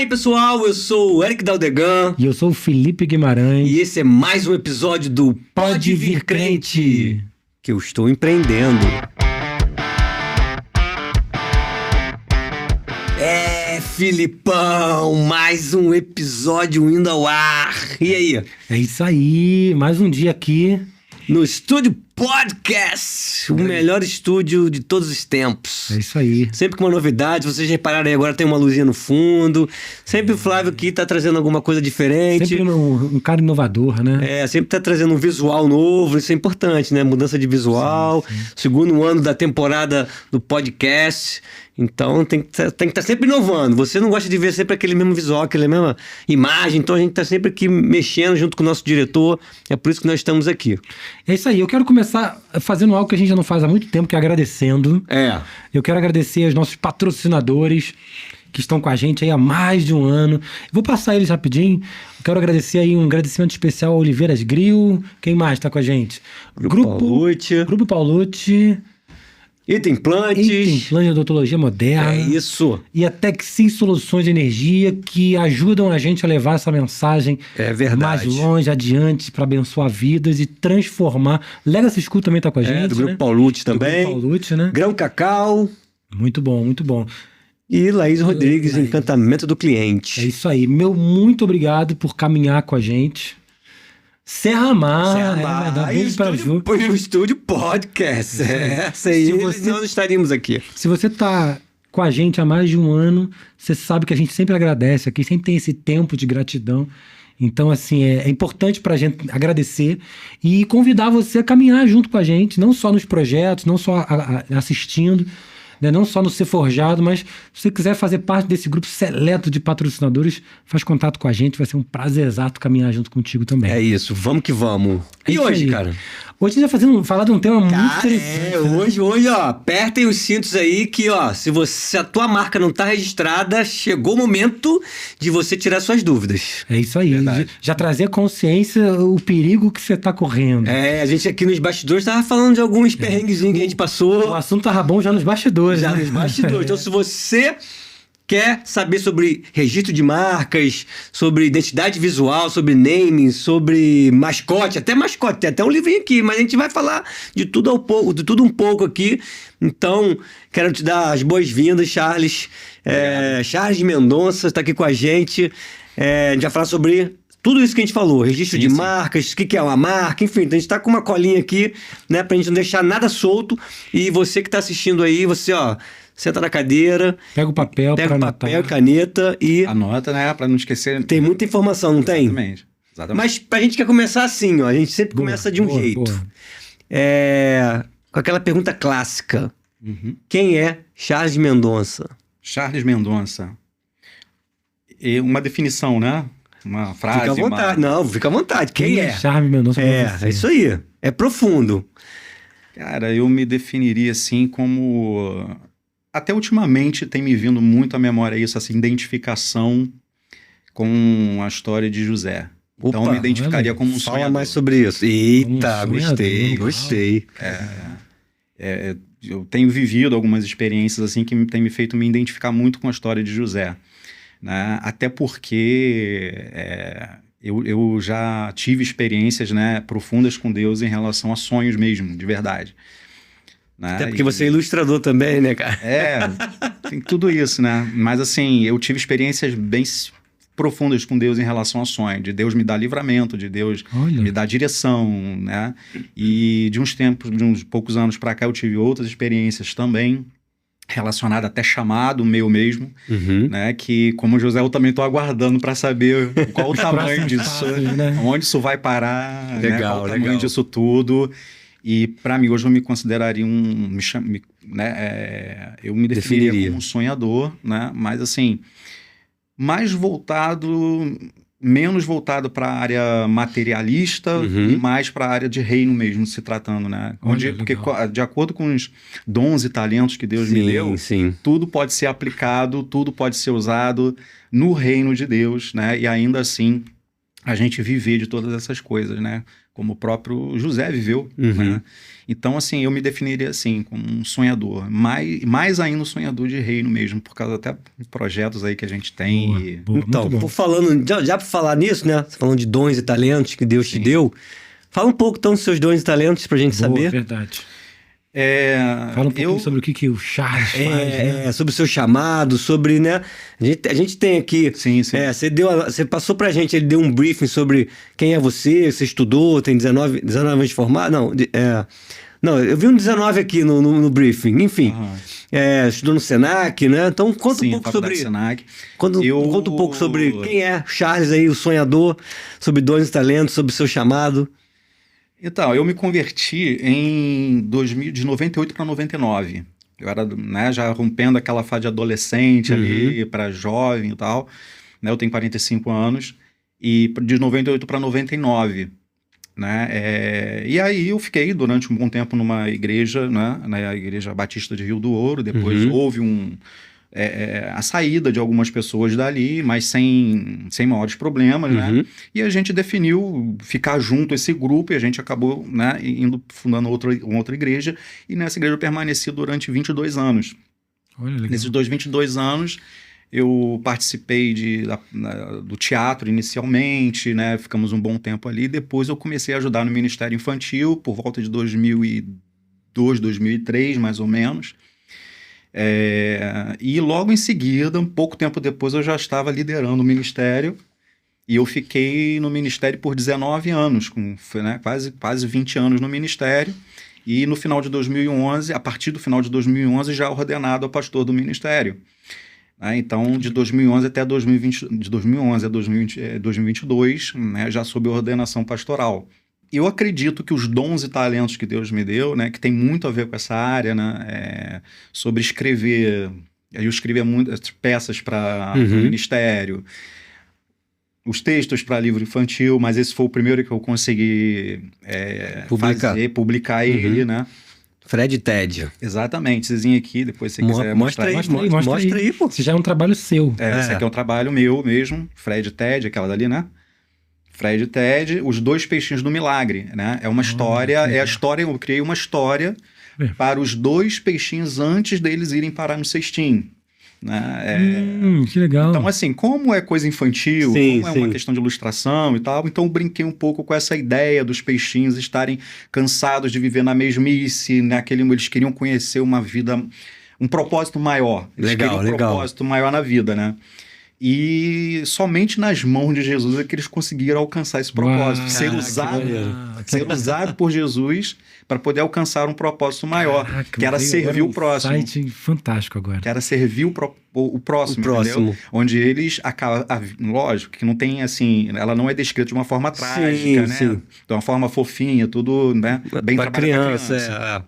aí, pessoal, eu sou o Eric Daldegan. E eu sou o Felipe Guimarães. E esse é mais um episódio do Pode Vir Crente, que eu estou empreendendo. Filipão, mais um episódio indo ao ar. E aí? É isso aí, mais um dia aqui no Estúdio Podcast, o melhor estúdio de todos os tempos. É isso aí. Sempre com uma novidade, vocês repararam aí, agora tem uma luzinha no fundo. Sempre o Flávio aqui tá trazendo alguma coisa diferente. Sempre um cara inovador, né? Sempre tá trazendo um visual novo, isso é importante, né? Mudança de visual. Sim. Segundo ano da temporada do podcast. Então tem que estar sempre inovando. Você não gosta de ver sempre aquele mesmo visual, aquela mesma imagem. Então a gente está sempre aqui mexendo junto com o nosso diretor. É por isso que nós estamos aqui. É isso aí. Eu quero começar fazendo algo que a gente já não faz há muito tempo, que é agradecendo. Eu quero agradecer aos nossos patrocinadores que estão com a gente aí há mais de um ano. Vou passar eles rapidinho. Eu quero agradecer aí, um agradecimento especial ao Oliveiras Grill. Quem mais está com a gente? Grupo Paulucci. Item Implantes, Odontologia Moderna. É isso. E a Texi Soluções de Energia, que ajudam a gente a levar essa mensagem mais longe, adiante, para abençoar vidas e transformar. Legacy School também está com a gente. Do Grupo Paulucci também. Grupo Paulucci, né? Grão Cacau. Muito bom, muito bom. E Laís Rodrigues, Encantamento do Cliente. É isso aí. Meu muito obrado por caminhar com a gente. Serra Mar, o Estúdio Podcast. Nós estaríamos aqui. Se você tá com a gente há mais de um ano, você sabe que a gente sempre agradece aqui, sempre tem esse tempo de gratidão. Então, assim, é importante pra gente agradecer e convidar você a caminhar junto com a gente, não só nos projetos, não só assistindo, né? Não só no Ser Forjado, mas se você quiser fazer parte desse grupo seleto de patrocinadores, faz contato com a gente, vai ser um prazer exato caminhar junto contigo também. É isso, vamos que vamos. E hoje, cara? Hoje a gente vai falar de um tema muito interessante. Hoje, ó, apertem os cintos aí que, ó, se a tua marca não tá registrada, chegou o momento de você tirar suas dúvidas. É isso aí. Já trazer consciência o perigo que você tá correndo. A gente aqui nos bastidores tava falando de alguns perrenguezinhos que a gente passou. O assunto tava bom já nos bastidores. Nos bastidores. Então, se você quer saber sobre registro de marcas, sobre identidade visual, sobre naming, sobre mascote, tem até um livrinho aqui, mas a gente vai falar de tudo um pouco aqui. Então, quero te dar as boas-vindas, Charles. Charles Mendonça está aqui com a gente. A gente vai falar sobre tudo isso que a gente falou, registro de marcas, o que é uma marca, enfim, então a gente tá com uma colinha aqui, né, pra gente não deixar nada solto. E você que tá assistindo aí, você, ó, senta na cadeira, pega o papel e caneta e anota, né, pra não esquecer. Tem muita informação, não tem? Exatamente. Mas pra gente quer começar assim, ó, a gente sempre começa de um jeito. Com aquela pergunta clássica. Quem é Charles Mendonça? Charles Mendonça. E uma definição, né? Uma frase. Fica à vontade. Não, fica à vontade. Quem é? Charles Mendonça. É isso aí. É profundo. Cara, eu me definiria assim como... Até ultimamente tem me vindo muito à memória isso, essa identificação com a história de José. Então eu me identificaria como um sonhador. Fala mais sobre isso. Eita, gostei. Eu tenho vivido algumas experiências assim que tem me feito me identificar muito com a história de José. Né? Até porque eu já tive experiências, né, profundas com Deus em relação a sonhos mesmo, de verdade. Né? Até porque você é ilustrador também, né, cara? Tem tudo isso, né? Mas assim, eu tive experiências bem profundas com Deus em relação a sonhos, de Deus me dar livramento, de Deus me dar direção, né? E de uns poucos anos para cá eu tive outras experiências também, relacionado até chamado meu mesmo, né? Que como José eu também estou aguardando para saber qual o tamanho disso, né? Onde isso vai parar, né? Qual o tamanho disso tudo. E para mim hoje eu me consideraria eu me definiria como um sonhador, né? Mas assim, menos voltado para a área materialista e mais para a área de reino mesmo, se tratando, né? Porque de acordo com os dons e talentos que Deus me deu, tudo pode ser aplicado, tudo pode ser usado no reino de Deus, né? E ainda assim a gente viver de todas essas coisas, né? como o próprio José viveu, né? Então, assim, eu me definiria assim, como um sonhador, mais ainda um sonhador de reino mesmo, por causa até de projetos aí que a gente tem. Boa, Então, muito bom. já por falar nisso, né? Você falando de dons e talentos que Deus te deu, fala um pouco então dos seus dons e talentos pra gente saber. Verdade. Fala um pouquinho sobre o que o Charles faz, né? Sobre o seu chamado, sobre, né? A gente tem aqui. Sim. Você passou pra gente, ele deu um briefing sobre quem é você estudou, tem 19 anos de formado. Não, eu vi um 19 aqui no briefing, enfim. Estudou no Senac, né? Então conta um pouco sobre. Senac. Conta um pouco sobre quem é Charles aí, o sonhador, sobre dons e talentos, sobre o seu chamado. Então, eu me converti de 98 para 99. Eu era, né, já rompendo aquela fase de adolescente ali, para jovem e tal. Né, eu tenho 45 anos. E de 98 para 99. Né, e aí eu fiquei durante um bom tempo numa igreja, né, na Igreja Batista de Rio do Ouro. Depois houve a saída de algumas pessoas dali, mas sem maiores problemas, né? E a gente definiu ficar junto a esse grupo e a gente acabou, né, fundando uma outra igreja, e nessa igreja eu permaneci durante 22 anos. Olha, legal. Nesses 22 anos eu participei do teatro inicialmente, né? Ficamos um bom tempo ali, depois eu comecei a ajudar no Ministério Infantil por volta de 2002, 2003, mais ou menos. E logo em seguida, um pouco tempo depois, eu já estava liderando o ministério, e eu fiquei no ministério por 19 anos, né, quase 20 anos no ministério, e no final de 2011, a partir do final de 2011, já ordenado a pastor do ministério. Então, de 2011 até 2020, de 2011 a 2022, né, já sob ordenação pastoral. Eu acredito que os dons e talentos que Deus me deu, né, que tem muito a ver com essa área, né, sobre escrever. Eu escrevia muitas peças para o ministério, os textos para livro infantil, mas esse foi o primeiro que eu consegui publicar ele, né? Fred Ted. Exatamente, Cezinha aqui, depois se você quiser mostra aí, pô. Esse já é um trabalho seu. Esse aqui é um trabalho meu mesmo, Fred Ted, aquela dali, né? Fred e Ted, Os Dois Peixinhos do Milagre, né? É uma história, eu criei uma história para os dois peixinhos antes deles irem parar no cestinho. Né? Que legal. Então, assim, como é coisa infantil, como é uma questão de ilustração e tal, então eu brinquei um pouco com essa ideia dos peixinhos estarem cansados de viver na mesmice, né? Eles queriam conhecer uma vida, um propósito maior. Legal. Propósito maior na vida, né? E somente nas mãos de Jesus é que eles conseguiram alcançar esse propósito. Ser usado por Jesus para poder alcançar um propósito maior, que era servir o próximo. Site fantástico agora. Que era servir o próximo, entendeu? Onde eles acabam... Lógico que não tem, assim... Ela não é descrita de uma forma trágica, né? De uma forma fofinha, tudo, né? Bem para criança.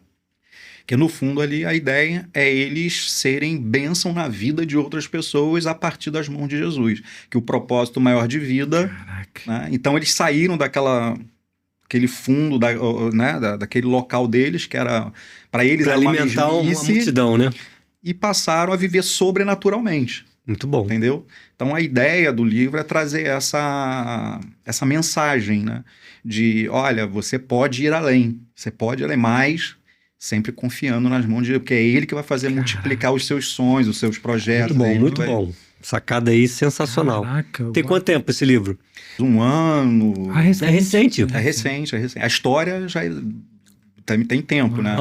Porque no fundo ali a ideia é eles serem bênção na vida de outras pessoas a partir das mãos de Jesus. Que o propósito maior de vida... Né? Então eles saíram daquele fundo, daquele local deles, que era... Para eles era alimentar uma multidão, né? E passaram a viver sobrenaturalmente. Muito bom. Entendeu? Então a ideia do livro é trazer essa mensagem, né? De, olha, você pode ir além. Você pode ir além mais... Sempre confiando nas mãos de Deus, porque é Ele que vai fazer multiplicar os seus sonhos, os seus projetos. Muito bom. Sacada aí sensacional. Caraca, tem quanto tempo esse livro? Um ano. É recente. É recente. A história já tem tempo, né?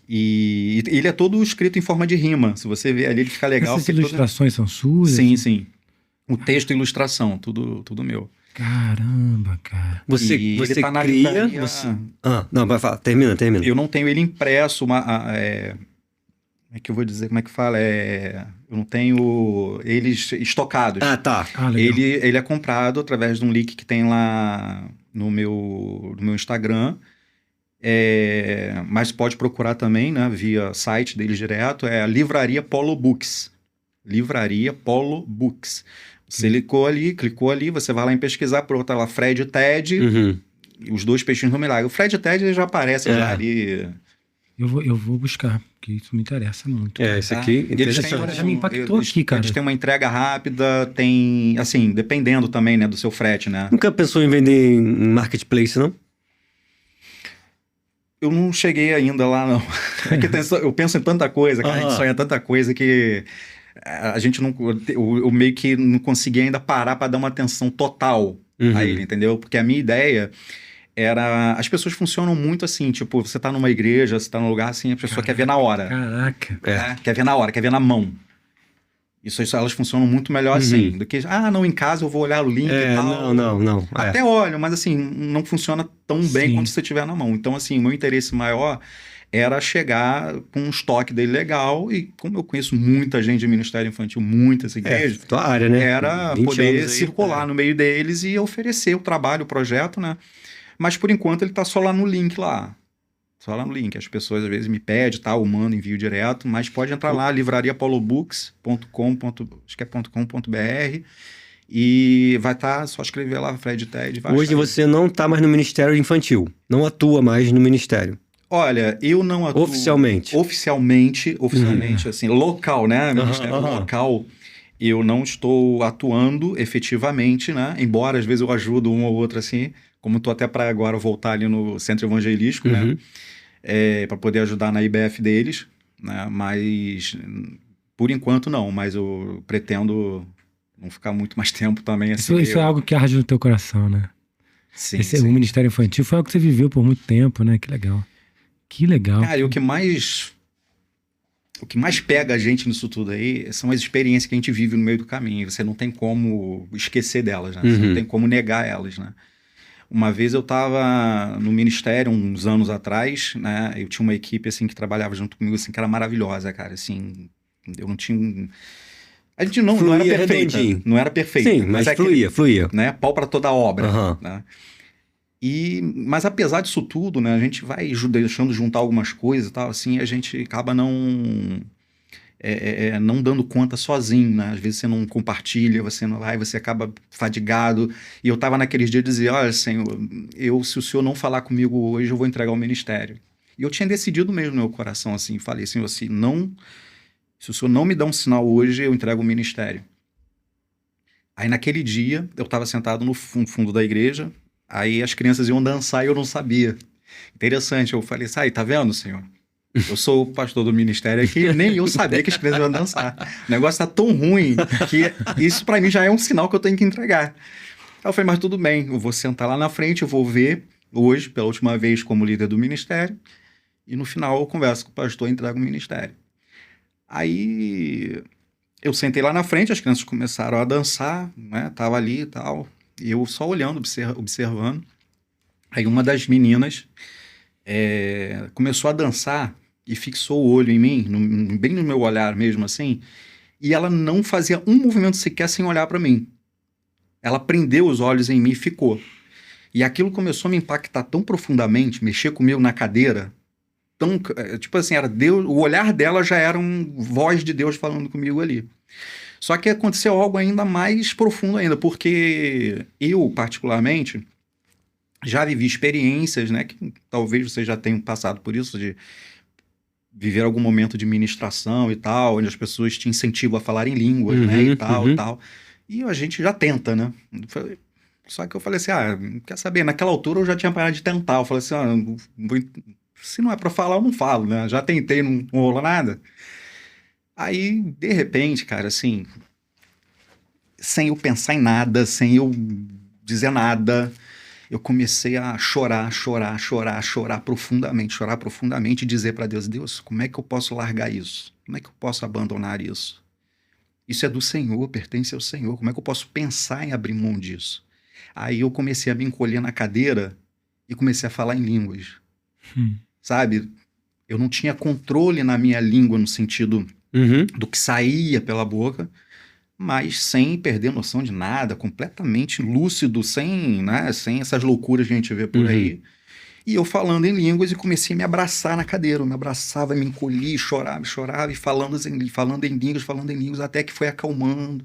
E ele é todo escrito em forma de rima. Se você ver ali, ele fica legal. Essas ilustrações são suas? Sim. O texto e ilustração, tudo meu. Você cara. Você tá cria... Não, vai falar. Termina. Eu não tenho ele impresso, como é que eu vou dizer, como é que fala? Eu não tenho eles estocados. Tá. Ele é comprado através de um link que tem lá no meu Instagram, mas pode procurar também, né, via site deles direto, é a Livraria Polo Books. Livraria Polo Books. Você clicou ali, você vai lá em pesquisar, pronto, lá Fred e Ted, Os Dois Peixinhos do Milagre. O Fred e Ted já aparece já ali Eu vou buscar, porque isso me interessa muito. Esse aqui, Agora já me impactou aqui, cara. Eles têm uma entrega rápida, tem, assim, dependendo também, né, do seu frete, né? Nunca pensou em vender em marketplace, não? Eu não cheguei ainda lá, não. É que eu penso em tanta coisa, cara, a gente sonha tanta coisa que a gente não... Eu meio que não consegui ainda parar para dar uma atenção total a ele, entendeu? Porque a minha ideia era... As pessoas funcionam muito assim, tipo, você tá numa igreja, você tá num lugar assim, a pessoa quer ver na hora. Caraca. Quer ver na hora, quer ver na mão. Isso elas funcionam muito melhor assim, do que, não, em casa eu vou olhar o link e tal. Não. Até olho, mas assim, não funciona tão bem quanto você tiver na mão. Então, assim, o meu interesse maior era chegar com um estoque dele legal e como eu conheço muita gente de Ministério Infantil, muitas igrejas, tua área, né? era poder circular no meio deles e oferecer o trabalho, o projeto, né? Mas, por enquanto, ele tá só lá no link lá. Só lá no link. As pessoas, às vezes, me pedem, tá? Eu mando, envio direto. Mas pode entrar lá, livrariapaulobooks.com.br e vai estar, só escrever lá, Fred Ted. Hoje você não tá mais no Ministério Infantil. Não atua mais no Ministério. Olha, eu não atuo... Oficialmente, assim, local, né? Ministério local. Eu não estou atuando efetivamente, né? Embora, às vezes, eu ajudo um ou outro, assim... Como estou até para agora voltar ali no Centro Evangelístico, né? Para poder ajudar na IBF deles, né? Mas, por enquanto, não. Mas eu pretendo não ficar muito mais tempo também. Assim, Isso é algo que arde no teu coração, né? Sim, O Ministério Infantil foi algo que você viveu por muito tempo, né? Que legal. Que legal. Cara, e o que mais pega a gente nisso tudo aí são as experiências que a gente vive no meio do caminho. Você não tem como esquecer delas, né? Você não tem como negar elas, né? Uma vez eu estava no ministério, uns anos atrás, né? Eu tinha uma equipe, assim, que trabalhava junto comigo, assim, que era maravilhosa, cara, assim... Eu não tinha... A gente não era perfeita. Redondinho. Não era perfeita. Sim, mas fluía. Né? Pau para toda a obra, né? Mas apesar disso tudo, né? A gente vai deixando juntar algumas coisas e tal, assim, a gente acaba não dando conta sozinho, né? Às vezes você não compartilha, você não vai, você acaba fadigado. E eu tava naqueles dias de dizer, olha, Senhor, se o Senhor não falar comigo hoje, eu vou entregar o ministério. E eu tinha decidido mesmo no meu coração, assim, falei, Senhor, se o Senhor não me dá um sinal hoje, eu entrego o ministério. Aí naquele dia, eu tava sentado no fundo da igreja, aí as crianças iam dançar e eu não sabia. Interessante, eu falei, tá vendo, Senhor? Eu sou o pastor do ministério aqui, nem eu sabia que as crianças iam dançar. O negócio tá tão ruim que isso para mim já é um sinal que eu tenho que entregar. Aí eu falei, mas tudo bem, eu vou sentar lá na frente, eu vou ver hoje, pela última vez como líder do ministério, e no final eu converso com o pastor e entrego o ministério. Aí eu sentei lá na frente, as crianças começaram a dançar, né? Tava ali e tal, e eu só olhando, observando. Aí uma das meninas começou a dançar e fixou o olho em mim, bem no meu olhar mesmo assim, e ela não fazia um movimento sequer sem olhar para mim. Ela prendeu os olhos em mim e ficou. E aquilo começou a me impactar tão profundamente, mexer comigo na cadeira, tipo assim, era Deus, o olhar dela já era voz de Deus falando comigo ali. Só que aconteceu algo ainda mais profundo ainda, porque eu, particularmente, já vivi experiências, né, que talvez vocês já tenham passado por isso, de viver algum momento de ministração e tal, onde as pessoas te incentivam a falar em línguas, né, e tal, tal. E a gente já tenta, né? Só que eu falei assim, quer saber, naquela altura eu já tinha parado de tentar. Eu falei assim, se não é pra falar, eu não falo, né? Já tentei, não rolou nada. Aí, de repente, cara, assim, sem eu pensar em nada, sem eu dizer nada, eu comecei a chorar profundamente e dizer para Deus, Deus, como é que eu posso largar isso? Como é que eu posso abandonar isso? Isso é do Senhor, pertence ao Senhor. Como é que eu posso pensar em abrir mão disso? Aí eu comecei a me encolher na cadeira e comecei a falar em línguas. Sabe? Eu não tinha controle na minha língua no sentido do que saía pela boca, mas sem perder noção de nada, completamente lúcido, sem essas loucuras que a gente vê por aí. E eu falando em línguas e comecei a me abraçar na cadeira. Eu me abraçava, me encolhia, chorava, e falando em línguas, até que foi acalmando.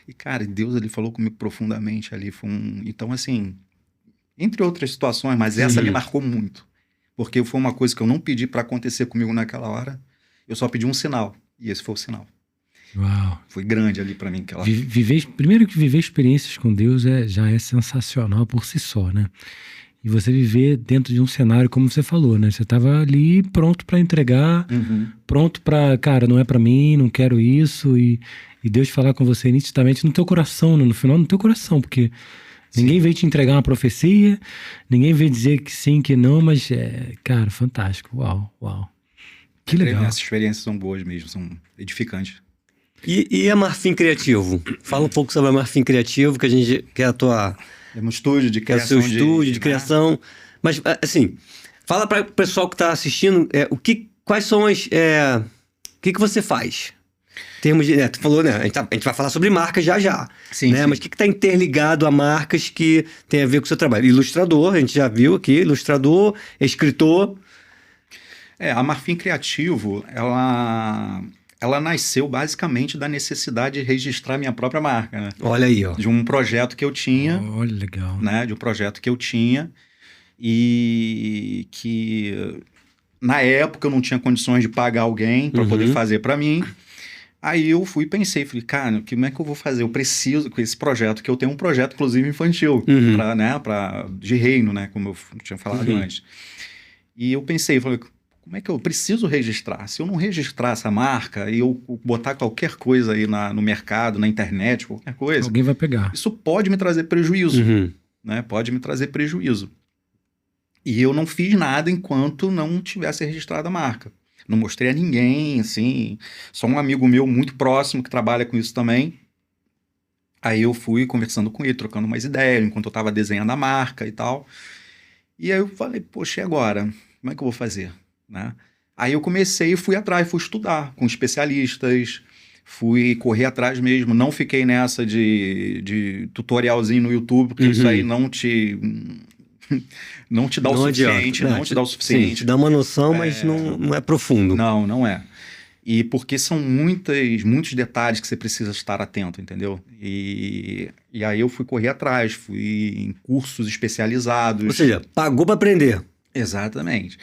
E, cara, Deus ali falou comigo profundamente ali. Então, assim, entre outras situações, mas essa me marcou muito. porque foi uma coisa que eu não pedi para acontecer comigo naquela hora, eu só pedi um sinal, e esse foi o sinal. Uau. Foi grande ali para mim. Primeiro que viver experiências com Deus já é sensacional por si só, né? E você viver dentro de um cenário, como você falou, né? Você estava ali pronto para entregar, pronto para, cara, não é para mim, não quero isso, e Deus falar com você nitidamente no teu coração, no final no teu coração, porque ninguém veio te entregar uma profecia, ninguém veio dizer que sim, que não, mas, cara, fantástico, uau. Que legal. Essas experiências são boas mesmo, são edificantes. E a Marfim Criativo? Fala um pouco sobre a Marfim Criativo, que é a tua... É um estúdio de criação. Que é o seu estúdio de criação. Mas, assim, fala para o pessoal que está assistindo, quais são as... o que você faz? Em termos de... tu falou, né? A gente vai falar sobre marcas já. Sim, né? sim. Mas o que está interligado a marcas que tem a ver com o seu trabalho? Ilustrador, a gente já viu aqui, ilustrador, escritor... A Marfim Criativo, ela nasceu basicamente da necessidade de registrar minha própria marca, né? Olha aí, ó. De um projeto que eu tinha. Olha, legal. Né? De um projeto que eu tinha e que na época eu não tinha condições de pagar alguém para poder fazer para mim. Aí eu pensei, cara, como é que eu vou fazer? Eu preciso, com esse projeto, que eu tenho um projeto, inclusive, infantil, de reino, né? Como eu tinha falado antes. E eu falei, como é que eu preciso registrar? Se eu não registrar essa marca e eu botar qualquer coisa aí no mercado, na internet, qualquer coisa... Alguém vai pegar. Isso pode me trazer prejuízo, né? Pode me trazer prejuízo. E eu não fiz nada enquanto não tivesse registrado a marca. Não mostrei a ninguém, assim... Só um amigo meu muito próximo que trabalha com isso também. Aí eu fui conversando com ele, trocando umas ideias, enquanto eu estava desenhando a marca e tal. E aí eu falei, poxa, e agora? Como é que eu vou fazer? Né? Aí eu comecei e fui atrás, fui estudar com especialistas, fui correr atrás mesmo, não fiquei nessa de tutorialzinho no YouTube, porque isso aí não te dá o suficiente, não te dá o suficiente. Sim, te dá uma noção, mas não é profundo. Não é. E porque são muitos detalhes que você precisa estar atento, entendeu? E aí eu fui correr atrás, fui em cursos especializados. Ou seja, pagou para aprender. Exatamente.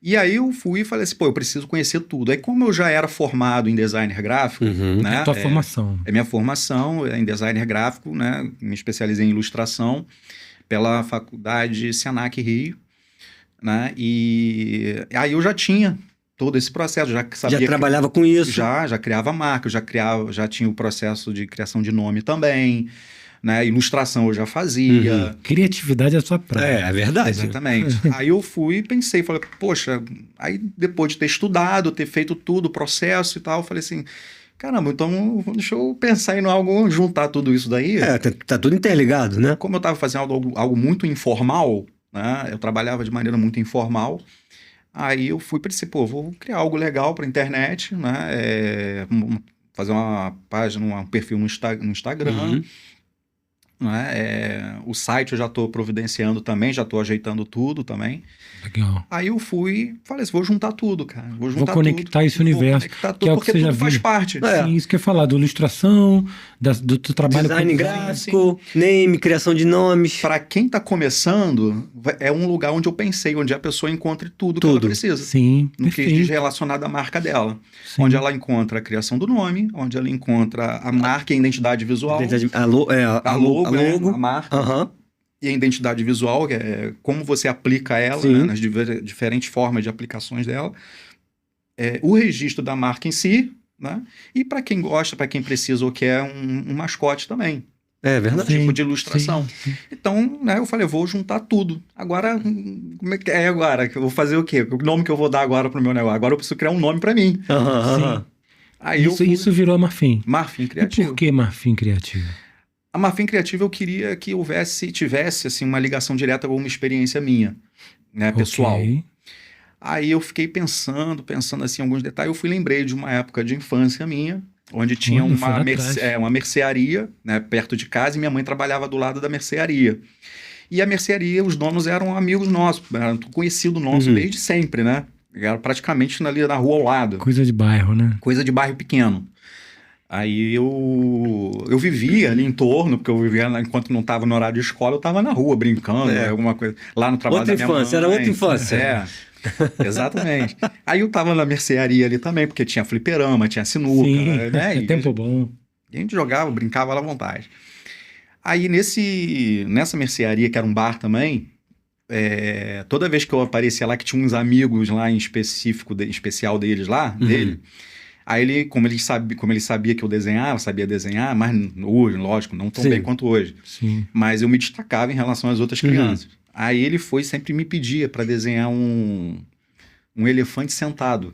E aí eu fui e falei assim, eu preciso conhecer tudo. Aí como eu já era formado em designer gráfico, né? É a tua formação. É minha formação em designer gráfico, né? Me especializei em ilustração pela faculdade Senac Rio, né? E aí eu já tinha todo esse processo, já sabia... Já trabalhava com isso. Já criava marca, já tinha o processo de criação de nome também, né? Ilustração eu já fazia. Criatividade é a sua praia. É verdade. Exatamente. Aí eu fui e pensei, falei, poxa, aí depois de ter estudado, ter feito tudo, o processo e tal, eu falei assim, caramba, então deixa eu pensar em algo, juntar tudo isso daí. Tá tudo interligado, né? Como eu estava fazendo algo muito informal, né? Eu trabalhava de maneira muito informal, aí eu fui pensei, vou criar algo legal para a internet, né? Fazer uma página, um perfil no Instagram, né? O site eu já estou providenciando também, já estou ajeitando tudo também. Legal. Aí eu fui, falei assim, vou juntar tudo, cara. Vou conectar esse universo, que é o que você já faz parte. Sim, isso que eu ia falar, da ilustração, do teu trabalho design gráfico, name, criação de nomes. Para quem está começando, é um lugar onde eu pensei, onde a pessoa encontre tudo que ela precisa. Sim, no que diz relacionado à marca dela. Sim. Onde ela encontra a criação do nome, onde ela encontra a marca e a identidade visual. A logo, a marca. E a identidade visual, que é como você aplica ela, né, nas diferentes formas de aplicações dela. O registro da marca em si, né? E para quem gosta, para quem precisa ou quer um mascote também. É verdade. Um tipo de ilustração. Sim. Então, né, eu falei, eu vou juntar tudo. Agora, como é que é agora? Eu vou fazer o quê? O nome que eu vou dar agora pro meu negócio? Agora eu preciso criar um nome para mim. Sim. Aí isso virou a Marfim. Marfim Criativo. E por que Marfim Criativo? A Marfim Criativo eu queria que tivesse assim, uma ligação direta com uma experiência minha, né, pessoal. Aí eu fiquei pensando assim, alguns detalhes. Eu lembrei de uma época de infância minha, onde tinha uma mercearia, né, perto de casa, e minha mãe trabalhava do lado da mercearia. E a mercearia, os donos eram amigos nossos, eram conhecido nosso desde sempre, né? Era praticamente ali na rua ao lado. Coisa de bairro, né? Coisa de bairro pequeno. Aí eu vivia ali em torno, porque eu vivia, enquanto não estava no horário de escola, eu estava na rua brincando, alguma coisa. Lá no trabalho outra da minha infância, mãe. era outra infância. Exatamente. Aí eu estava na mercearia ali também, porque tinha fliperama, tinha sinuca, Sim, né? é tempo bom. E a gente jogava, brincava lá à vontade. Aí nessa mercearia, que era um bar também, toda vez que eu aparecia lá, que tinha uns amigos lá em especial deles lá, dele, aí ele, como ele sabia que eu sabia desenhar, mas hoje, lógico, não tão bem quanto hoje. Sim. Mas eu me destacava em relação às outras crianças. Aí ele sempre me pedia para desenhar um elefante sentado.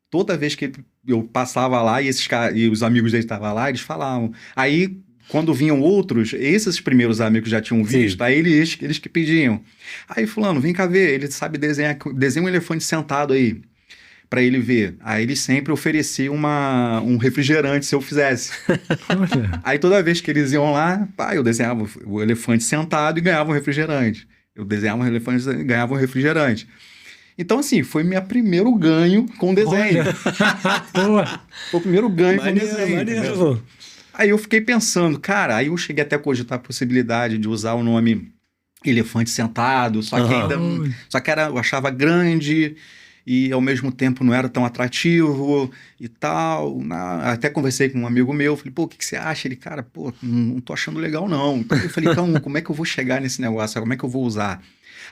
Toda vez que eu passava lá e os amigos dele estavam lá, eles falavam. Aí, quando vinham outros, esses primeiros amigos já tinham visto, aí eles que pediam. Aí, fulano, vem cá ver, ele sabe desenha um elefante sentado aí, para ele ver. Aí ele sempre oferecia um refrigerante se eu fizesse. Aí toda vez que eles iam lá, eu desenhava o elefante sentado e ganhava um refrigerante. Eu desenhava um elefante e ganhava um refrigerante. Então, assim, foi meu primeiro ganho com desenho. Foi o primeiro ganho com desenho. Aí eu fiquei pensando, cara, aí eu cheguei até a cogitar a possibilidade de usar o nome elefante sentado, só que eu achava grande e ao mesmo tempo não era tão atrativo e tal. Até conversei com um amigo meu, falei, pô, o que você acha? Ele, cara, pô, não tô achando legal não. Então eu falei, então, como é que eu vou chegar nesse negócio? Como é que eu vou usar?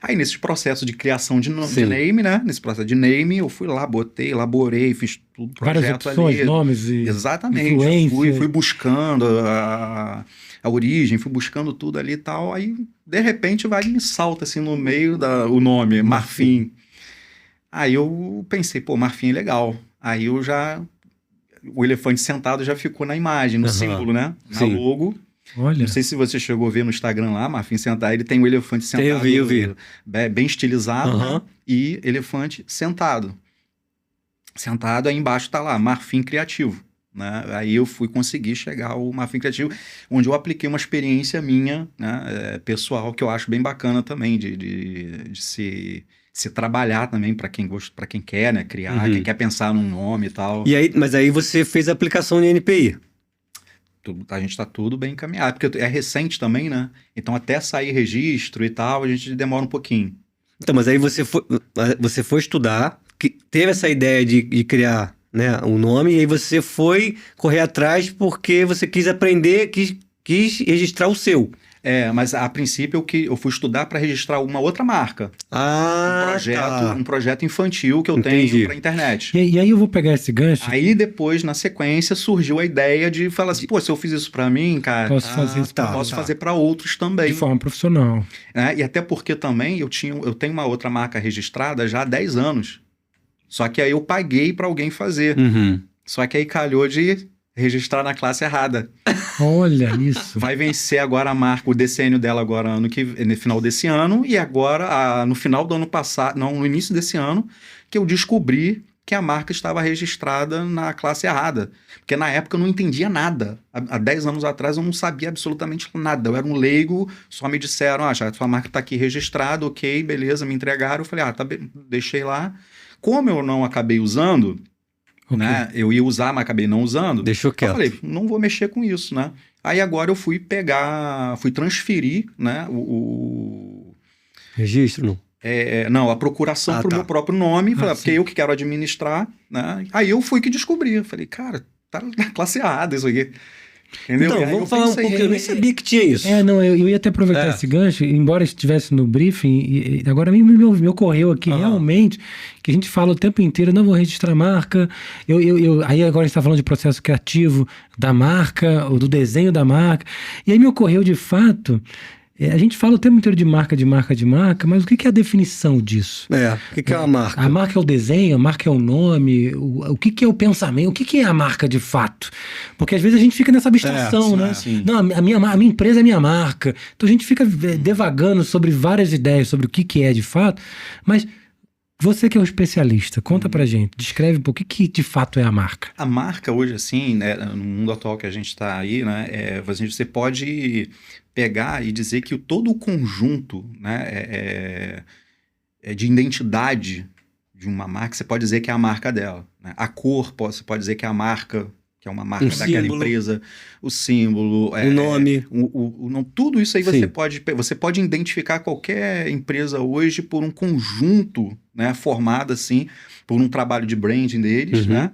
Aí, nesse processo de criação de name, né? Nesse processo de name, eu fui lá, elaborei, fiz tudo, projeto várias opções, ali. nomes e exatamente. Fui buscando a origem, fui buscando tudo ali e tal. Aí, de repente, me salta assim no meio o nome, Marfim. Aí eu pensei, pô, Marfim é legal. Aí o elefante sentado já ficou na imagem, no símbolo, né? Na logo. Olha. Não sei se você chegou a ver no Instagram lá, Marfim sentado, ele tem o elefante sentado. Eu vi. Bem estilizado, né? E elefante sentado. Sentado, aí embaixo tá lá, Marfim Criativo. Né? Aí eu fui conseguir chegar ao Marfim Criativo, onde eu apliquei uma experiência minha, né, pessoal, que eu acho bem bacana também, de se trabalhar também para quem quer, né, criar, quem quer pensar num nome e tal. Mas aí você fez a aplicação de NPI. A gente está tudo bem encaminhado, porque é recente também, né? Então até sair registro e tal, a gente demora um pouquinho. Então, mas aí você foi estudar, teve essa ideia de criar, né, um nome, e aí você foi correr atrás porque você quis aprender, quis registrar o seu. Mas a princípio eu fui estudar para registrar uma outra marca. Um projeto infantil que eu tenho para internet. E aí eu vou pegar esse gancho. Aí depois, na sequência, surgiu a ideia de falar assim, pô, se eu fiz isso para mim, cara, posso fazer para outros também. De forma profissional. E até porque também eu tenho uma outra marca registrada já há 10 anos. Só que aí eu paguei para alguém fazer. Só que aí calhou de registrar na classe errada. Olha isso. Vai vencer agora a marca, o decênio dela agora no final desse ano, e agora, no final do ano passado, não, no início desse ano, que eu descobri que a marca estava registrada na classe errada. Porque na época eu não entendia nada. Há 10 anos atrás eu não sabia absolutamente nada. Eu era um leigo, só me disseram, já, sua marca está aqui registrada, ok, beleza, me entregaram. Eu falei, tá bem, deixei lá. Como eu não acabei usando... Né? Eu ia usar, mas acabei não usando. Deixou quieto. Eu falei, não vou mexer com isso, né? Aí agora eu fui transferir, né, o registro, não? Não, a procuração pro meu próprio nome, porque eu que quero administrar, né? Aí eu fui que descobri. Eu falei, cara, tá na classe errada isso aqui. Entendeu? Então, vamos falar um pouco, eu nem sabia que tinha isso. Eu ia até aproveitar esse gancho, embora estivesse no briefing, agora me ocorreu aqui realmente que a gente fala o tempo inteiro, não vou registrar a marca, aí agora a gente está falando de processo criativo da marca, ou do desenho da marca, e aí me ocorreu de fato... a gente fala o tempo inteiro de marca, mas o que é a definição disso? O que é uma marca? A marca é o desenho, a marca é o nome, o que é o pensamento, o que é a marca de fato? Porque às vezes a gente fica nessa abstração, né? Sim. Não, a minha empresa é minha marca. Então a gente fica devagando sobre várias ideias, sobre o que é de fato, mas... Você que é o especialista, conta pra gente, descreve um pouco o que de fato é a marca. A marca hoje, assim, né, no mundo atual que a gente está aí, né, você pode pegar e dizer que todo o conjunto, né, de identidade de uma marca, você pode dizer que é a marca dela. Né? A cor, você pode dizer que é a marca que é uma marca Um daquela símbolo. empresa, o símbolo, O nome. tudo isso aí Sim. você pode identificar qualquer empresa hoje por um conjunto, né, formado assim por um trabalho de branding deles, Uhum. né?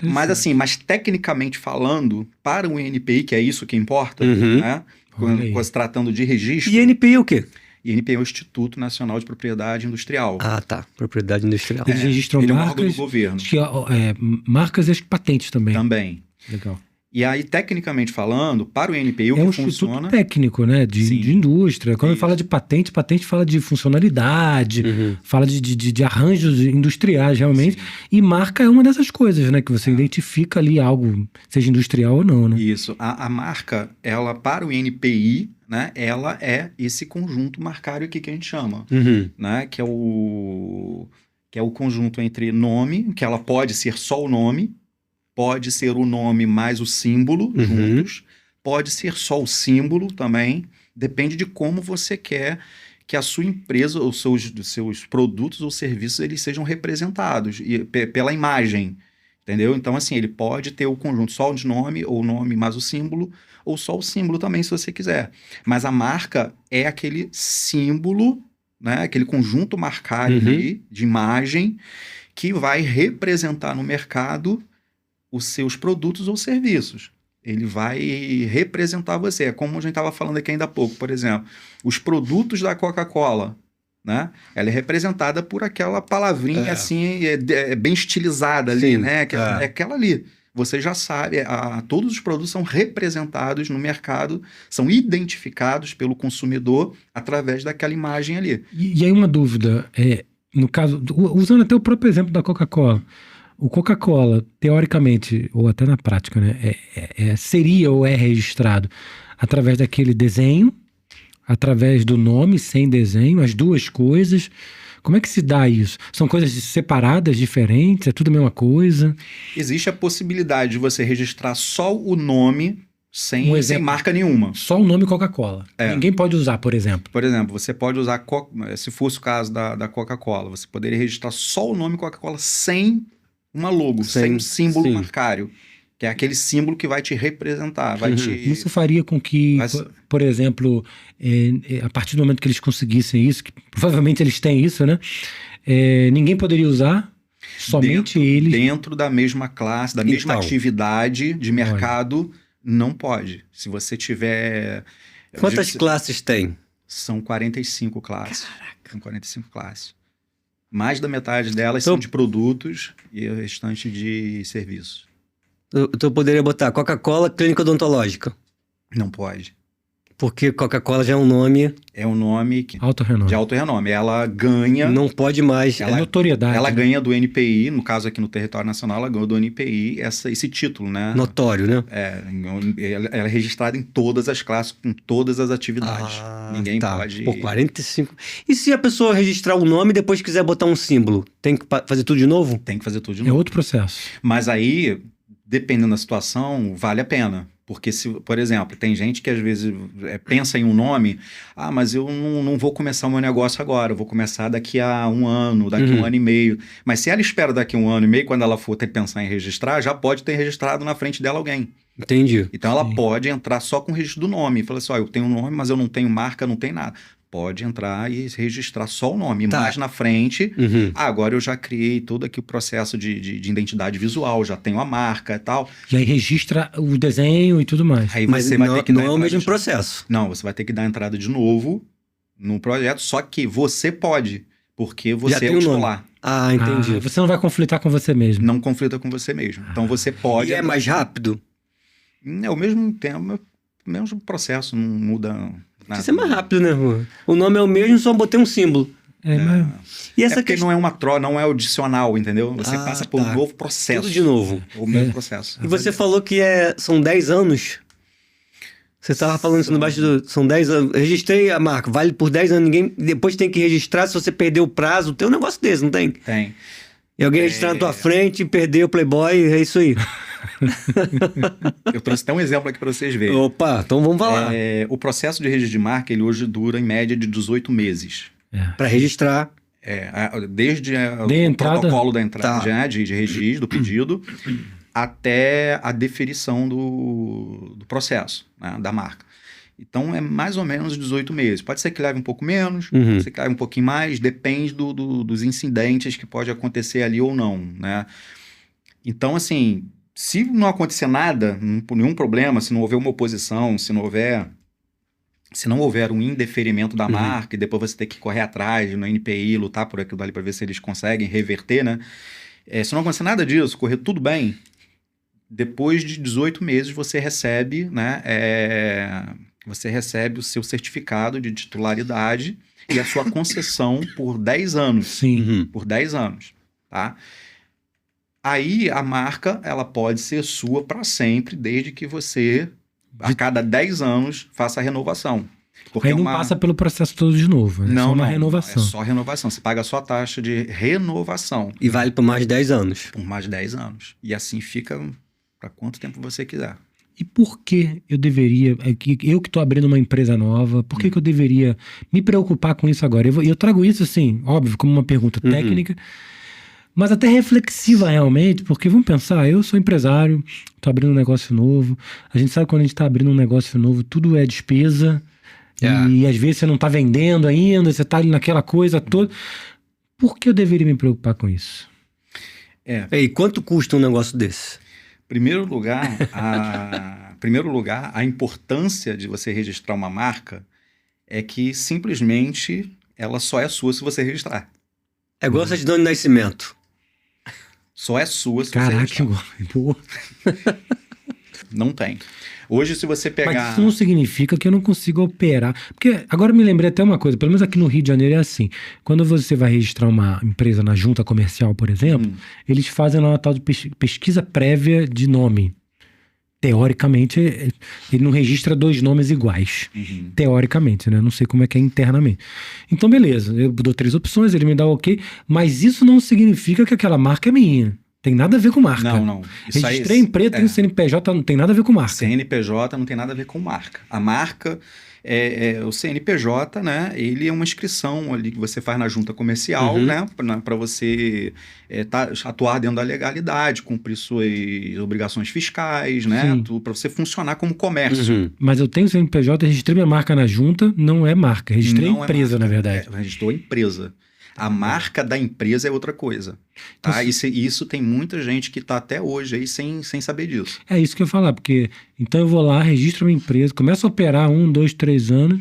Mas tecnicamente falando, para o INPI, que é isso que importa, Uhum. né? Olha aí. Se tratando de registro, E NPI é o quê? INPI é o Instituto Nacional de Propriedade Industrial. Ah, tá. Propriedade industrial. Eles registram Ele é um órgão do marcas, governo. acho que, marcas e acho que patentes também. Também. Legal. E aí, tecnicamente falando, para o INPI, o É que um funciona... instituto técnico, né? Sim. De indústria. Quando Isso. fala de patente fala de funcionalidade, Uhum. fala de arranjos industriais, realmente. Sim. E marca é uma dessas coisas, né? Que você identifica ali algo, seja industrial ou não, né? Isso. A marca, ela, para o INPI, né, ela é esse conjunto marcário aqui que a gente chama, Uhum. né? Que é o conjunto entre nome, que ela pode ser só o nome, pode ser o nome mais o símbolo Uhum. juntos, pode ser só o símbolo também, depende de como você quer que a sua empresa, os seus produtos ou serviços, eles sejam representados pela imagem, entendeu? Então, assim, ele pode ter o conjunto só de nome, ou nome mais o símbolo, ou só o símbolo também, se você quiser. Mas a marca é aquele símbolo, né? Aquele conjunto marcário Uhum. ali, de imagem, que vai representar no mercado os seus produtos ou serviços. Ele vai representar você. É como a gente estava falando aqui ainda há pouco, por exemplo, os produtos da Coca-Cola, né? Ela é representada por aquela palavrinha assim, bem estilizada ali, Sim, né? É aquela ali. Você já sabe, todos os produtos são representados no mercado, são identificados pelo consumidor através daquela imagem ali. E aí uma dúvida, no caso, usando até o próprio exemplo da Coca-Cola. O Coca-Cola, teoricamente, ou até na prática, né, seria ou é registrado através daquele desenho, através do nome sem desenho, as duas coisas. Como é que se dá isso? São coisas separadas, diferentes? É tudo a mesma coisa? Existe a possibilidade de você registrar só o nome sem marca nenhuma. Só o nome Coca-Cola. Ninguém pode usar, por exemplo. Por exemplo, você pode usar, se fosse o caso da Coca-Cola, você poderia registrar só o nome Coca-Cola sem uma logo, sem um símbolo marcário, que é aquele símbolo que vai te representar. Isso faria com que, por exemplo, a partir do momento que eles conseguissem isso, que provavelmente eles têm isso, né? Ninguém poderia usar, somente eles. Dentro da mesma classe, da mesma atividade de mercado, não pode. Se você tiver... Quantas classes tem? São 45 classes. Caraca. São 45 classes. Mais da metade delas são de produtos e o restante de serviços. Então eu poderia botar Coca-Cola Clínica Odontológica. Não pode. Porque Coca-Cola já é um nome... É um nome de alto renome. Ela ganha... Não pode mais. É notoriedade. Ela ganha do NPI, no caso aqui no território nacional, ela ganhou do NPI esse título, né? Notório, né? Ela é registrada em todas as classes, com todas as atividades. Ninguém pode... Pô, 45... E se a pessoa registrar o nome e depois quiser botar um símbolo? Tem que fazer tudo de novo? Tem que fazer tudo de novo. É outro processo. Mas aí, dependendo da situação, vale a pena. Porque, por exemplo, tem gente que às vezes pensa em um nome, mas eu não vou começar o meu negócio agora, eu vou começar daqui a um ano, daqui a um ano e meio. Mas se ela espera daqui a um ano e meio, quando ela for ter que pensar em registrar, já pode ter registrado na frente dela alguém. Entendi. Então ela pode entrar só com o registro do nome. Fala assim, eu tenho um nome, mas eu não tenho marca, não tenho nada. Pode entrar e registrar só o nome. Mais na frente, agora eu já criei todo aqui o processo de identidade visual, já tenho a marca e tal. E aí registra o desenho e tudo mais. Aí mas você vai ter que não é o mesmo processo. Não, você vai ter que dar entrada de novo no projeto, só que você pode, porque você é o titular. Entendi. Você não vai conflitar com você mesmo. Não conflita com você mesmo. Então você pode... E é mais rápido? É o mesmo tempo, o mesmo processo, não muda... nada. Isso é mais rápido, né, Rua? O nome é o mesmo, só botei um símbolo. E essa porque não é uma troca, não é adicional, entendeu? Você passa por um novo processo. Tudo de novo. O mesmo processo. E você falou que são 10 anos? Você estava falando isso no bastidor. São 10 anos. Registrei a marca, vale por 10 anos. Ninguém depois tem que registrar. Se você perder o prazo, tem um negócio desse, não tem? Tem. E alguém registrar na tua frente, perdeu o Playboy, é isso aí. Eu trouxe até um exemplo aqui para vocês verem. Opa, então vamos falar. O processo de registro de marca, ele hoje dura em média de 18 meses. Para registrar. Desde o protocolo da entrada, de registro, do pedido, até a definição do processo, né, da marca. Então, é mais ou menos 18 meses. Pode ser que leve um pouco menos, pode ser que leve um pouquinho mais, depende dos incidentes que pode acontecer ali ou não, né? Então, assim, se não acontecer nada, nenhum problema, se não houver uma oposição, se não houver um indeferimento da marca e depois você ter que correr atrás no NPI, lutar por aquilo ali para ver se eles conseguem reverter, né? Se não acontecer nada disso, correr tudo bem, depois de 18 meses você recebe, né? Você recebe o seu certificado de titularidade e a sua concessão por 10 anos. Sim. Por 10 anos, tá? Aí a marca, ela pode ser sua para sempre, desde que você, a cada 10 anos, faça a renovação. Porque aí não passa pelo processo todo de novo, é só uma renovação. É só renovação, você paga só a taxa de renovação. E vale por mais de 10 anos. Por mais de 10 anos. E assim fica para quanto tempo você quiser. E por que eu deveria, eu que estou abrindo uma empresa nova, por que eu deveria me preocupar com isso agora? Eu trago isso, assim, óbvio, como uma pergunta técnica, mas até reflexiva realmente, porque vamos pensar, eu sou empresário, estou abrindo um negócio novo, a gente sabe que quando a gente está abrindo um negócio novo, tudo é despesa, e às vezes você não está vendendo ainda, você está ali naquela coisa toda. Por que eu deveria me preocupar com isso? E quanto custa um negócio desse? Primeiro lugar, a importância de você registrar uma marca é que simplesmente ela só é sua se você registrar. É igual a certidão de nascimento. Só é sua se você registrar. Caraca, não tem. Hoje, se você pegar... Mas isso não significa que eu não consiga operar. Porque agora eu me lembrei até uma coisa, pelo menos aqui no Rio de Janeiro é assim. Quando você vai registrar uma empresa na junta comercial, por exemplo, eles fazem lá uma tal de pesquisa prévia de nome. Teoricamente, ele não registra 2 nomes iguais. Teoricamente, né? Não sei como é que é internamente. Então, beleza. Eu dou 3 opções, ele me dá o ok. Mas isso não significa que aquela marca é minha. Tem nada a ver com marca. Não. Registrei empresa, tem o CNPJ, não tem nada a ver com marca. CNPJ não tem nada a ver com marca. A marca, o CNPJ, né? Ele é uma inscrição ali que você faz na junta comercial, né? Para você atuar dentro da legalidade, cumprir suas obrigações fiscais, né? Para você funcionar como comércio. Mas eu tenho CNPJ, registrei minha marca na junta, não é marca. Registrei empresa, na verdade. Registrou empresa. A marca da empresa é outra coisa. Tá? Isso tem muita gente que está até hoje aí sem saber disso. É isso que eu ia falar, porque então eu vou lá, registro minha empresa, começo a operar 1, 2, 3 anos,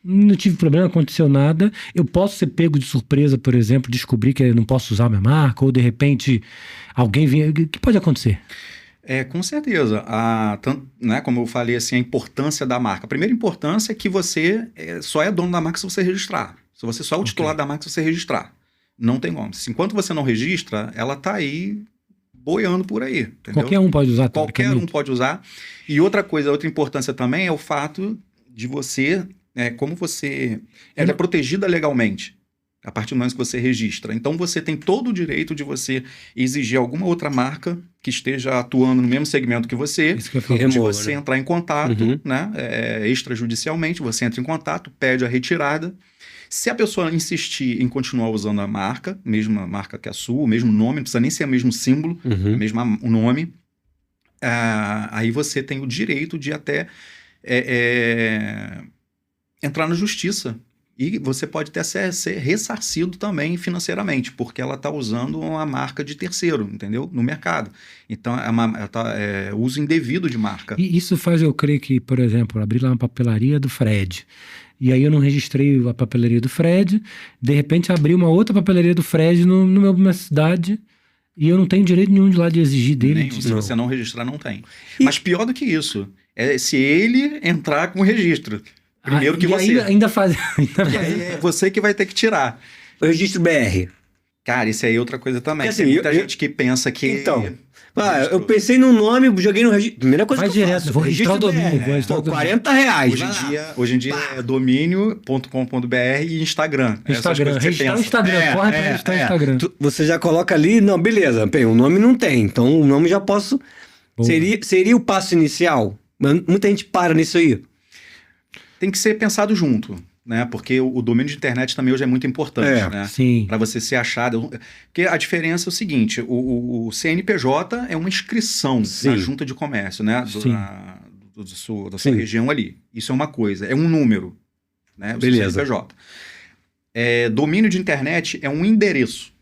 não tive problema, não aconteceu nada. Eu posso ser pego de surpresa, por exemplo, descobrir que eu não posso usar minha marca, ou de repente alguém vinha... O que pode acontecer? Com certeza. Tanto, né, como eu falei, assim, a importância da marca. A primeira importância é que você só é dono da marca se você registrar. Se você só é o titular da marca, se você registrar. Não tem como. Enquanto você não registra, ela está aí boiando por aí. Entendeu? Qualquer um pode usar. Qualquer um pode usar. E outra coisa, outra importância também é o fato de você, como você... Ela é protegida legalmente a partir do momento que você registra. Então, você tem todo o direito de você exigir alguma outra marca que esteja atuando no mesmo segmento que você, de você entrar em contato, né, extrajudicialmente, você entra em contato, pede a retirada. Se a pessoa insistir em continuar usando a marca, mesma marca que a sua, o mesmo nome, não precisa nem ser o mesmo símbolo, o nome, aí você tem o direito de até entrar na justiça. E você pode até ser ressarcido também financeiramente, porque ela está usando uma marca de terceiro, entendeu? No mercado. Então, uso indevido de marca. E isso faz eu crer que, por exemplo, abrir lá uma papelaria do Fred... E aí eu não registrei a papelaria do Fred, de repente abri uma outra papelaria do Fred na minha cidade e eu não tenho direito nenhum de lá de exigir dele. Se você não registrar, não tem. Mas pior do que isso, é se ele entrar com o registro. Primeiro que você. Ainda faz. E aí é você que vai ter que tirar. O registro BR. Cara, isso aí é outra coisa também. Assim, tem muita gente que pensa que... Então... eu pensei num nome, joguei no registro. Primeira coisa que eu faço. Vou registrar o domínio. R$40. Hoje em dia é domínio.com.br e Instagram. Registrar o Instagram. Corre pra registrar o Instagram. Você já coloca ali, não, beleza. Bem, o nome não tem, então o nome já posso... Seria o passo inicial? Muita gente para nisso aí. Tem que ser pensado junto. né? Porque o domínio de internet também hoje é muito importante, né? Sim. Para você ser achado. Porque a diferença é o seguinte: o CNPJ é uma inscrição na junta de comércio, né? Da sua região ali. Isso é uma coisa, é um número, né? O CNPJ. Domínio de internet é um endereço.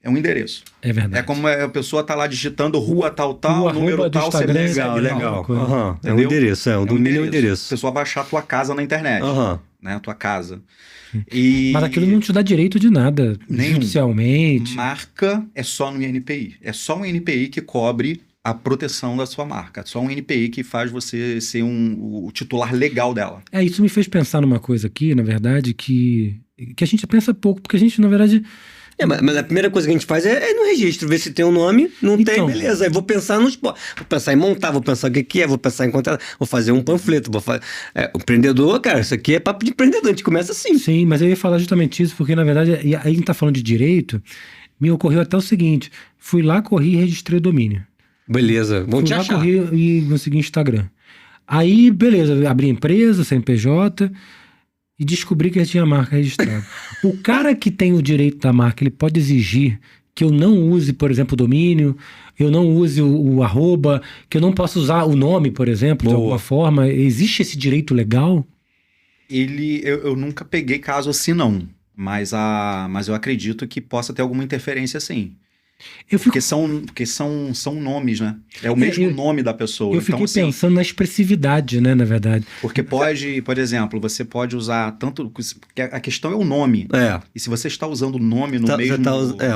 É um endereço. É verdade. É como a pessoa tá lá digitando rua tal, número tal, Instagram, legal. É um endereço, um domínio é um endereço. A pessoa vai achar a tua casa na internet, né? A tua casa. Mas aquilo não te dá direito de nada, nenhum. judicialmente. Marca é só no INPI. É só um INPI que cobre a proteção da sua marca. É só um INPI que faz você ser o titular legal dela. Isso me fez pensar numa coisa aqui, na verdade, que a gente pensa pouco, porque a gente, na verdade... Mas a primeira coisa que a gente faz é no registro, ver se tem um nome, não tem, beleza. Aí vou pensar vou pensar em montar, vou pensar o que é, vou pensar em encontrar, vou fazer um panfleto, vou fazer... o empreendedor, cara, isso aqui é papo de empreendedor, a gente começa assim. Sim, mas eu ia falar justamente isso, porque na verdade, aí a gente tá falando de direito, me ocorreu até o seguinte, fui lá, corri e registrei o domínio. Beleza, vão te achar. Fui lá, corri e consegui Instagram. Aí, beleza, abri a empresa, CNPJ... e descobri que eu tinha a marca registrada. O cara que tem o direito da marca, ele pode exigir que eu não use, por exemplo, o domínio, eu não use o arroba, que eu não possa usar o nome, por exemplo, de alguma forma. Existe esse direito legal? Eu nunca peguei caso assim, não. Mas eu acredito que possa ter alguma interferência, sim. Porque são nomes, né? É o mesmo nome da pessoa. Eu fiquei pensando na expressividade, né, na verdade. Porque pode, por exemplo, você pode usar tanto... Porque a questão é o nome. E se você está usando o nome no mesmo...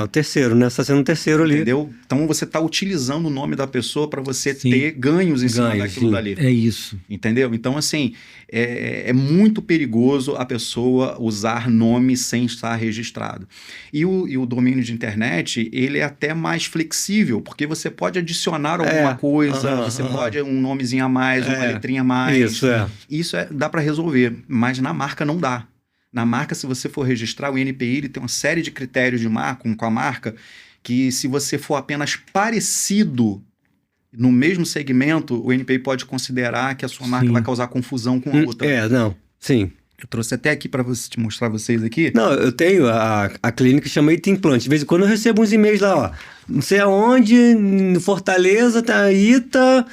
o terceiro, né? Você está sendo o terceiro ali. Entendeu? Então você está utilizando o nome da pessoa para você ter ganhos em cima daquilo dali. É isso. Entendeu? Então, assim, é muito perigoso a pessoa usar nome sem estar registrado. E o domínio de internet, ele é até mais flexível, porque você pode adicionar alguma coisa, você pode um nomezinho a mais, uma letrinha a mais. Isso dá para resolver, mas na marca não dá. Na marca, se você for registrar, o INPI ele tem uma série de critérios de marca, com a marca, que se você for apenas parecido no mesmo segmento, o INPI pode considerar que a sua marca vai causar confusão com a outra. Sim. Eu trouxe até aqui para te mostrar vocês aqui. Não, eu tenho a clínica que chama Ita Implante. De vez em quando eu recebo uns e-mails lá, ó. Não sei aonde, no Fortaleza, tá Ita,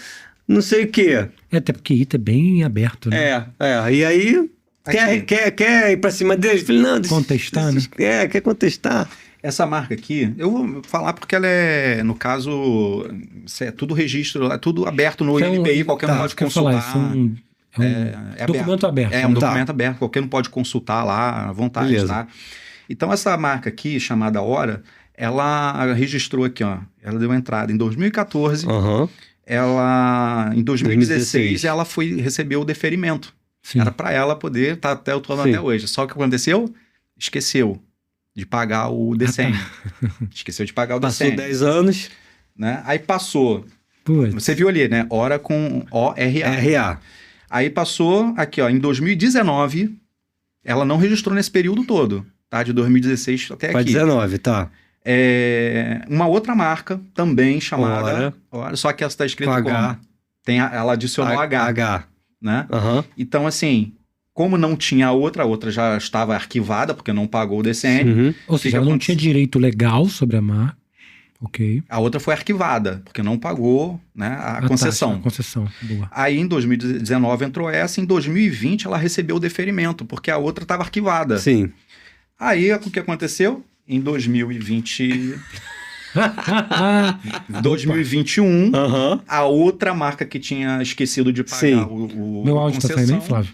não sei o quê. Até porque Ita é bem aberto, né? E aí, quer ir pra cima deles? Falei, não, contestar, né? Quer contestar. Essa marca aqui, eu vou falar porque ela é, no caso, é tudo registro, é tudo aberto no INPI, qualquer um pode consultar. É um documento aberto. É um documento aberto, qualquer um pode consultar lá à vontade. Tá? Então, essa marca aqui, chamada Hora, ela registrou aqui, ó. Ela deu entrada em 2014. Ela, em 2016, ela recebeu o deferimento. Sim. Era para ela poder estar até hoje. Só que o que aconteceu? Esqueceu de pagar o DCM. Esqueceu de pagar o DCM. Passou 10 anos. Né? Aí passou. Você viu ali, né? Hora com ORA. Aí passou aqui, ó, em 2019, ela não registrou nesse período todo, tá? De 2016 até aqui. 19, tá. Uma outra marca também chamada Hora, só que essa está escrita com H. Ela adicionou H. Né? Então, assim, como não tinha a outra já estava arquivada, porque não pagou o DCN. Ou seja, ela não tinha direito legal sobre a marca. Ok. A outra foi arquivada, porque não pagou, né, a concessão. Taxa, a concessão. Boa. Aí em 2019 entrou essa, em 2020 ela recebeu o deferimento, porque a outra estava arquivada. Sim. Aí o que aconteceu? Em 2020... 2021, a outra marca que tinha esquecido de pagar o Meu áudio está saindo aí, Flávio?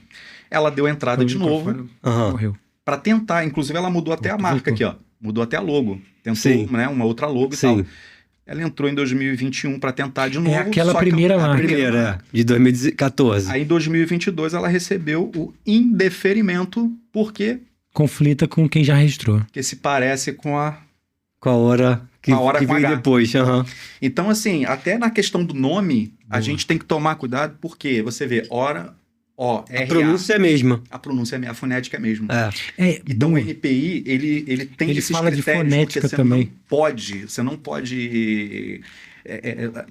Ela deu entrada de novo. Correu. Para tentar, inclusive ela mudou até a marca aqui, ó. Mudou até a logo. Tentou, né, uma outra logo e tal. Ela entrou em 2021 para tentar de novo. É aquela primeira marca. De 2014. Aí em 2022 ela recebeu o indeferimento, porque... conflita com quem já registrou. Que se parece com a hora que veio depois. Então, assim, até na questão do nome, a gente tem que tomar cuidado, porque você vê Hora... A pronúncia é a mesma. A pronúncia é a fonética é a mesma. Então o NPI, ele tem esses fala de fonética também. Você não pode...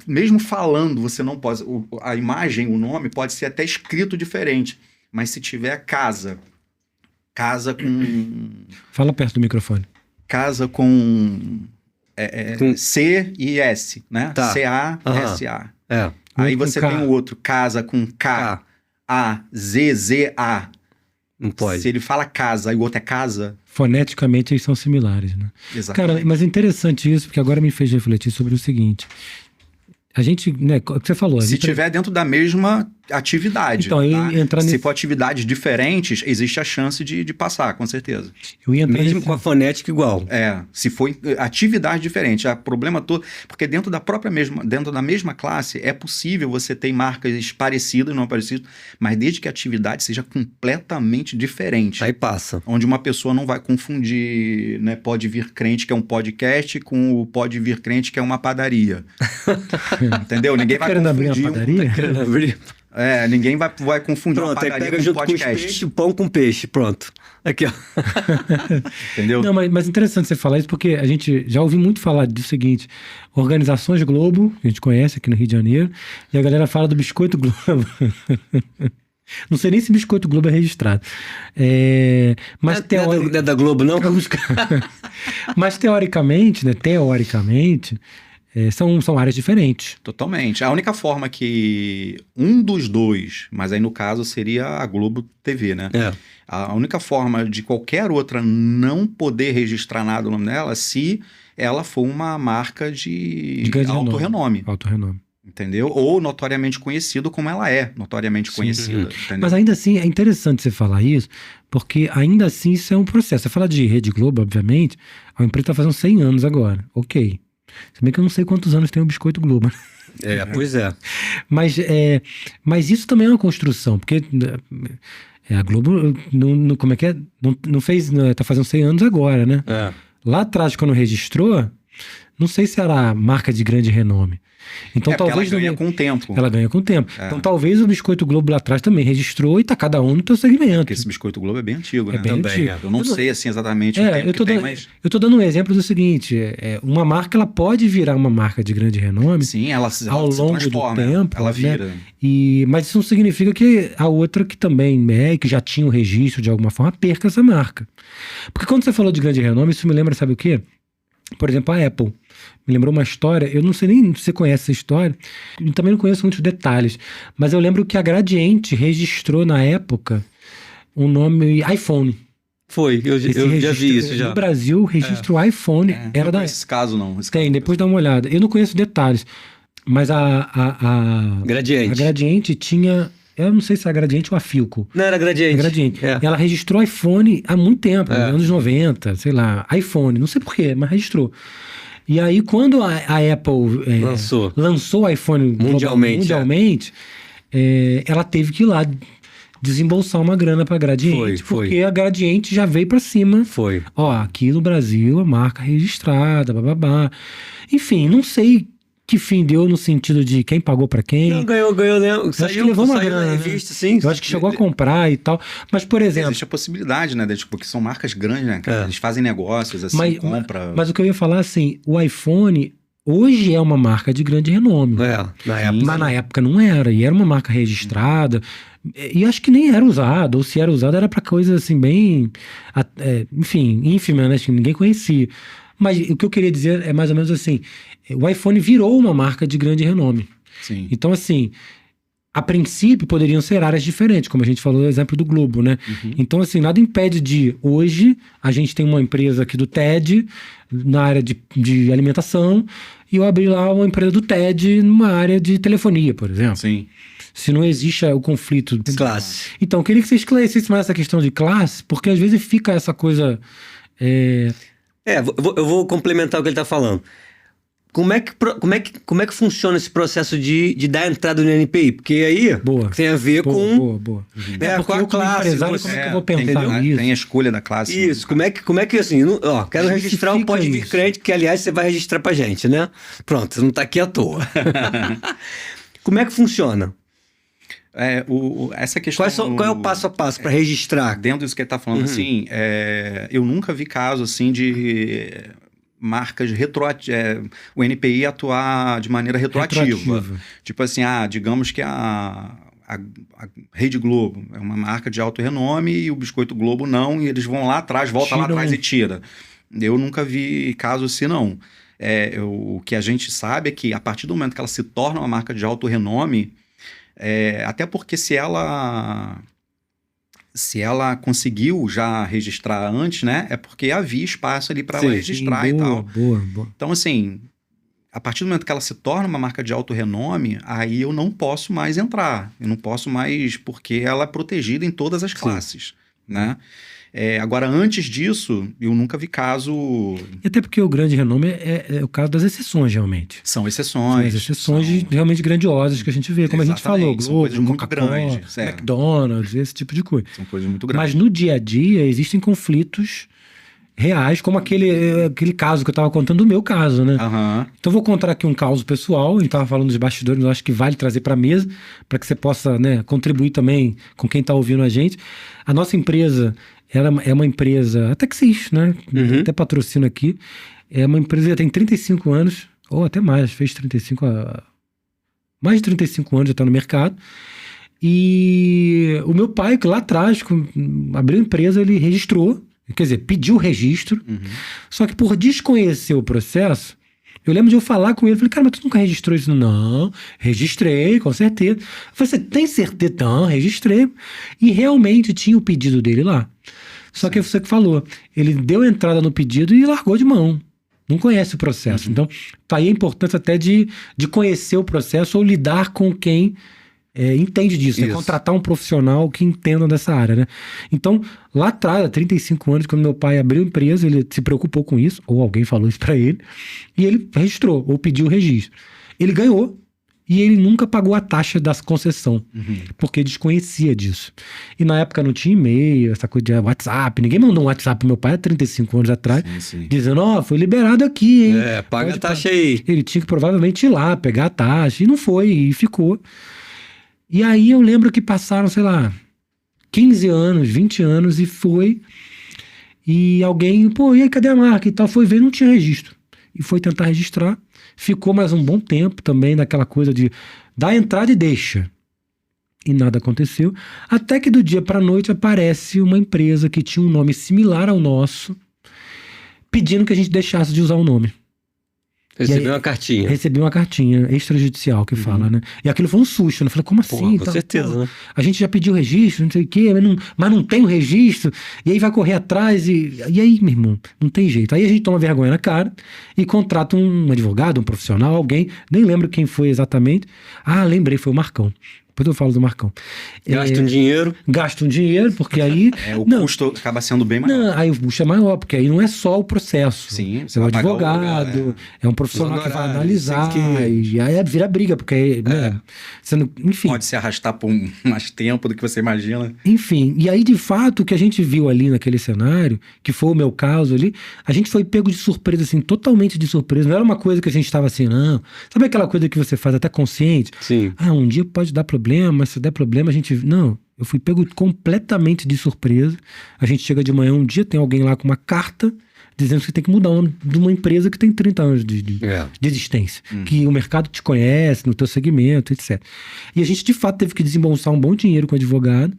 mesmo falando, você não pode... A imagem, o nome, pode ser até escrito diferente. Mas se tiver casa, casa com... Fala perto do microfone. Casa com C e S, né? Tá. C-A-S-A. É. Aí Com você K. tem o outro, casa com K-A-Z-Z-A. Não pode. Se ele fala casa e o outro é casa... Foneticamente eles são similares, né? Exatamente. Cara, mas é interessante isso, porque agora me fez refletir sobre o seguinte. A gente, né, o que você falou. A Se gente... tiver dentro da mesma atividade. Então, eu tá? ia entrar Se nesse... for atividades diferentes, existe a chance de passar, com certeza. Eu ia entrar Mesmo nesse... com a fonética igual. Se for atividade diferente. O problema todo... Porque dentro da mesma classe, é possível você ter marcas parecidas, não parecidas, mas desde que a atividade seja completamente diferente. Aí passa. Onde uma pessoa não vai confundir, né, pode vir crente, que é um podcast, com o pode vir crente, que é uma padaria. Entendeu? Ninguém vai Querendo abrir uma confundir padaria? Querendo abrir. ninguém vai confundir uma Pronto, aí padaria pega com junto com os podcast. peixes, pão com peixe. Pronto. Aqui, ó. Entendeu? Não, mas interessante você falar isso, porque a gente já ouviu muito falar do seguinte: Organizações Globo, que a gente conhece aqui no Rio de Janeiro, e a galera fala do Biscoito Globo. Não sei nem se Biscoito Globo é registrado. Mas Não é da Globo, não? Mas teoricamente, né? São áreas diferentes. Totalmente. A única forma que um dos dois, mas aí no caso seria a Globo TV, né? A única forma de qualquer outra não poder registrar nada no nome dela, se ela for uma marca de alto renome. Alto renome. Entendeu? Ou notoriamente conhecido como ela é notoriamente conhecida. Entendeu? Mas ainda assim, é interessante você falar isso, porque ainda assim isso é um processo. Você fala de Rede Globo, obviamente, a empresa está fazendo 100 anos agora. Ok. Se bem que eu não sei quantos anos tem o Biscoito Globo. Pois é. Mas isso também é uma construção, porque a Globo como é que é? Não fez, tá fazendo 100 anos agora, né? Lá atrás, quando registrou, não sei se era marca de grande renome. Então, talvez ela ganha com o tempo. Ela ganha com o tempo. Então, talvez o Biscoito Globo lá atrás também registrou e tá cada um no seu segmento. Porque esse Biscoito Globo é bem antigo, né? Bem antigo. Eu não sei assim exatamente o tempo que tem, mas... Eu tô dando um exemplo do seguinte: uma marca ela pode virar uma marca de grande renome. Sim, ela ao se longo transforma, do tempo. ela vira. Né? Mas isso não significa que a outra que também que já tinha o registro de alguma forma, perca essa marca. Porque quando você falou de grande renome, isso me lembra, sabe o quê? Por exemplo, a Apple. Me lembrou uma história, eu não sei nem se você conhece essa história, e também não conheço muitos detalhes, mas eu lembro que a Gradiente registrou na época o nome iPhone. Foi, eu já vi isso já. No Brasil, o registro iPhone era não da... esse caso não. Tem, depois dá uma olhada. Eu não conheço detalhes, mas a Gradiente tinha... Eu não sei se é a Gradiente ou a Filco. Não, era Gradiente. Gradiente. Ela registrou iPhone há muito tempo, nos anos 90, sei lá, iPhone, não sei porquê, mas registrou. E aí, quando a Apple lançou o iPhone mundialmente, ela teve que ir lá desembolsar uma grana para a Gradiente. Porque a Gradiente já veio para cima. Aqui no Brasil, a marca registrada, bababá. Enfim, não sei que fim deu no sentido de quem pagou pra quem. Não, ganhou, né? Acho que levou uma grana, revista, sim. Eu acho que chegou a comprar e tal. Mas, por exemplo... Existe a possibilidade, né? Porque são marcas grandes, né, cara? Eles fazem negócios, assim, compra... Mas o que eu ia falar, assim, o iPhone hoje é uma marca de grande renome. Na época. Mas na época não era. E era uma marca registrada. E acho que nem era usado. Ou se era usado, era pra coisas, assim, bem... enfim, ínfima, né? Acho que ninguém conhecia. Mas o que eu queria dizer é mais ou menos assim, o iPhone virou uma marca de grande renome. Sim. Então, assim, a princípio poderiam ser áreas diferentes, como a gente falou no exemplo do Globo, né? Então, assim, nada impede de, hoje, a gente tem uma empresa aqui do TED, na área de alimentação, e eu abri lá uma empresa do TED numa área de telefonia, por exemplo. Sim. Se não existe o conflito de classe. Então, eu queria que você esclarecesse mais essa questão de classe, porque às vezes fica essa coisa... Eu vou complementar o que ele está falando. Como é que funciona esse processo de dar entrada no NPI? Porque aí tem a ver com... Boa. Com a classe. Como é que eu vou pensar nisso? Tem a escolha da classe. Isso, como é que assim... quero registrar o Pode Vir Crente, que aliás você vai registrar pra gente, né? Pronto, você não tá aqui à toa. Como é que funciona? Essa questão... Qual é o passo a passo para registrar? Dentro disso que ele está falando, assim, eu nunca vi caso assim de marcas o NPI atuar de maneira retroativa. Tipo assim, digamos que a a Rede Globo é uma marca de alto renome e o Biscoito Globo não, e eles vão lá atrás, volta lá atrás e tira. Eu nunca vi caso assim, não. O que a gente sabe é que a partir do momento que ela se torna uma marca de alto renome, até porque se ela conseguiu já registrar antes, né, é porque havia espaço ali para ela registrar e tal. Boa. Então, assim, a partir do momento que ela se torna uma marca de alto renome, aí eu não posso mais entrar. Eu não posso mais, porque ela é protegida em todas as classes, né? Agora, antes disso, eu nunca vi caso... E até porque o grande renome é o caso das exceções, realmente. São exceções. São as exceções realmente grandiosas que a gente vê, como Exatamente, a gente falou, são coisas Globo, muito Coca-Cola, grandes, McDonald's, esse tipo de coisa. São coisas muito grandes. Mas no dia a dia existem conflitos reais, como aquele caso que eu estava contando do meu caso, né? Uhum. Então eu vou contar aqui um caso pessoal, a gente estava falando dos bastidores, mas eu acho que vale trazer para a mesa, para que você possa, né, contribuir também com quem está ouvindo a gente. A nossa empresa é uma empresa, até que existe, né? Até patrocino aqui. É uma empresa que tem 35 anos, ou até mais, fez 35 mais de 35 anos já está no mercado. E o meu pai, que lá atrás abriu a empresa, ele registrou, quer dizer, pediu o registro, só que por desconhecer o processo, eu lembro de eu falar com ele, falei, cara, mas tu nunca registrou isso? Não, registrei, com certeza. Eu falei, você tem certeza? Não, registrei. E realmente tinha o pedido dele lá. Só que você que falou, ele deu entrada no pedido e largou de mão. Não conhece o processo. Então, tá aí a importância até de conhecer o processo ou lidar com quem entende disso, né? Contratar um profissional que entenda dessa área, né? Então, lá atrás, há 35 anos, quando meu pai abriu a empresa, ele se preocupou com isso, ou alguém falou isso para ele, e ele registrou, ou pediu o registro. Ele ganhou, e ele nunca pagou a taxa da concessão, porque desconhecia disso. E na época não tinha e-mail, essa coisa de WhatsApp, ninguém mandou um WhatsApp pro meu pai há 35 anos atrás, dizendo, foi liberado aqui, hein? Paga a taxa aí. Ele tinha que provavelmente ir lá, pegar a taxa, e não foi, e ficou. E aí eu lembro que passaram, sei lá, 15 anos, 20 anos e foi. E alguém, e aí cadê a marca e tal? Foi ver, não tinha registro. E foi tentar registrar. Ficou mais um bom tempo também naquela coisa de dar entrada e deixa. E nada aconteceu. Até que do dia para a noite aparece uma empresa que tinha um nome similar ao nosso, pedindo que a gente deixasse de usar o nome. Recebeu uma cartinha. Recebi uma cartinha extrajudicial que fala, né? E aquilo foi um susto, né? Eu falei, como assim? Com certeza, né? A gente já pediu registro, não sei o quê, mas não tem o registro. E aí vai correr atrás e aí, meu irmão, não tem jeito. Aí a gente toma vergonha na cara e contrata um advogado, um profissional, alguém, nem lembro quem foi exatamente. Lembrei, foi o Marcão. Depois eu falo do Marcão. Gasta um dinheiro. Gasta um dinheiro, porque aí... custo acaba sendo bem maior. Não, aí o custo é maior, porque aí não é só o processo. Sim, é um advogado, é um profissional que vai analisar, e aí vira briga, porque enfim. Pode se arrastar por mais tempo do que você imagina. Enfim, e aí de fato o que a gente viu ali naquele cenário, que foi o meu caso ali, a gente foi pego de surpresa, assim, totalmente de surpresa. Não era uma coisa que a gente estava assim, não. Sabe aquela coisa que você faz até consciente? Sim. Um dia pode dar problema, mas se der problema a gente... Não, eu fui pego completamente de surpresa. A gente chega de manhã, um dia tem alguém lá com uma carta dizendo que você tem que mudar o nome de uma empresa que tem 30 anos de existência. Que o mercado te conhece, no teu segmento, etc. E a gente, de fato, teve que desembolsar um bom dinheiro com o advogado.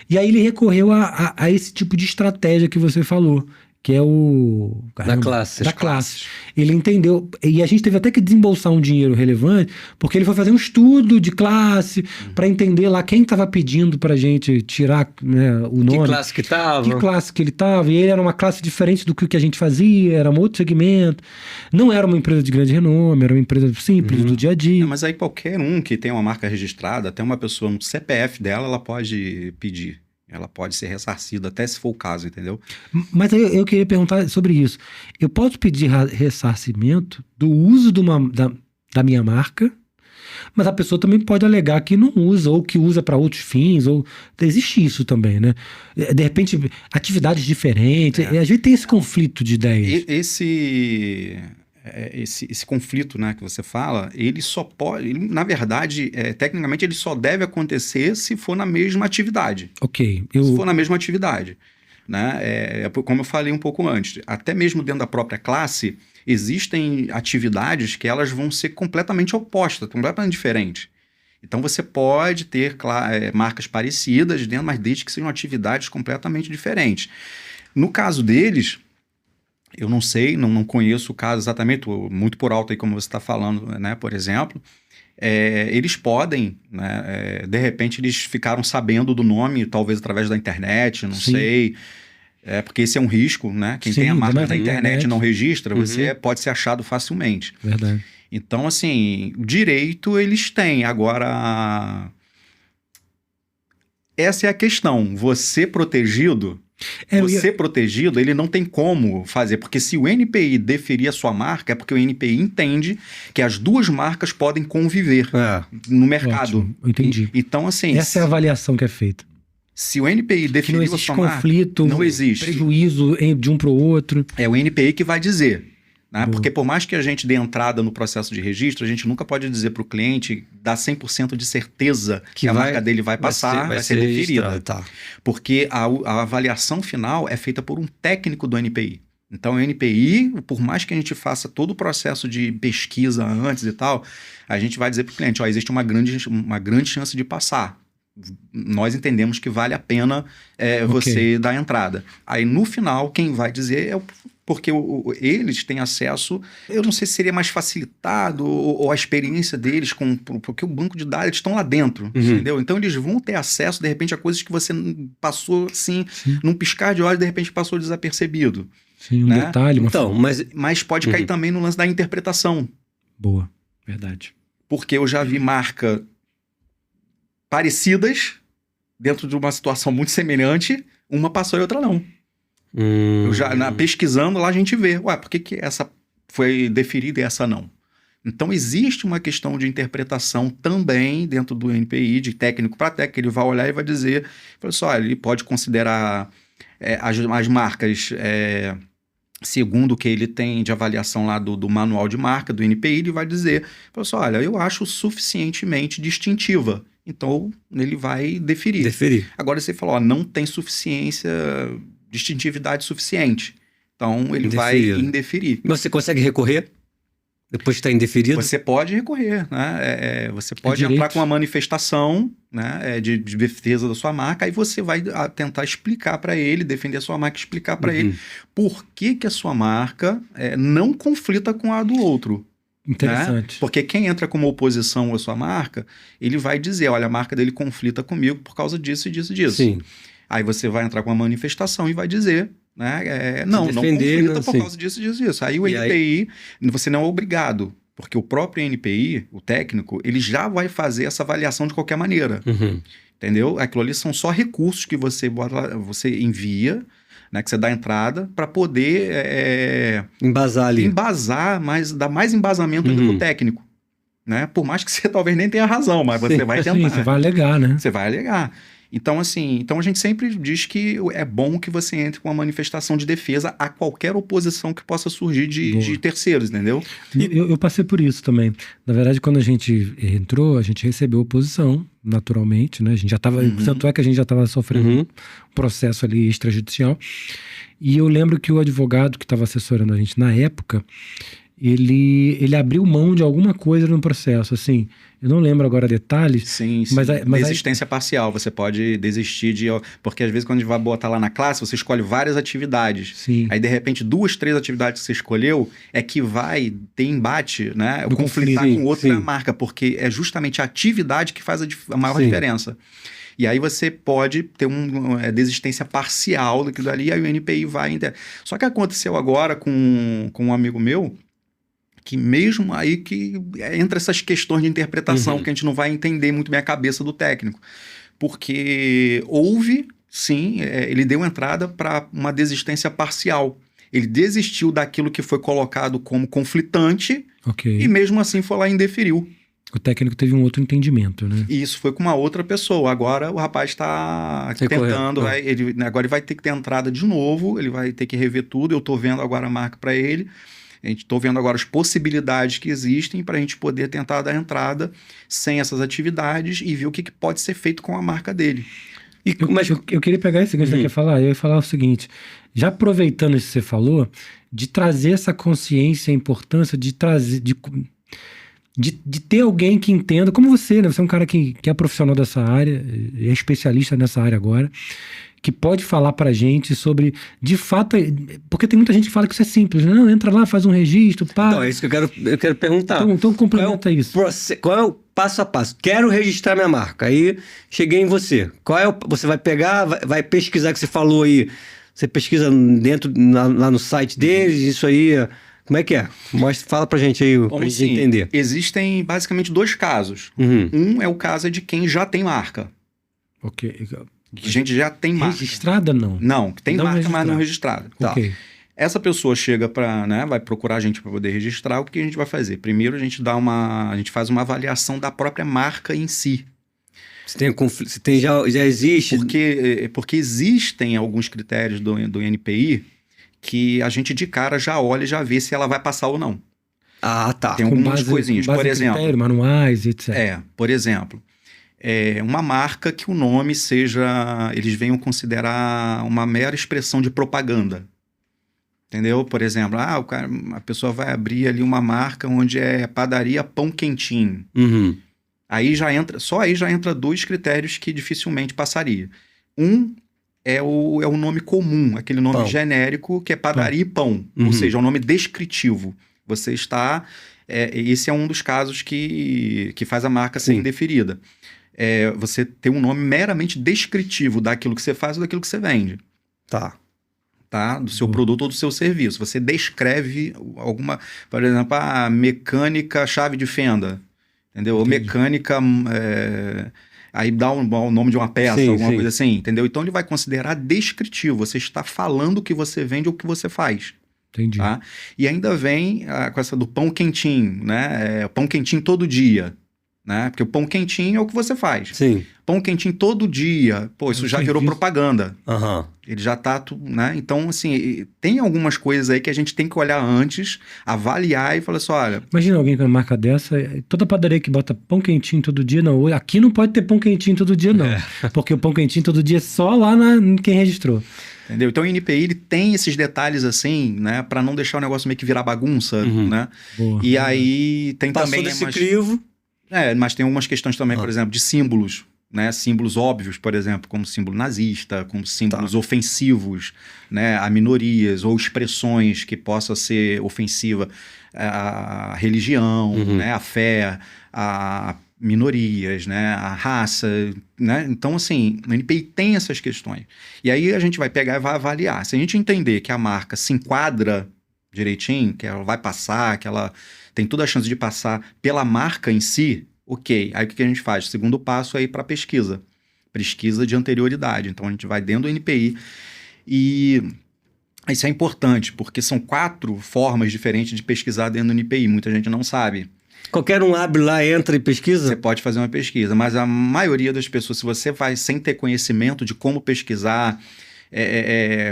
E aí ele recorreu a esse tipo de estratégia que você falou, que é o... Da classe. Da classe. Ele entendeu, e a gente teve até que desembolsar um dinheiro relevante, porque ele foi fazer um estudo de classe para entender lá quem estava pedindo pra gente tirar, né, o nome. Que classe que tava. Que classe que ele tava, e ele era uma classe diferente do que a gente fazia, era um outro segmento. Não era uma empresa de grande renome, era uma empresa simples, do dia a dia. Mas aí qualquer um que tenha uma marca registrada, até uma pessoa no CPF dela, ela pode pedir. Ela pode ser ressarcida, até se for o caso, entendeu? Mas eu queria perguntar sobre isso. Eu posso pedir ressarcimento do uso da minha marca, mas a pessoa também pode alegar que não usa, ou que usa para outros fins, ou existe isso também, né? De repente, atividades diferentes, às vezes tem esse conflito de ideias. Esse conflito, né, que você fala, ele só pode, na verdade, tecnicamente ele só deve acontecer se for na mesma atividade. Ok. Se for na mesma atividade, né? Como eu falei um pouco antes, até mesmo dentro da própria classe, existem atividades que elas vão ser completamente opostas, completamente diferentes. Então você pode ter marcas parecidas dentro, mas desde que sejam atividades completamente diferentes. No caso deles, eu não sei, não conheço o caso exatamente, muito por alto aí como você está falando, né, por exemplo. Eles podem, né, de repente eles ficaram sabendo do nome, talvez através da internet, não sei. Porque esse é um risco, né? Quem tem a marca na internet e não registra, você pode ser achado facilmente. Verdade. Então, assim, o direito eles têm. Agora, essa é a questão. Você protegido, ele não tem como fazer. Porque se o NPI deferir a sua marca, é porque o NPI entende que as duas marcas podem conviver no mercado. Ótimo, entendi. Então, assim... Essa é a avaliação que é feita. Se o NPI definiu a sua marca... conflito, não existe. Prejuízo de um para o outro. É o NPI que vai dizer. Né? Porque por mais que a gente dê entrada no processo de registro, a gente nunca pode dizer para o cliente, dar 100% de certeza que a marca dele vai passar, vai ser deferida. Tá. Porque a avaliação final é feita por um técnico do NPI. Então, o NPI, por mais que a gente faça todo o processo de pesquisa antes e tal, a gente vai dizer para o cliente, existe uma grande chance de passar. Nós entendemos que vale a pena você dar entrada. Aí, no final, quem vai dizer porque eles têm acesso, eu não sei se seria mais facilitado ou a experiência deles, porque o banco de dados estão lá dentro, entendeu? Então, eles vão ter acesso, de repente, a coisas que você passou, assim, num piscar de olhos, de repente, passou desapercebido. Sim, né? Detalhe. Mas pode cair também no lance da interpretação. Boa, verdade. Porque eu já vi marca parecidas, dentro de uma situação muito semelhante, uma passou e outra não. Eu já, pesquisando lá, a gente vê, por que essa foi deferida e essa não? Então, existe uma questão de interpretação também dentro do NPI, de técnico para técnico, ele vai olhar e vai dizer, ele pode considerar as marcas... segundo o que ele tem de avaliação lá do manual de marca, do NPI, ele vai dizer, eu acho suficientemente distintiva. Então, ele vai deferir. Agora, você falou, não tem distintividade suficiente. Então, ele vai indeferir. Mas você consegue recorrer? Depois que está indeferido? Você pode recorrer, né? Você pode entrar com uma manifestação, né, de defesa da sua marca, aí você vai tentar explicar para ele, defender a sua marca, explicar para ele por que a sua marca não conflita com a do outro. Interessante. Né? Porque quem entra como oposição à sua marca, ele vai dizer, a marca dele conflita comigo por causa disso e disso e disso. Sim. Aí você vai entrar com uma manifestação e vai dizer... né? Não conflita por causa disso. Aí o NPI, você não é obrigado, porque o próprio NPI, o técnico, ele já vai fazer essa avaliação de qualquer maneira. Entendeu? Aquilo ali são só recursos que você envia, né, que você dá entrada para poder embasar ali. Dar mais embasamento ainda pro técnico. Né? Por mais que você talvez nem tenha razão, mas você vai tentar. Sim, você vai alegar, né? Você vai alegar. Então, a gente sempre diz que é bom que você entre com uma manifestação de defesa a qualquer oposição que possa surgir de terceiros, entendeu? Eu passei por isso também. Na verdade, quando a gente entrou, a gente recebeu oposição, naturalmente, né? A gente já estava, tanto é que a gente já estava sofrendo um processo ali extrajudicial. E eu lembro que o advogado que estava assessorando a gente na época, ele abriu mão de alguma coisa no processo, assim, eu não lembro agora detalhes. Sim. Mas desistência parcial, você pode desistir porque às vezes quando a gente vai botar lá na classe, você escolhe várias atividades. Sim. Aí de repente 2, 3 atividades que você escolheu é que vai ter embate, né? O conflitar com outra marca, porque é justamente a atividade que faz a maior diferença. E aí você pode ter uma desistência parcial daquilo ali, aí o NPI vai... Só que aconteceu agora com um amigo meu, que mesmo aí que entra essas questões de interpretação que a gente não vai entender muito bem a cabeça do técnico. Porque houve, sim, ele deu entrada para uma desistência parcial. Ele desistiu daquilo que foi colocado como conflitante e mesmo assim foi lá e indeferiu. O técnico teve um outro entendimento, né? E isso foi com uma outra pessoa. Agora o rapaz está tentando, agora ele vai ter que ter entrada de novo, ele vai ter que rever tudo. Eu estou vendo agora a marca para ele. A gente está vendo agora as possibilidades que existem para a gente poder tentar dar entrada sem essas atividades e ver o que pode ser feito com a marca dele. Eu queria pegar esse que você quer falar. Eu ia falar o seguinte, já aproveitando isso que você falou, de trazer essa consciência, a importância de trazer... de de ter alguém que entenda, como você, né? Você é um cara que é profissional dessa área, é especialista nessa área agora, que pode falar pra gente sobre, de fato, porque tem muita gente que fala que isso é simples, né? Não, entra lá, faz um registro, pá. Então, é isso que eu quero perguntar. Então complementa isso. Qual é o passo a passo? Quero registrar minha marca. Aí, cheguei em você. Você vai pegar, vai pesquisar, que você falou aí, você pesquisa lá no site deles, isso aí... Como é que é? Fala pra gente aí, pra gente entender. Existem basicamente 2 casos. Um é o caso de quem já tem marca. Ok. Que a gente já tem marca. Registrada, não? Não, que tem não marca, registrada. mas não registrada. Tá. Ok. Essa pessoa chega para, né, vai procurar a gente para poder registrar. O que a gente vai fazer? Primeiro, a gente faz uma avaliação da própria marca em si. Já existe? Porque existem alguns critérios do INPI que a gente de cara já olha e já vê se ela vai passar ou não. Ah, tá. Tem algumas coisinhas. Com base por exemplo, critério, manuais, etc. Por exemplo, uma marca que o nome seja... Eles venham considerar uma mera expressão de propaganda. Entendeu? Por exemplo, a pessoa vai abrir ali uma marca onde é padaria Pão Quentinho. Só aí já entra 2 critérios que dificilmente passaria. Um é o nome comum, aquele nome genérico que é padaria e pão. Ou seja, é um nome descritivo. Você está... esse é um dos casos que faz a marca ser indeferida. Você tem um nome meramente descritivo daquilo que você faz ou daquilo que você vende. Tá? Do seu produto ou do seu serviço. Você descreve alguma... Por exemplo, mecânica chave de fenda. Entendeu? Ou mecânica... aí dá o nome de uma peça, coisa assim, entendeu? Então ele vai considerar descritivo. Você está falando o que você vende ou o que você faz. Entendi. Tá? E ainda vem com essa do pão quentinho, né? Pão quentinho todo dia. Né? Porque o pão quentinho é o que você faz. Sim. Pão quentinho todo dia. Pô, isso já virou propaganda. Ele já tá... né? Então, assim, tem algumas coisas aí que a gente tem que olhar antes, avaliar e falar assim, olha... Imagina alguém com uma marca dessa, toda padaria que bota pão quentinho todo dia, não. Aqui não pode ter pão quentinho todo dia, não. Porque o pão quentinho todo dia é só lá em quem registrou. Entendeu? Então o INPI ele tem esses detalhes assim, né? Para não deixar o negócio meio que virar bagunça, né? Boa. E aí tem Passou também... desse crivo... mas tem algumas questões também, por exemplo, de símbolos, né? Símbolos óbvios, por exemplo, como símbolo nazista, como símbolos ofensivos, né? A minorias, ou expressões que possam ser ofensiva à religião, né? A fé, a minorias, né? A raça, né? Então, assim, o INPI tem essas questões. E aí a gente vai pegar e vai avaliar. Se a gente entender que a marca se enquadra direitinho, que ela vai passar, que ela tem toda a chance de passar pela marca em si, ok. Aí o que a gente faz? O segundo passo é ir para pesquisa. Pesquisa de anterioridade. Então a gente vai dentro do INPI e isso é importante, porque são 4 formas diferentes de pesquisar dentro do INPI. Muita gente não sabe. Qualquer um abre lá, entra e pesquisa? Você pode fazer uma pesquisa, mas a maioria das pessoas, se você vai sem ter conhecimento de como pesquisar...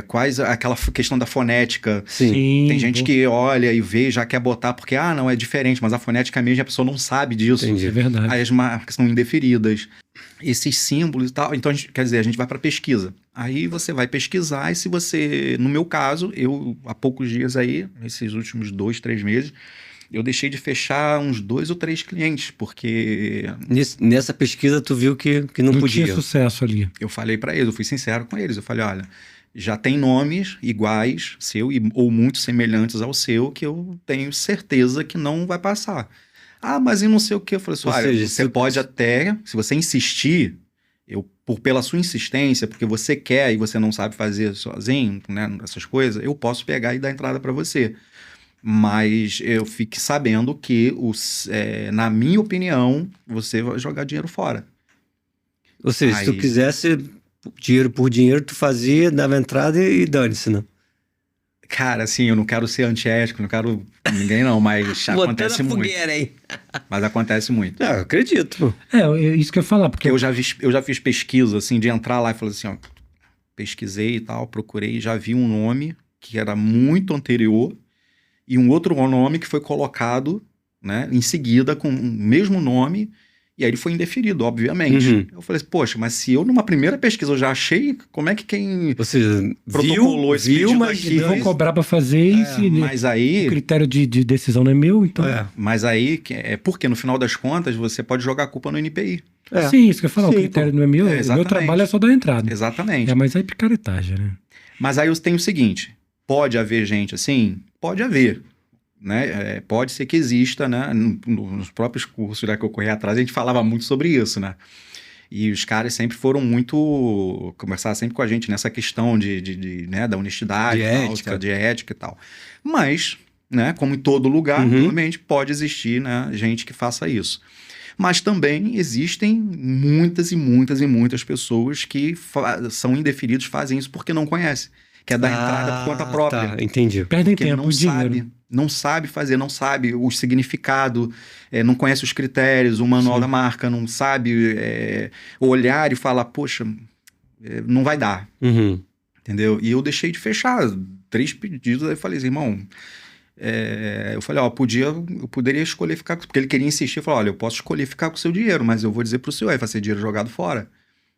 quais aquela questão da fonética. Sim. Tem gente que olha e vê, já quer botar, porque, não, é diferente, mas a fonética mesmo, a pessoa não sabe disso. Entendi. É verdade. Aí as marcas são indeferidas. Esses símbolos e tal. Então, quer dizer, a gente vai para pesquisa. Aí você vai pesquisar e se você... No meu caso, eu, há poucos dias aí, nesses últimos 2, 3 meses, eu deixei de fechar uns 2 ou 3 clientes, porque... Nessa pesquisa tu viu que não podia. Tinha sucesso ali. Eu falei para eles, eu fui sincero com eles. Eu falei, olha, já tem nomes iguais, seu, ou muito semelhantes ao seu, que eu tenho certeza que não vai passar. Mas e não sei o que. Eu falei assim, olha, você pode até, se você insistir, pela sua insistência, porque você quer e você não sabe fazer sozinho, né, essas coisas, eu posso pegar e dar entrada para você. Mas eu fique sabendo que, na minha opinião, você vai jogar dinheiro fora. Ou seja, se tu quisesse dinheiro por dinheiro, tu fazia, dava entrada e dane-se, né? Cara, assim, eu não quero ser antiético, não quero ninguém não, mas acontece muito. Fogueira aí. Mas acontece muito. Eu acredito. Isso que eu ia falar. Porque eu já fiz pesquisa, assim, de entrar lá e falar assim, pesquisei e tal, procurei, já vi um nome que era muito anterior e um outro nome que foi colocado, né, em seguida com o mesmo nome E aí ele foi indeferido, obviamente. Uhum. Eu falei, poxa, mas se eu numa primeira pesquisa eu já achei, como é que quem Ou seja, protocolou esse pedido mas aqui? Eu vou cobrar para fazer e se Mas aí... o critério de decisão não é meu, então... Mas aí, porque no final das contas, você pode jogar a culpa no NPI. Sim, isso que eu ia falar, o Sim, critério não é meu, o meu exatamente. trabalho é só dar entrada. Exatamente. Mas aí picaretagem, né? Mas aí eu tenho o seguinte, pode haver gente assim? Pode haver. Né? Pode ser que exista, né? Nos próprios cursos, né, que eu corri atrás, a gente falava muito sobre isso, né? E os caras sempre foram muito... Conversavam sempre com a gente nessa questão né, da honestidade, de ética e tal. Mas, né, como em todo lugar, realmente pode existir, né, gente que faça isso. Mas também existem muitas e muitas e muitas pessoas que são indeferidos, fazem isso porque não conhecem. Quer dar entrada por conta própria. Tá, entendi. Perdem Porque tempo, dinheiro. não sabe fazer, não sabe o significado, não conhece os critérios, o manual da marca, não sabe olhar e falar, poxa, não vai dar, entendeu? E eu deixei de fechar 3 pedidos, aí eu falei assim, irmão, eu falei, eu poderia escolher ficar, porque ele queria insistir, eu falei, olha, eu posso escolher ficar com o seu dinheiro, mas eu vou dizer pro senhor, vai ser dinheiro jogado fora,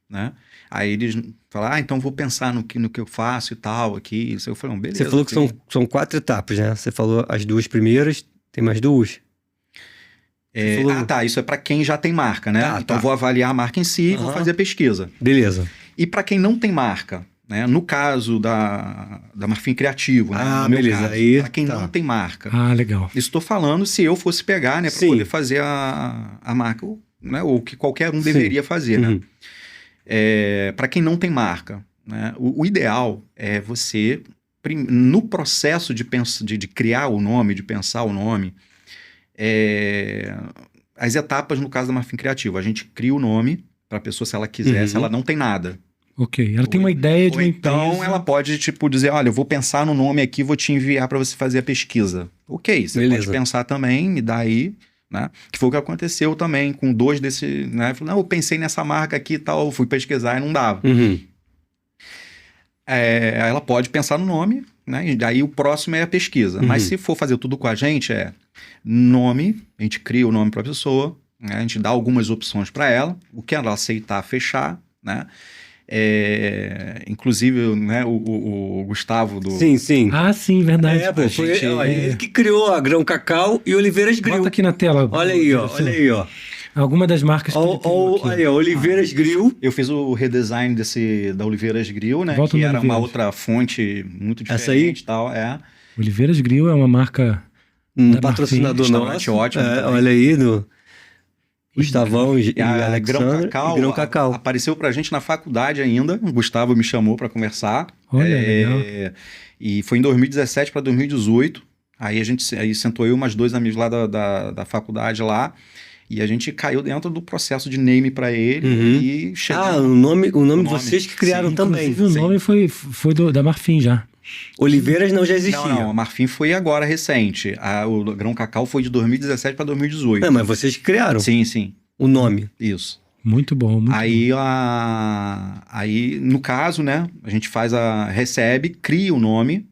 né? Aí eles falaram, então vou pensar no que eu faço e tal, aqui. Eu falei, beleza. Você falou que são 4 etapas, né? Você falou as 2 primeiras, tem mais 2. Falou... tá, isso é para quem já tem marca, né? Então eu vou avaliar a marca em si e vou fazer a pesquisa. Beleza. E para quem não tem marca, né? No caso da Marfim Criativo, né? Beleza. Para quem não tem marca. Legal. Estou falando se eu fosse pegar, né? Para poder fazer a marca, né? Ou que qualquer um deveria fazer, né? Para quem não tem marca, né? O ideal é você, no processo de criar o nome, de pensar o nome, as etapas no caso da Marfim Criativo. A gente cria o nome para a pessoa, se ela quiser, se ela não tem nada. Ok, ela tem uma ideia de uma empresa. Então ela pode dizer, olha, eu vou pensar no nome aqui, vou te enviar para você fazer a pesquisa. Ok, você pode pensar também, me dá aí... Né? Que foi o que aconteceu também com 2 desse, né? Falei, eu pensei nessa marca aqui e tal, fui pesquisar e não dava. Ela pode pensar no nome, né? E daí o próximo é a pesquisa. Mas se for fazer tudo com a gente, nome, a gente cria o nome para a pessoa, né? A gente dá algumas opções para ela, o que ela aceitar, fechar, né? Inclusive, né, o Gustavo do... Sim. Sim, verdade. Foi ele que criou a Grão Cacau e Oliveiras Grill. Bota aqui na tela. Olha aí, ó. Alguma das marcas que olha, Oliveiras Grill. Eu fiz o redesign da Oliveiras Grill, né? Que era uma outra fonte muito diferente. Essa aí? E tal, Oliveiras Grill é uma marca... patrocinador nosso. Ótimo. Olha aí, Gustavão e Alexandre. Grão Cacau. Apareceu pra gente na faculdade ainda. O Gustavo me chamou pra conversar. Olha, legal. E foi em 2017 para 2018. Aí sentou eu e mais 2 amigos lá da faculdade lá. E a gente caiu dentro do processo de name pra ele e chegou. O nome vocês que criaram também. Inclusive o nome foi da Marfim já. Oliveiras não já existia. Não, a Marfim foi agora recente. O Grão Cacau foi de 2017 para 2018. Mas vocês que criaram. Sim. O nome. Isso. Muito bom. Aí, no caso, né, a gente recebe, cria o nome.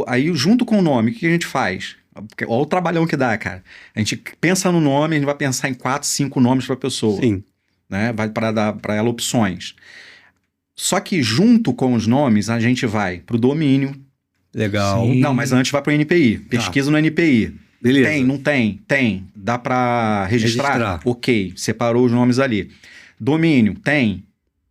Aí, junto com o nome, o que a gente faz? Olha o trabalhão que dá, cara. A gente pensa no nome, a gente vai pensar em 4, 5 nomes para a pessoa. Sim. Né? Vai para dar para ela opções. Só que junto com os nomes, a gente vai pro domínio. Legal. Sim. Não, mas antes vai pro NPI. Pesquisa no NPI. Beleza. Tem, não tem? Tem. Dá para registrar? Ok, separou os nomes ali. Domínio, tem?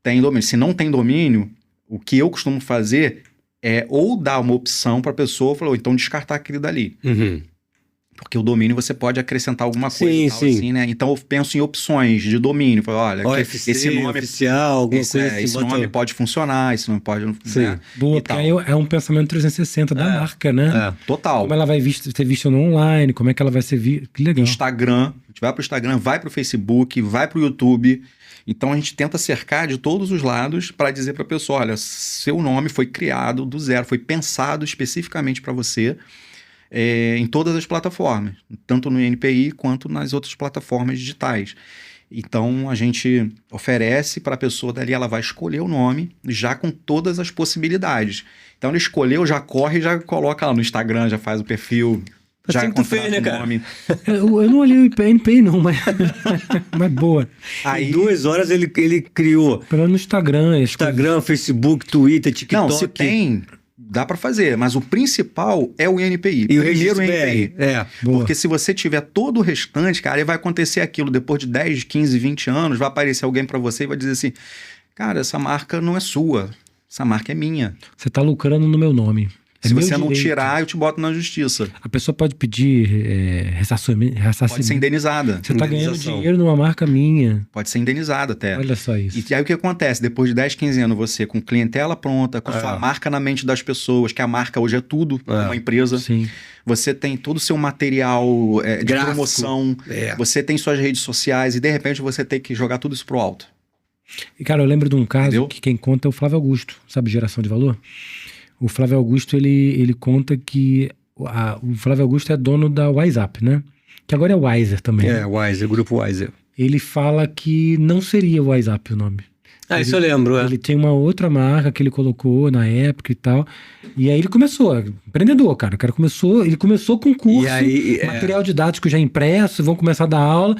Tem domínio. Se não tem domínio, o que eu costumo fazer é ou dar uma opção para a pessoa, ou então descartar aquele dali. Porque o domínio você pode acrescentar alguma coisa. Sim. Assim, né? Então eu penso em opções de domínio. Olha, OFC, esse nome oficial, alguma coisa assim. Esse nome pode funcionar, esse nome pode... Sim. Né? Boa, porque aí é um pensamento 360 da marca, né? Total. Como ela vai ser vista no online, como é que ela vai ser vista. Que legal. Instagram, a gente vai pro Instagram, vai pro Facebook, vai pro YouTube. Então a gente tenta cercar de todos os lados para dizer para a pessoa, olha, seu nome foi criado do zero, foi pensado especificamente para você. Em todas as plataformas, tanto no NPI quanto nas outras plataformas digitais. Então a gente oferece para a pessoa dali, ela vai escolher o nome já com todas as possibilidades. Então ela escolheu, já corre, já coloca lá no Instagram, já faz o perfil. Já Assim é que tu fez, contrato né, o cara? nome. Eu não olhei o INPI não, mas, mas boa. Em 2 horas ele criou Pelo no Instagram, as Instagram, Facebook, Twitter, TikTok. Não, se tem, dá para fazer, mas o principal é o INPI. E o Primeiro registro BR. É. Boa. Porque se você tiver todo o restante, cara, aí vai acontecer aquilo. Depois de 10, 15, 20 anos, vai aparecer alguém para você e vai dizer assim, cara, essa marca não é sua, essa marca é minha. Você tá lucrando no meu nome. Se meu você não direito. tirar, eu te boto na justiça. A pessoa pode pedir ressarcimento. Pode ser indenizada. Você tá ganhando Indenização. dinheiro numa marca minha. Pode ser indenizada até. Olha só isso. E aí o que acontece? Depois de 10, 15 anos, você com clientela pronta, com sua marca na mente das pessoas, que a marca hoje é tudo, uma empresa. Sim. Você tem todo o seu material de Gráfico. promoção, você tem suas redes sociais e de repente você tem que jogar tudo isso pro alto. E, cara, eu lembro de um caso Entendeu? que quem conta é o Flávio Augusto, sabe, geração de valor? O Flávio Augusto, ele conta que o Flávio Augusto é dono da WhatsApp, né? Que agora é Wiser também. É, Wiser, Grupo Wiser. Ele fala que não seria o WhatsApp o nome. Isso eu lembro, Ele tem uma outra marca que ele colocou na época e tal. E aí ele começou, empreendedor, cara. O cara ele começou com curso, E aí, material didático já impresso, vão começar a dar aula.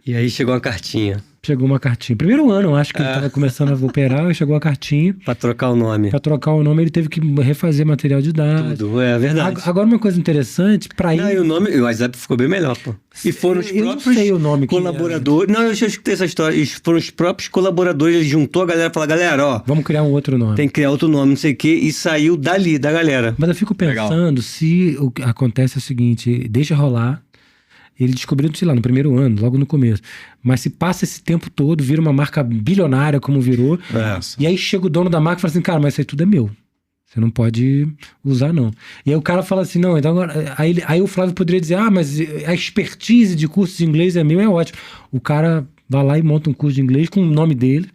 E aí chegou uma cartinha Chegou uma cartinha. Primeiro ano, eu acho que ele estava começando a operar, e chegou a cartinha. pra trocar o nome. Para trocar o nome, ele teve que refazer material didático. Tudo, é verdade. Agora, uma coisa interessante, para Não, ir. e o nome, o WhatsApp ficou bem melhor, pô. E foram os Eu não próprios sei o nome que colaboradores. Não, eu já escutei essa história. E foram os próprios colaboradores, ele juntou a galera e falou: galera, ó, Vamos criar um outro nome. tem que criar outro nome, não sei o quê, e saiu dali, da galera. Mas eu fico pensando se o que acontece é o seguinte: deixa rolar. Ele descobriu, sei lá, no primeiro ano, logo no começo. Mas se passa esse tempo todo, vira uma marca bilionária como virou. E aí chega o dono da marca e fala assim, cara, mas isso aí tudo é meu. Você não pode usar, não. E aí o cara fala assim, não, então agora... Aí o Flávio poderia dizer, mas a expertise de curso de inglês é meu, é ótimo. O cara vai lá e monta um curso de inglês com o nome dele.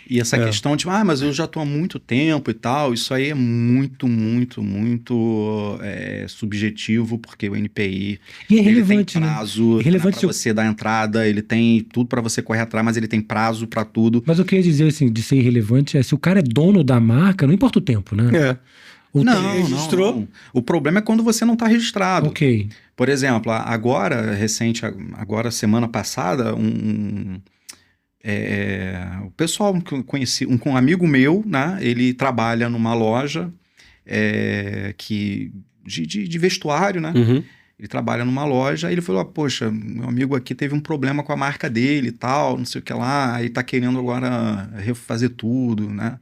E essa questão de, mas eu já estou há muito tempo e tal, isso aí é muito subjetivo, porque o NPI E é ele relevante, tem né? prazo Relevante para você dar entrada, ele tem tudo para você correr atrás, mas ele tem prazo para tudo. Mas eu queria dizer, assim, de ser irrelevante, se o cara é dono da marca, não importa o tempo, né? É. Não. O problema é quando você não está registrado. Ok. Por exemplo, agora, semana passada, o pessoal que eu conheci, um amigo meu, né? Ele trabalha numa loja de vestuário, né? Uhum. Ele trabalha numa loja, aí ele falou, poxa, meu amigo aqui teve um problema com a marca dele e tal, não sei o que lá, aí tá querendo agora refazer tudo, né?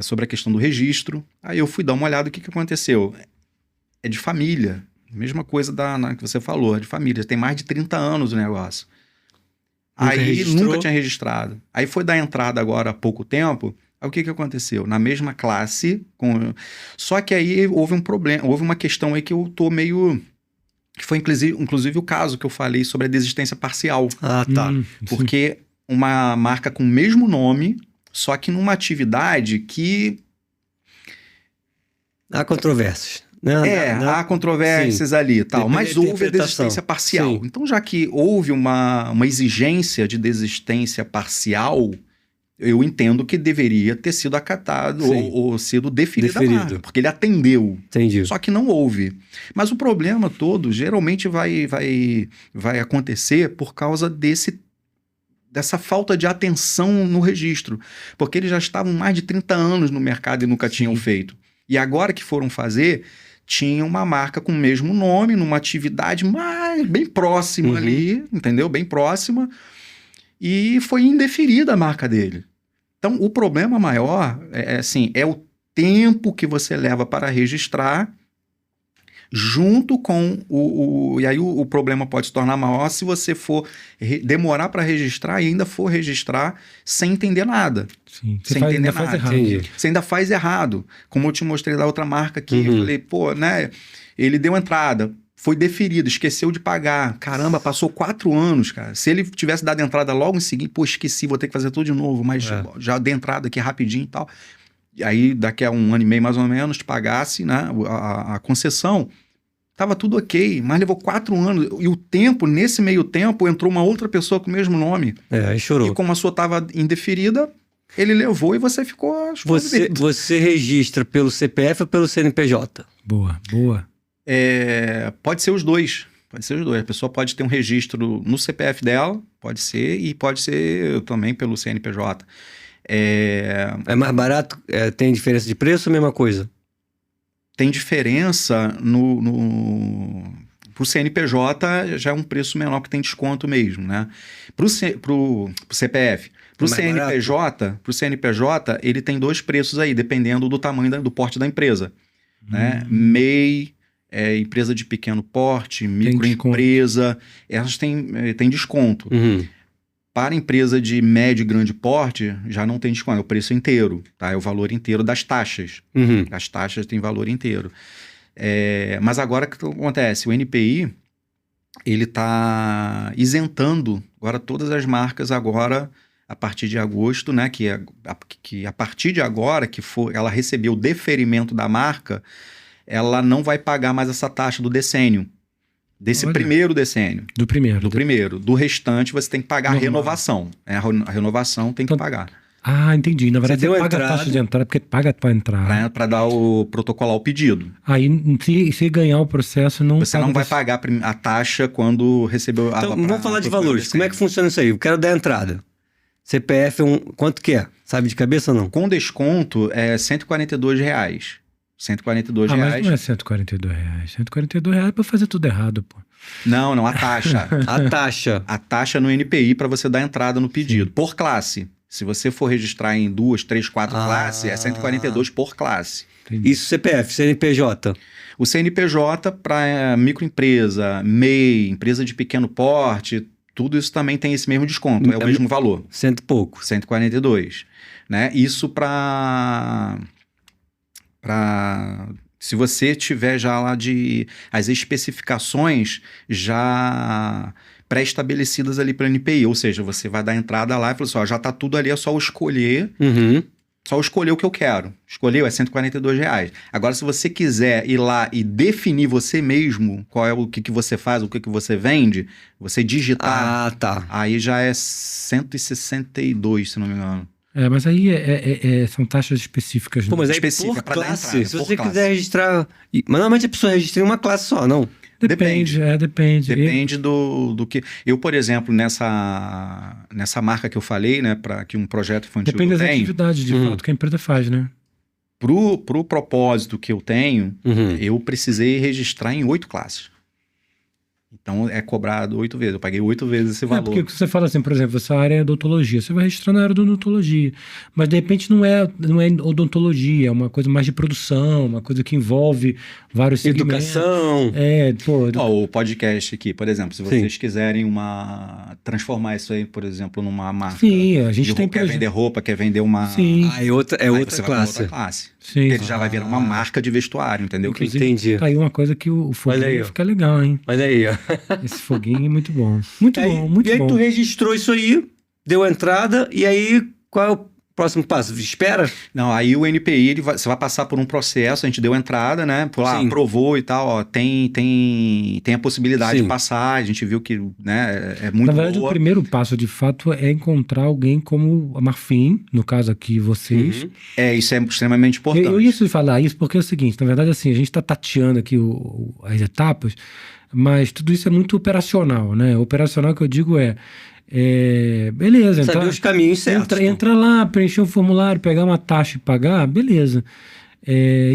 Sobre a questão do registro. Aí eu fui dar uma olhada, o que aconteceu? É de família, mesma coisa que você falou, é de família, tem mais de 30 anos o negócio. Nunca tinha registrado. Aí foi dar entrada agora há pouco tempo. Aí o que aconteceu? Na mesma classe, só que aí houve um problema, houve uma questão aí que eu tô meio... Que foi inclusive o caso que eu falei sobre a desistência parcial. Ah, tá. Porque uma marca com o mesmo nome, só que numa atividade que... Há controvérsias. Há controvérsias ali e tal, mas houve a desistência parcial. Sim. Então, já que houve uma exigência de desistência parcial, eu entendo que deveria ter sido acatado ou sido deferido a marca, porque ele atendeu. Entendi. Só que não houve. Mas o problema todo geralmente vai acontecer por causa dessa falta de atenção no registro, porque eles já estavam mais de 30 anos no mercado e nunca tinham feito. E agora que foram fazer... tinha uma marca com o mesmo nome, numa atividade bem próxima ali, entendeu? Bem próxima. E foi indeferida a marca dele. Então, o problema maior é o tempo que você leva para registrar junto com e aí o problema pode se tornar maior se você for demorar para registrar e ainda for registrar sem entender nada. Sim. Sem entender nada. Faz errado. Entendi. Você ainda faz errado. Como eu te mostrei da outra marca aqui, eu falei, ele deu entrada, foi deferido, esqueceu de pagar. Caramba, passou 4 anos, cara. Se ele tivesse dado entrada logo em seguida, esqueci, vou ter que fazer tudo de novo, mas já dei entrada aqui rapidinho e tal. E aí, daqui a 1 ano e meio mais ou menos, te pagasse, né, a concessão, tava tudo ok, mas levou 4 anos. E nesse meio tempo, entrou uma outra pessoa com o mesmo nome. Aí chorou. E como a sua tava indeferida, ele levou e você ficou... Você registra pelo CPF ou pelo CNPJ? Boa. Pode ser os dois. Pode ser os dois. A pessoa pode ter um registro no CPF dela, pode ser, e pode ser também pelo CNPJ. É mais barato? Tem diferença de preço ou a mesma coisa? Tem diferença pro CNPJ, já é um preço menor, que tem desconto mesmo, né? Pro CPF. Pro CNPJ, ele tem dois preços aí, dependendo do tamanho do porte da empresa. Né? MEI, empresa de pequeno porte, microempresa, elas têm desconto. Para empresa de médio e grande porte, já não tem desconto, é o preço inteiro, tá? É o valor inteiro das taxas. As taxas têm valor inteiro. Mas agora o que acontece? O NPI, ele está isentando agora todas as marcas agora, a partir de agosto, né? Que a partir de agora, ela recebeu o deferimento da marca, ela não vai pagar mais essa taxa do decênio. Primeiro decênio. Do primeiro. Do restante, você tem que pagar a renovação. A renovação tem que pagar. Ah, entendi. Na verdade, você paga a taxa de entrada, porque paga para entrar. Para dar protocolar o pedido. Aí, se ganhar o processo, você não vai pagar a taxa quando recebeu a... Então, vamos falar de valores. Como é que funciona isso aí? Eu quero dar a entrada. CPF, quanto que é? Sabe de cabeça ou não? Com desconto, é R$142. R$142. Mas não é R$142. R$142 é para fazer tudo errado, pô. Não, a taxa. A taxa no NPI para você dar entrada no pedido. Sim. Por classe. Se você for registrar em 2, 3, 4 classes, é R$142 por classe. Entendi. Isso CPF, CNPJ? O CNPJ para microempresa, MEI, empresa de pequeno porte, tudo isso também tem esse mesmo desconto. É o mesmo valor. Cento e pouco. R$142. Né? Isso se você tiver já lá as especificações já pré-estabelecidas ali para o NPI, ou seja, você vai dar entrada lá e fala assim, já está tudo ali, é só escolher, só escolher o que eu quero. Escolheu, é R$142. Agora, se você quiser ir lá e definir você mesmo qual é o que você faz, o que você vende, você digitar, aí já é 162, se não me engano. Mas aí são taxas específicas. Pô, mas aí por classe, se você quiser registrar... Mas normalmente a pessoa registra em uma classe só, não? Depende. Depende do que... Eu, por exemplo, nessa marca que eu falei, né, para que um projeto infantil depende das atividades, de fato, que a empresa faz, né? Pro propósito que eu tenho, eu precisei registrar em 8 classes. Então, é cobrado 8 vezes. Eu paguei 8 vezes esse valor. Porque você fala assim, por exemplo, essa área é odontologia. Você vai registrar na área de odontologia. Mas, de repente, não é odontologia. É uma coisa mais de produção, uma coisa que envolve vários segmentos. Educação. O podcast aqui, por exemplo, se vocês quiserem transformar isso aí, por exemplo, numa marca. Sim, a gente tem... Quer vender roupa, quer vender uma... Sim. É outra classe. Sim. Ele já vai virar uma marca de vestuário, entendeu? Entendi. Tá aí uma coisa que o foguinho fica legal, hein? Olha aí, ó. Esse foguinho é muito bom. Muito bom. E aí tu registrou isso aí, deu a entrada, e aí qual é o próximo passo? Espera? Não, aí o NPI, você vai passar por um processo, a gente deu a entrada, né? Aprovou e tal, ó, tem a possibilidade de passar, a gente viu que, né, é muito boa. Na verdade, o primeiro passo, de fato, é encontrar alguém como a Marfim, no caso aqui, vocês. Isso é extremamente importante. Eu ia falar isso porque é o seguinte, na verdade, assim, a gente está tateando aqui as etapas, mas tudo isso é muito operacional, né? Operacional que eu digo beleza. Saber os caminhos certos. Entra lá, preencher um formulário, pegar uma taxa e pagar, beleza.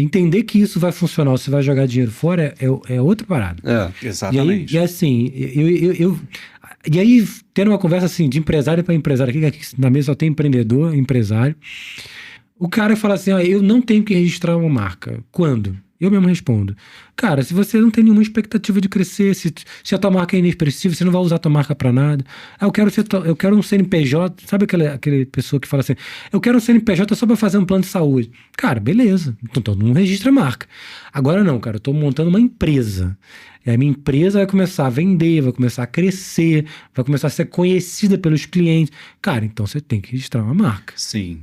Entender que isso vai funcionar, você vai jogar dinheiro fora, é outra parada. Exatamente. E assim, e aí, tendo uma conversa assim, de empresário para empresário, aqui na mesa só tem empreendedor, empresário, o cara fala assim, eu não tenho que registrar uma marca. Quando? Eu mesmo respondo. Cara, se você não tem nenhuma expectativa de crescer, se a tua marca é inexpressiva, você não vai usar a tua marca para nada. Eu quero um CNPJ, sabe aquela pessoa que fala assim, eu quero um CNPJ só para fazer um plano de saúde. Cara, beleza. Então não registra a marca. Agora não, cara, eu tô montando uma empresa. E a minha empresa vai começar a vender, vai começar a crescer, vai começar a ser conhecida pelos clientes. Cara, então você tem que registrar uma marca. Sim,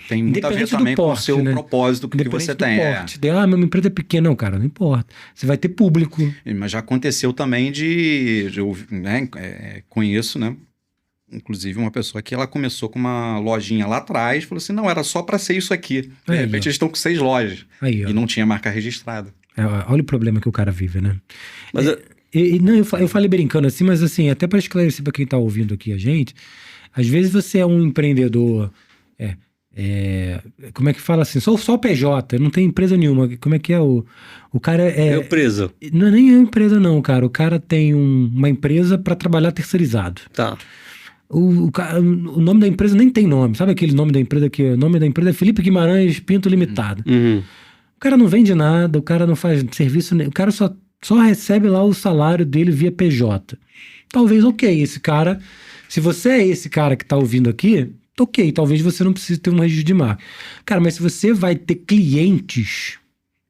tem muito a ver também com o seu propósito que você tem. Minha empresa é pequena. Não, cara, não importa. Você vai ter público. Mas já aconteceu também eu conheço, né? Inclusive uma pessoa que ela começou com uma lojinha lá atrás, falou assim, não, era só para ser isso aqui. De repente eles estão com 6 lojas e não tinha marca registrada. Olha o problema que o cara vive, né? Mas Não, eu falei brincando assim, mas assim, até para esclarecer para quem tá ouvindo aqui a gente, às vezes você é um empreendedor, como é que fala assim, só o PJ, não tem empresa nenhuma, como é que é o cara é empresa. Não é nem empresa não, cara, o cara tem uma empresa para trabalhar terceirizado. Tá. O nome da empresa nem tem nome, sabe aquele nome da empresa que o nome da empresa é Felipe Guimarães Pinto Limitada. Uhum. O cara não vende nada, o cara não faz serviço, o cara só recebe lá o salário dele via PJ. Talvez, ok, esse cara, se você é esse cara que tá ouvindo aqui, ok, talvez você não precise ter um registro de marca. Cara, mas se você vai ter clientes,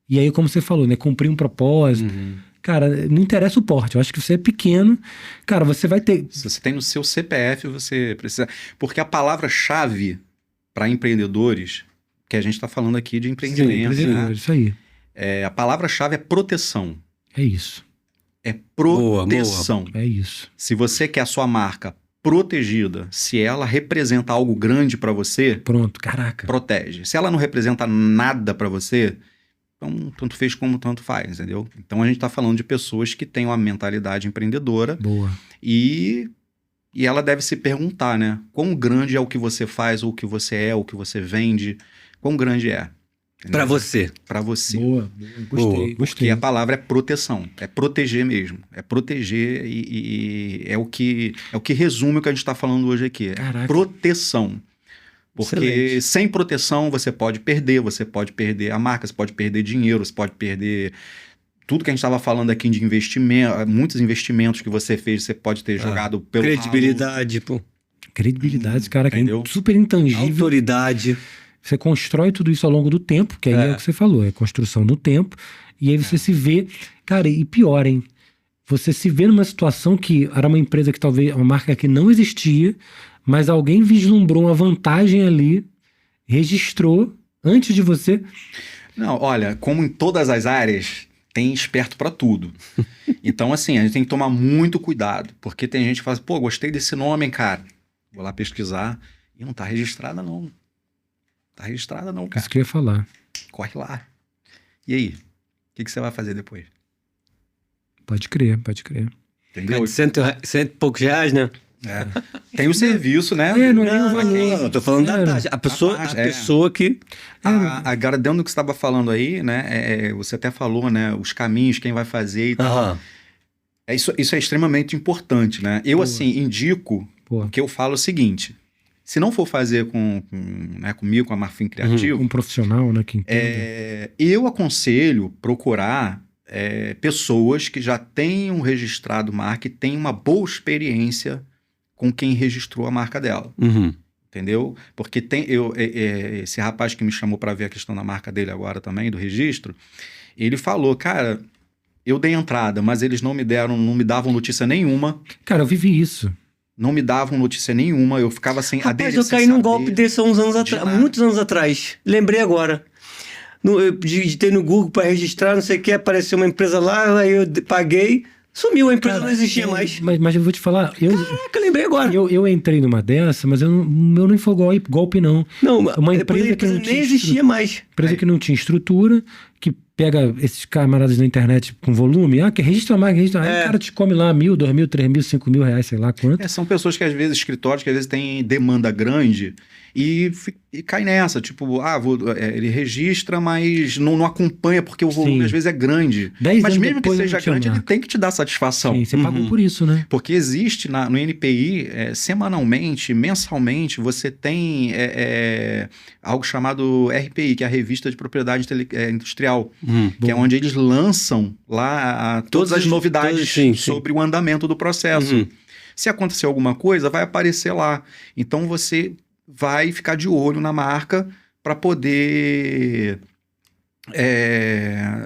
e aí como você falou, né, cumprir um propósito, cara, não interessa o porte, eu acho que você é pequeno, cara, você vai ter... Se você tem no seu CPF, você precisa... Porque a palavra-chave para empreendedores, que a gente está falando aqui de empreendimento, né? Isso aí. A palavra-chave é proteção. É isso. É proteção. Boa. É isso. Se você quer a sua marca protegida, se ela representa algo grande para você... Pronto, caraca. Protege. Se ela não representa nada para você, então tanto fez como tanto faz, entendeu? Então a gente está falando de pessoas que têm uma mentalidade empreendedora. Boa. E ela deve se perguntar, né? Quão grande é o que você faz, ou o que você é, ou o que você vende, quão grande é. Para você. Para você. Boa. Gostei. Porque a palavra é proteção. É proteger mesmo. É proteger e é o que resume o que a gente está falando hoje aqui. Caraca. Proteção. Porque Excelente. sem proteção você pode perder a marca, você pode perder dinheiro, você pode perder tudo que a gente estava falando aqui de investimento, muitos investimentos que você fez, você pode ter jogado pelo credibilidade, ralo. Credibilidade, cara, que é Entendeu? super intangível. Autoridade. Você constrói tudo isso ao longo do tempo, que aí é o que você falou, é construção no tempo, e aí você se vê, cara, e pior, hein? Você se vê numa situação que era uma empresa que talvez, uma marca que não existia, mas alguém vislumbrou uma vantagem ali, registrou antes de você. Não, olha, como em todas as áreas, tem esperto para tudo. Então, assim, a gente tem que tomar muito cuidado, porque tem gente que fala, pô, gostei desse nome, hein, cara. Vou lá pesquisar e não tá registrada, não. Tá registrada, não, cara. Isso que eu ia falar. Corre lá. E aí? O que você vai fazer depois? Pode crer. Entendeu? Cento e poucos reais, né? Tem o serviço, né? Não é um valor. Não, eu tô falando da taxa. A pessoa que... Agora, dentro do que você estava falando aí, né? Você até falou, né? Os caminhos, quem vai fazer e tal. Isso é extremamente importante, né? Eu, assim, indico que eu falo o seguinte... Se não for fazer comigo, com a Marfim Criativo... Um profissional, né? Que entenda. Eu aconselho procurar pessoas que já tenham registrado marca e tenham uma boa experiência com quem registrou a marca dela. Entendeu? Porque esse rapaz que me chamou para ver a questão da marca dele agora também, do registro, ele falou, cara, eu dei entrada, mas eles não me davam notícia nenhuma. Cara, eu vivi isso. Não me davam notícia nenhuma, eu ficava sem... Rapaz, eu caí num golpe desse há uns anos atrás, muitos anos atrás. Lembrei agora. Digitei no Google para registrar, não sei o que, apareceu uma empresa lá, aí eu paguei, sumiu, a empresa não existia mais. Mas eu vou te falar... Caraca, lembrei agora. Eu entrei numa dessa, mas o meu não foi golpe, não. Não, uma empresa que não nem existia mais. Empresa que não tinha estrutura, que pega esses camaradas na internet com volume, que registra mais, aí o cara te come lá 1.000, 2.000, 3.000, 5.000 reais, sei lá quanto. São pessoas que às vezes, escritórios que às vezes têm demanda grande e cai nessa, tipo, ele registra, mas não acompanha porque o volume às vezes é grande. Mas mesmo que seja grande, ele tem que te dar satisfação. Sim, você pagou por isso, né? Porque existe no NPI, semanalmente, mensalmente, você tem algo chamado RPI, que é a Revista de Propriedade Industrial, que é onde eles lançam lá todas as novidades sobre o andamento do processo. Se acontecer alguma coisa, vai aparecer lá. Então você vai ficar de olho na marca para poder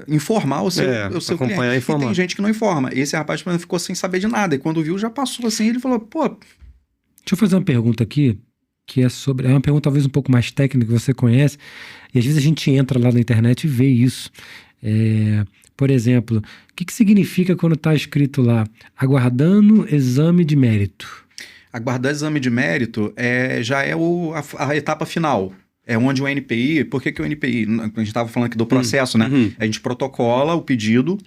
informar o seu acompanhar, cliente. informar. E tem gente que não informa. Esse rapaz ficou sem saber de nada. E quando viu, já passou assim, ele falou, pô... Deixa eu fazer uma pergunta aqui, que é uma pergunta talvez um pouco mais técnica, que você conhece, e às vezes a gente entra lá na internet e vê isso. Por exemplo, o que significa quando está escrito lá, aguardando exame de mérito? Aguardar exame de mérito já é a etapa final. é onde o NPI... Por que o NPI? A gente estava falando aqui do processo, né? A gente protocola o pedido...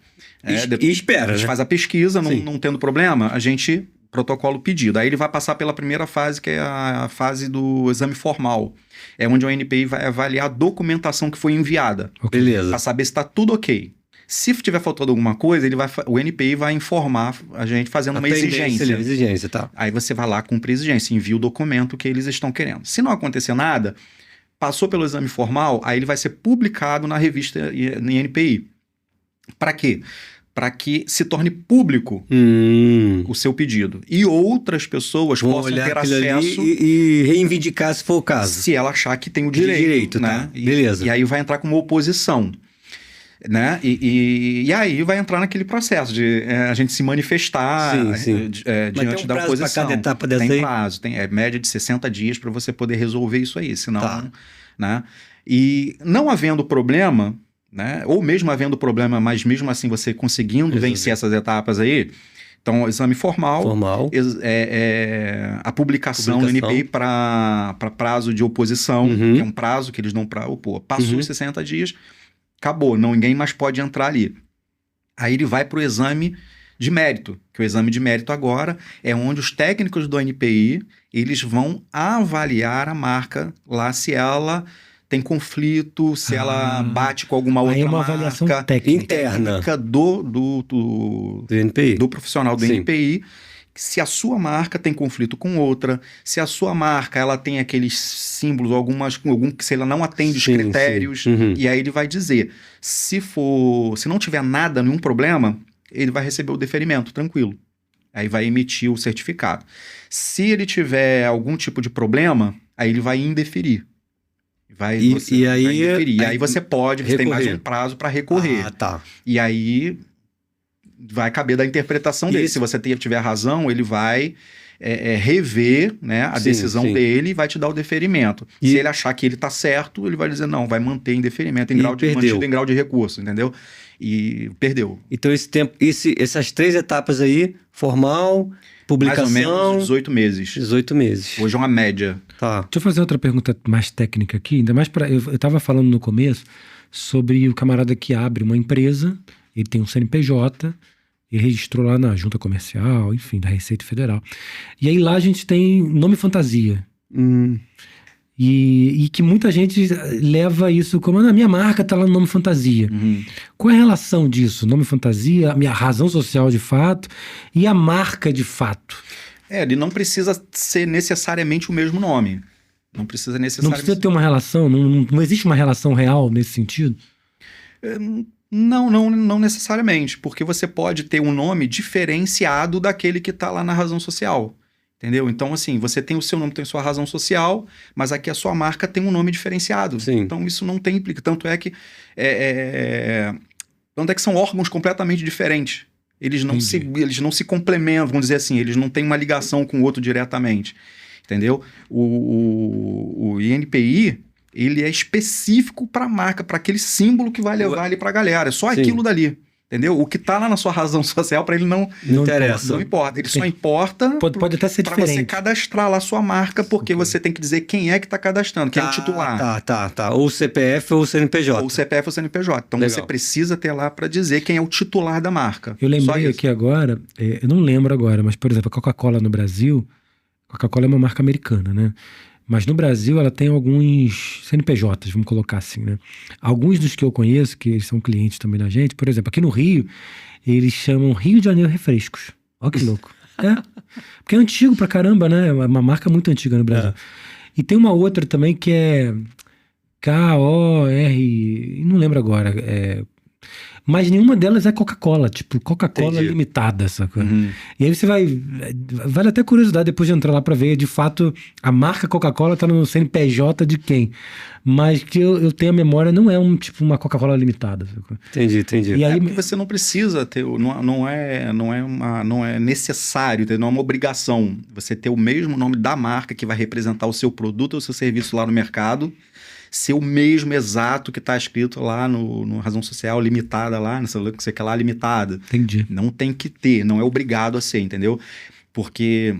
E espera, a gente né? faz a pesquisa, Sim. não tendo problema, a gente protocola o pedido. Aí ele vai passar pela primeira fase, que é a fase do exame formal. É onde o NPI vai avaliar a documentação que foi enviada. Beleza. Para saber se está tudo ok. Se tiver faltando alguma coisa, o NPI vai informar a gente fazendo uma exigência. Exigência, tá. Aí você vai lá, cumprir a exigência, envia o documento que eles estão querendo. Se não acontecer nada, passou pelo exame formal, aí ele vai ser publicado na revista NPI. Para quê? Para que se torne público o seu pedido. E outras pessoas Vou possam olhar ter aquilo ali acesso... e reivindicar se for o caso. Se ela achar que tem o direito, né? Tá. Beleza. E aí vai entrar como oposição. Né? E aí vai entrar naquele processo de a gente se manifestar diante da oposição. Cada etapa dessa tem aí? prazo, tem média de 60 dias para você poder resolver isso aí, senão... Tá. Né? E não havendo problema, né? Ou mesmo havendo problema, mas mesmo assim você conseguindo vencer essas etapas aí, então exame formal. A publicação no NPI para prazo de oposição, que é um prazo que eles dão para opor. Passou os 60 dias... Acabou, ninguém mais pode entrar ali. Aí ele vai para o exame de mérito, que o exame de mérito agora é onde os técnicos do NPI, eles vão avaliar a marca lá se ela tem conflito, se ela bate com alguma outra uma marca. avaliação técnica. Interna. Do NPI. Do profissional do Sim. NPI, se a sua marca tem conflito com outra, se a sua marca ela tem aqueles símbolos, se ela não atende os critérios, e aí ele vai dizer, se não tiver nada, nenhum problema, ele vai receber o deferimento, tranquilo. Aí vai emitir o certificado. Se ele tiver algum tipo de problema, aí ele vai indeferir. Vai indeferir. E aí você tem mais um prazo para recorrer. Ah, tá. E aí vai caber da interpretação dele. Se você tiver razão, ele vai rever, né, a decisão dele e vai te dar o deferimento. Se ele achar que ele está certo, ele vai dizer não, vai manter em deferimento, mantido em grau de recurso, entendeu? E perdeu. Então essas 3 etapas aí, formal, publicação... Mais ou menos 18 meses. 18 meses. Hoje é uma média. Tá. Deixa eu fazer outra pergunta mais técnica aqui, ainda mais para... Eu estava falando no começo sobre o camarada que abre uma empresa, ele tem um CNPJ, ele registrou lá na Junta Comercial, enfim, da Receita Federal. E aí lá a gente tem nome fantasia. E que muita gente leva isso como, a minha marca tá lá no nome fantasia. Qual é a relação disso? Nome fantasia, a minha razão social de fato e a marca de fato? Ele não precisa ser necessariamente o mesmo nome. Não precisa necessariamente... Não precisa ter uma relação? Não existe uma relação real nesse sentido? Não necessariamente, porque você pode ter um nome diferenciado daquele que está lá na razão social, entendeu? Então, assim, você tem o seu nome, tem sua razão social, mas aqui a sua marca tem um nome diferenciado. Sim. Então, isso não tem implica. Tanto é que são órgãos completamente diferentes. Eles não se complementam, vamos dizer assim, eles não têm uma ligação com o outro diretamente, entendeu? O INPI... ele é específico para a marca, para aquele símbolo que vai levar ele para a galera. É só aquilo dali, entendeu? O que está lá na sua razão social, para ele não interessa. Não importa. Ele só importa pode até ser diferente. Para você cadastrar lá a sua marca, porque você tem que dizer quem é que está cadastrando, quem é o titular. Tá. Ou CPF ou CNPJ. Ou CPF ou CNPJ. Então Legal. você precisa ter lá para dizer quem é o titular da marca. Eu lembrei aqui agora, eu não lembro agora, mas, por exemplo, a Coca-Cola no Brasil, Coca-Cola é uma marca americana, né? Mas no Brasil ela tem alguns CNPJs, vamos colocar assim, né? Alguns dos que eu conheço, que são clientes também da gente, por exemplo, aqui no Rio, eles chamam Rio de Janeiro Refrescos. Olha que louco. Porque é antigo pra caramba, né? É uma marca muito antiga no Brasil. E tem uma outra também que é K-O-R... não lembro agora. Mas nenhuma delas é Coca-Cola, tipo Coca-Cola Limitada, sacou? E aí você vale até curiosidade depois de entrar lá pra ver, de fato, a marca Coca-Cola tá no CNPJ de quem? Mas que eu tenho a memória, não é uma Coca-Cola Limitada, sacou? Entendi. E aí, porque você não precisa ter, não é necessário, não é uma obrigação você ter o mesmo nome da marca que vai representar o seu produto ou o seu serviço lá no mercado, ser o mesmo exato que está escrito lá no razão social limitada lá, não sei o que lá, limitada. Entendi. Não tem que ter, não é obrigado a ser, entendeu? Porque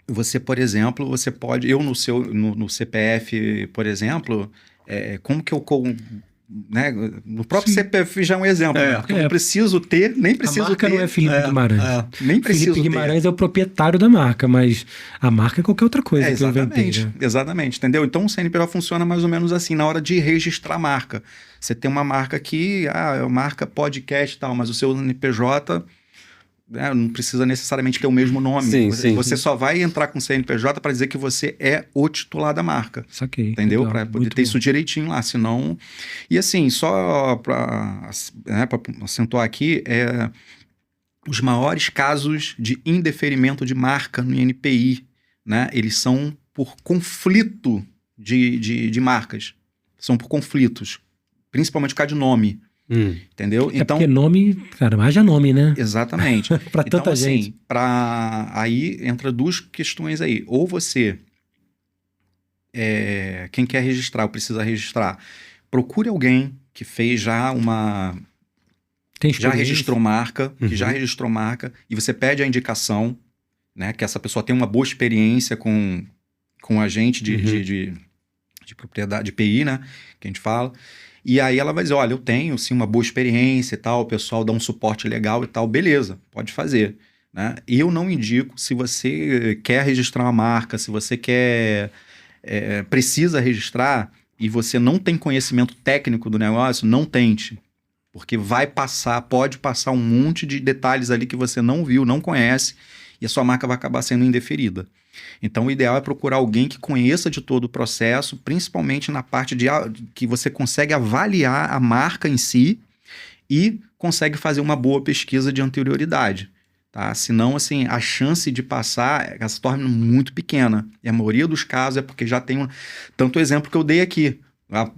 Você, por exemplo, você pode... Eu, no CPF, por exemplo, como que eu... Né? No próprio CPF já é um exemplo, né? Porque eu não preciso ter, nem preciso ter. A marca não é Felipe Guimarães. Nem preciso Felipe Guimarães é o proprietário da marca, mas a marca é qualquer outra coisa que eu inventei. Né? Exatamente, entendeu? Então o CNPJ funciona mais ou menos assim, na hora de registrar a marca. Você tem uma marca aqui, marca podcast e tal, mas o seu CNPJ... não precisa necessariamente ter o mesmo nome. Você só vai entrar com o CNPJ para dizer que você é o titular da marca. Saquei. Entendeu? Para poder ter isso direitinho lá. Senão... E assim, só para acentuar aqui, os maiores casos de indeferimento de marca no INPI, né? Eles são por conflito de marcas. São por conflitos. Principalmente por causa de nome. Entendeu? Então, porque nome, cara, haja nome, né? Exatamente. Para tanta gente. Aí entra duas questões aí. Ou você, quem quer registrar ou precisa registrar, procure alguém que fez já já registrou marca, que já registrou marca, e você pede a indicação, né? Que essa pessoa tenha uma boa experiência com agente de propriedade, de PI, né? Que a gente fala. E aí ela vai dizer, olha, eu tenho sim uma boa experiência e tal, o pessoal dá um suporte legal e tal, beleza, pode fazer. Né? Eu não indico, se você quer registrar uma marca, se você precisa registrar e você não tem conhecimento técnico do negócio, não tente. Porque pode passar um monte de detalhes ali que você não viu, não conhece, e a sua marca vai acabar sendo indeferida. Então, o ideal é procurar alguém que conheça de todo o processo, principalmente na parte que você consegue avaliar a marca em si e consegue fazer uma boa pesquisa de anterioridade. Tá? Senão, assim, a chance de passar se torna muito pequena. E a maioria dos casos é porque já tem tanto exemplo que eu dei aqui.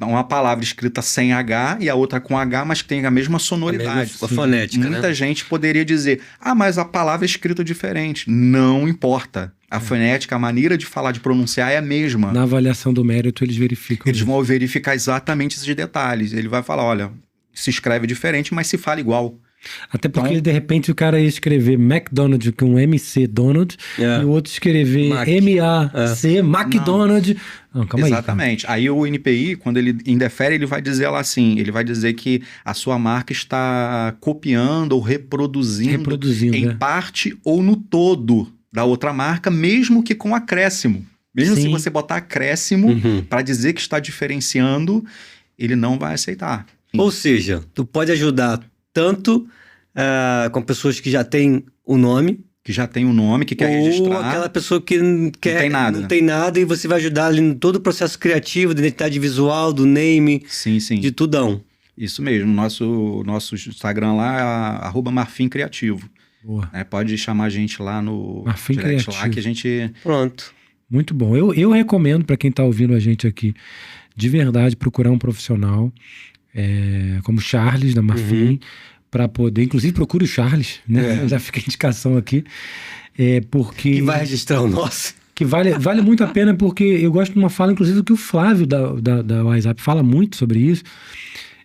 Uma palavra escrita sem H e a outra com H, mas que tem a mesma sonoridade. A fonética, Muita gente poderia dizer, mas a palavra é escrita diferente. Não importa. A fonética, a maneira de falar, de pronunciar é a mesma. Na avaliação do mérito, eles verificam. Eles vão verificar exatamente esses detalhes. Ele vai falar, olha, se escreve diferente, mas se fala igual. Até porque, de repente, o cara ia escrever McDonald's com MC Donald e o outro escrever MAC, McDonald's. Não, calma exatamente. Aí o INPI, quando ele indefere, ele vai dizer lá assim, ele vai dizer que a sua marca está copiando ou reproduzindo em parte ou no todo da outra marca, mesmo que com acréscimo. Mesmo se você botar acréscimo para dizer que está diferenciando, ele não vai aceitar. Ou seja, tu pode ajudar tanto com pessoas que já têm o nome, que quer registrar. Ou aquela pessoa que não tem nada, e você vai ajudar ali em todo o processo criativo, da identidade visual, do name, de tudão. Isso mesmo. Nosso Instagram lá é @marfimcriativo. Boa. Pode chamar a gente lá no Marfim direct Criativo. lá que a gente... Pronto. Muito bom. Eu recomendo para quem está ouvindo a gente aqui, de verdade, procurar um profissional como Charles, da Marfim, para poder... Inclusive, procure o Charles, né? Já fica a indicação aqui. Porque... Que vai registrar o nosso. Que vale muito a pena, porque eu gosto de uma fala, inclusive, que o Flávio da WhatsApp fala muito sobre isso.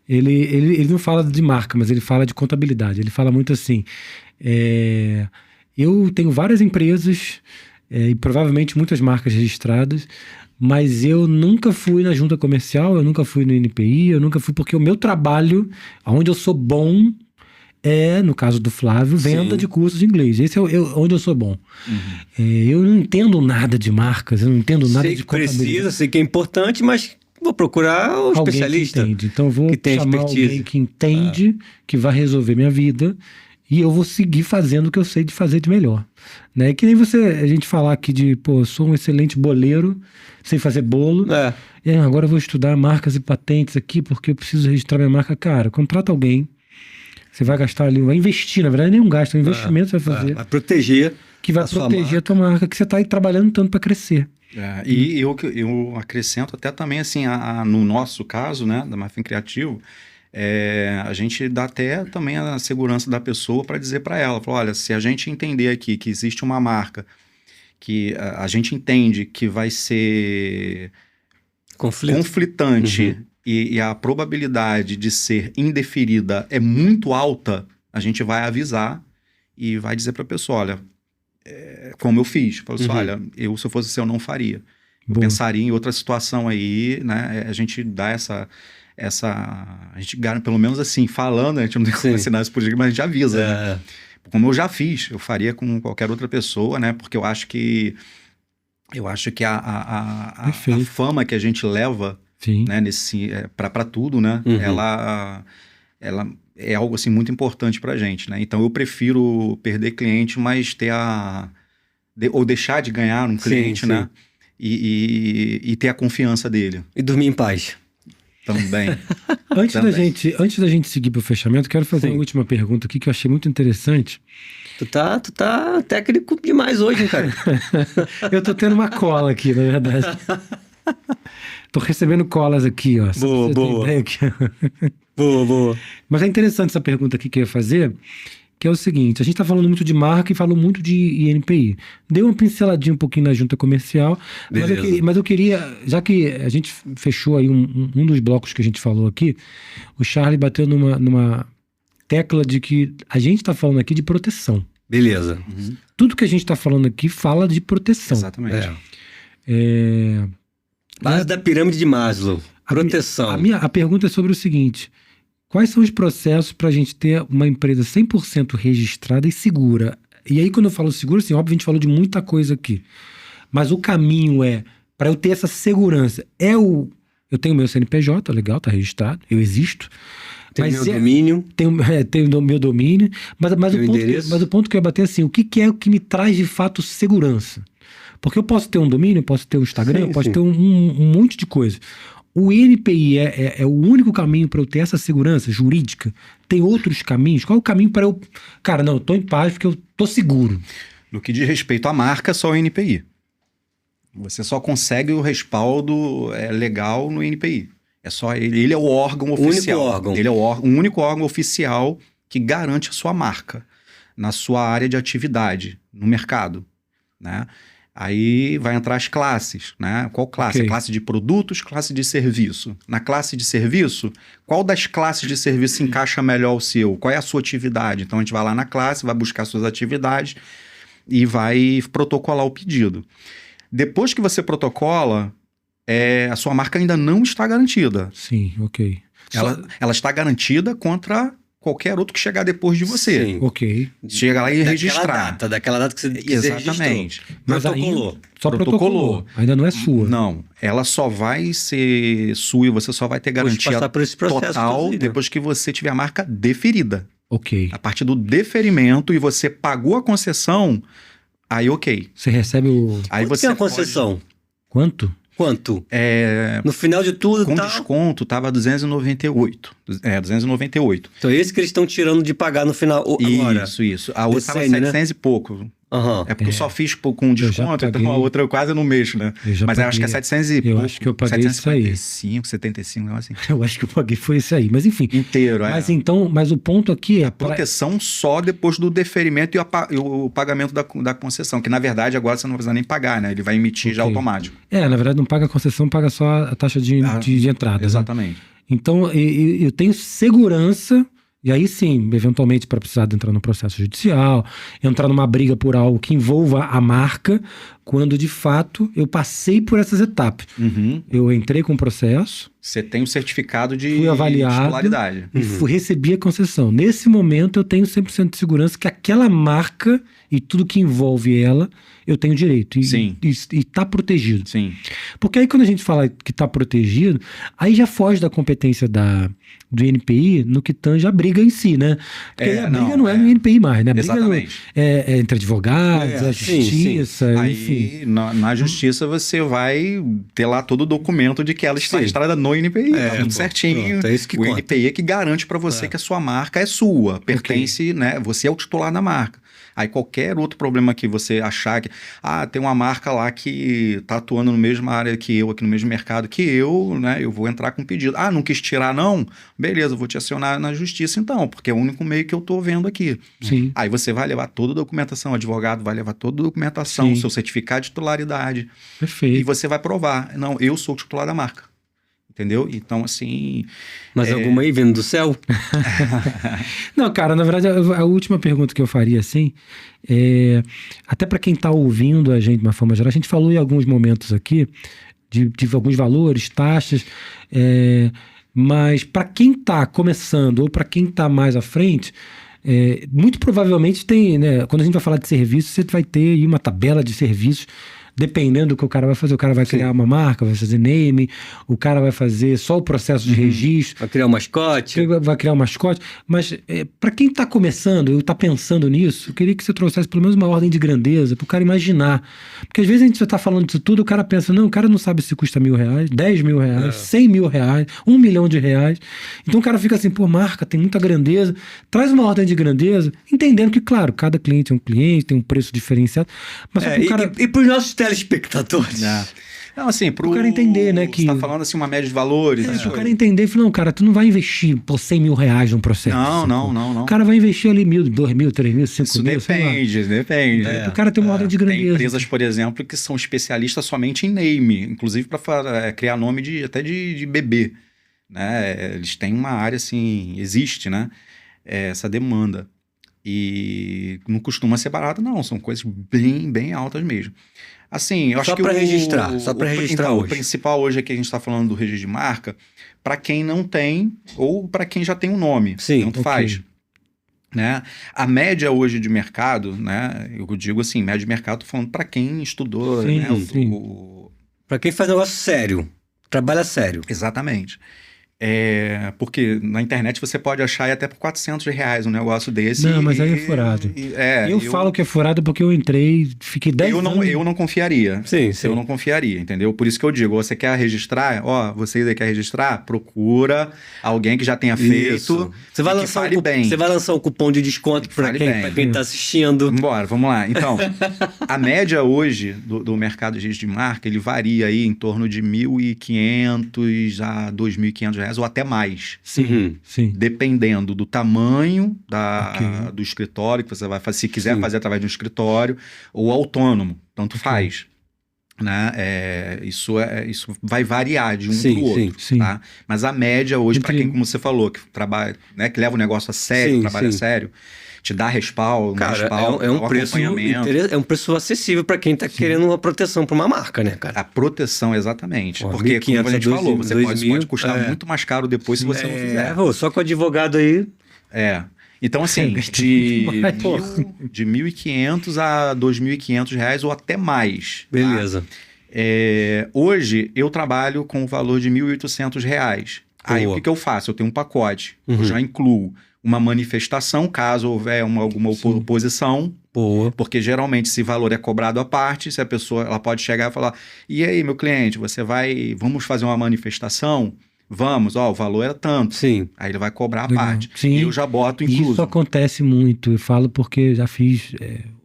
Ele não fala de marca, mas ele fala de contabilidade. Ele fala muito assim... eu tenho várias empresas e provavelmente muitas marcas registradas, mas eu nunca fui na junta comercial, eu nunca fui no INPI, eu nunca fui, porque o meu trabalho, onde eu sou bom, no caso do Flávio, venda de cursos de inglês. Esse é onde eu sou bom. Eu não entendo nada de marcas, eu não entendo nada de contabilidade. Sei que é importante, mas vou procurar um especialista. Que entende. Então eu vou chamar alguém que entende, que vai resolver minha vida, e eu vou seguir fazendo o que eu sei de fazer de melhor. Né? Que nem a gente falar aqui de, eu sou um excelente boleiro, sei fazer bolo, e agora eu vou estudar marcas e patentes aqui, porque eu preciso registrar minha marca. Cara, contrata alguém, você vai gastar ali, vai investir, na verdade nem um gasto, é um investimento que você vai fazer. Vai proteger. Que vai proteger a tua marca, que você está aí trabalhando tanto para crescer. E eu acrescento até também, assim, no nosso caso, né, da Marfim Criativo, a gente dá até também a segurança da pessoa para dizer para ela, olha, se a gente entender aqui que existe uma marca que a gente entende que vai ser conflitante e a probabilidade de ser indeferida é muito alta, a gente vai avisar e vai dizer para a pessoa, olha, como eu fiz. Falou assim, Uhum. olha, se eu fosse você, eu não faria. Eu Boa. pensaria em outra situação aí, né? A gente dá a gente garante, pelo menos assim, falando, a gente não tem como Sim. ensinar isso por mas a gente avisa, né? É. Como eu já fiz, eu faria com qualquer outra pessoa, né? Porque eu acho que a Perfeito. fama que a gente leva, Sim. né, para tudo, né? Uhum. Ela é algo assim muito importante pra gente, né? Então eu prefiro perder cliente, mas ou deixar de ganhar um Sim, cliente, sim. né? E ter a confiança dele E dormir em paz. também. Antes Também. da gente seguir para o fechamento, quero fazer Sim. uma última pergunta aqui que eu achei muito interessante. Tu tá técnico demais hoje, hein, cara? Eu tô tendo uma cola aqui, na verdade. Tô recebendo colas aqui, ó. Só Boa, pra você ter boa. ideia aqui. Boa, boa. Mas é interessante essa pergunta aqui que eu ia fazer, que é o seguinte: a gente tá falando muito de marca e falou muito de INPI. Deu uma pinceladinha um pouquinho na junta comercial, Beleza. mas eu queria, já que a gente fechou aí um dos blocos que a gente falou aqui, o Charlie bateu numa tecla de que a gente tá falando aqui de proteção. Beleza. Tudo que a gente tá falando aqui fala de proteção. Exatamente. Base da pirâmide de Maslow. Proteção. A pergunta é sobre o seguinte: quais são os processos para a gente ter uma empresa 100% registrada e segura? E aí, quando eu falo segura, assim, óbvio, a gente falou de muita coisa aqui. Mas o caminho para eu ter essa segurança, eu tenho meu CNPJ, legal, tá registrado, eu existo. Tem mas meu domínio. tenho o meu domínio, mas o ponto que eu ia bater é assim, o que é o que me traz de fato segurança? Porque eu posso ter um domínio, eu posso ter um Instagram, Sim, eu posso sim. ter um monte de coisa. O INPI é o único caminho para eu ter essa segurança jurídica? Tem outros caminhos? Qual é o caminho para eu... Cara, não, eu tô em paz porque eu tô seguro. No que diz respeito à marca, só o NPI. Você só consegue o respaldo legal no NPI. É só ele. Ele é o órgão oficial. Único órgão. Ele é o único órgão oficial que garante a sua marca na sua área de atividade, no mercado, né? Aí vai entrar as classes, né? Qual classe? Ok. Classe de produtos, classe de serviço. Na classe de serviço, qual das classes de serviço encaixa melhor o seu? Qual é a sua atividade? Então a gente vai lá na classe, vai buscar suas atividades e vai protocolar o pedido. Depois que você protocola, a sua marca ainda não está garantida. Sim, ok. Ela está garantida contra qualquer outro que chegar depois de você. Sim. Ok. Chega lá e registrar. Daquela data que você quiser Exatamente. Mas Protocolou. ainda, só Protocolou. protocolou. Ainda não é sua. Não, ela só vai ser sua e você só vai ter garantia passar por esse processo total todo aí, né? depois que você tiver a marca deferida. Ok. A partir do deferimento e você pagou a concessão, aí ok. Você recebe o... Aí Quanto você que é a concessão? Quanto? Quanto? No final de tudo, com tá... desconto tava 298. 298. Então é esse que eles estão tirando de pagar no final agora. Isso. A outra tava Decene, 700 e pouco. Aham. É porque eu só fiz com desconto, paguei. então a outra eu quase não mexo, né? Eu já Mas eu acho que é paguei. 700 e Eu pouco. acho que eu paguei isso aí. 755, 75, não é assim. Eu acho que eu paguei foi esse aí. Mas enfim. Inteiro, Mas o ponto aqui é... Proteção só depois do deferimento e o pagamento da concessão, que na verdade agora você não precisa nem pagar, né? Ele vai emitir já Ok. automático. Na verdade não paga a concessão, paga só a taxa de entrada. Né? Exatamente. Então, eu tenho segurança, e aí sim, eventualmente, para precisar de entrar no processo judicial, entrar numa briga por algo que envolva a marca, quando de fato eu passei por essas etapas. Uhum. Eu entrei com o processo, Você tem um certificado de fui avaliado titularidade. e recebi a concessão. Nesse momento, eu tenho 100% de segurança que aquela marca e tudo que envolve ela, eu tenho direito. Sim. E está protegido. Sim. Porque aí quando a gente fala que está protegido, aí já foge da competência do INPI no que tange a briga em si, né? Porque aí a briga não é no INPI mais, né? A briga Exatamente. é entre advogados, a sim, justiça, enfim. Aí, na justiça, você vai ter lá todo o documento de que ela está Sim. registrada no INPI. Tá tudo pô, certinho. pronto, é isso que o conta. INPI é que garante para você que a sua marca é sua. Pertence, né? Você é o titular da marca. Aí qualquer outro problema que você achar que... tem uma marca lá que tá atuando na mesma área que eu, aqui no mesmo mercado que eu, né? Eu vou entrar com pedido. Não quis tirar não? Beleza, eu vou te acionar na justiça então, porque é o único meio que eu tô vendo aqui. Sim. Aí você vai levar toda a documentação, o advogado vai levar toda a documentação, Sim. seu certificado de titularidade. E Perfeito. você vai provar. Não, eu sou o titular da marca. entendeu? Então, assim... Mas alguma aí vindo do céu? Não, cara, na verdade, a última pergunta que eu faria, assim, até para quem tá ouvindo a gente de uma forma geral, a gente falou em alguns momentos aqui de alguns valores, taxas, mas para quem tá começando ou para quem tá mais à frente, muito provavelmente tem, né? Quando a gente vai falar de serviços, você vai ter aí uma tabela de serviços. Dependendo do que o cara vai fazer, o cara vai criar uma marca, vai fazer name, o cara vai fazer só o processo de registro. Vai criar um mascote. Vai criar um mascote. Mas para quem está começando, está pensando nisso, eu queria que você trouxesse pelo menos uma ordem de grandeza para o cara imaginar. Porque às vezes a gente está falando disso tudo, o cara pensa, não, o cara não sabe se custa R$1.000, R$10.000, R$100.000, R$1 milhão. Então o cara fica assim, pô, marca, tem muita grandeza. Traz uma ordem de grandeza, entendendo que, claro, cada cliente é um cliente, tem um preço diferenciado. Mas o cara... E para os nossos telespectadores. Não, assim, pro cara entender, né, que... Você tá falando, assim, uma média de valores. Pro cara entender, falar, não, cara, tu não vai investir por R$100.000 num processo. Não. O cara vai investir ali 1.000, 2.000, 3.000, 5.000, Isso depende. O cara tem uma ordem de grandeza. Tem empresas, por exemplo, que são especialistas somente em name, inclusive para criar nome até de bebê, né? Eles têm uma área, assim, existe, né? Essa demanda. E não costuma ser barato, não. São coisas bem, bem altas mesmo. Assim, eu acho que só para registrar então, hoje. O principal hoje é que a gente está falando do registro de marca para quem não tem ou para quem já tem um nome. Sim, tanto faz. Né? A média hoje de mercado, né? Eu digo assim, média de mercado, tô falando para quem estudou, sim, né? Para quem faz negócio sério, trabalha sério. Exatamente. Porque na internet você pode achar até por R$400 um negócio desse. Não, mas aí é furado. Eu falo que é furado porque eu entrei, fiquei 10 anos. Eu não confiaria. Sim. Eu não confiaria, entendeu? Por isso que eu digo, você quer registrar? Você quer registrar? Procura alguém que já tenha feito. Você vai lançar um cupom de desconto para quem está assistindo. Bora, vamos lá. Então, a média hoje do mercado de registro de marca, ele varia aí em torno de R$1.500 a R$2.500 ou até mais. Sim. Dependendo do tamanho do escritório que você vai fazer, se quiser fazer através de um escritório, ou autônomo, tanto faz. Né? Isso vai variar de um para o outro. Sim. Tá? Mas a média hoje, para quem, como você falou, que trabalha, né, que leva o negócio a sério, trabalha sério, te dá respaldo, é um preço acessível para quem está querendo uma proteção para uma marca, né, cara? A proteção, exatamente. Porque, como a gente falou, você pode custar muito mais caro depois se você não fizer. Só com o advogado aí... Então, assim, de R$1.500 a R$2.500 ou até mais. Beleza. Tá? Hoje, eu trabalho com o valor de R$1.800. Aí, o que eu faço? Eu tenho um pacote. Eu já incluo uma manifestação, caso houver alguma oposição. Boa. Porque geralmente esse valor é cobrado à parte, se a pessoa ela pode chegar e falar, e aí, meu cliente, vamos fazer uma manifestação? Vamos, o valor era tanto. Sim. Aí ele vai cobrar a Legal. parte. Sim. E eu já boto incluso. Isso acontece muito. Eu falo porque já fiz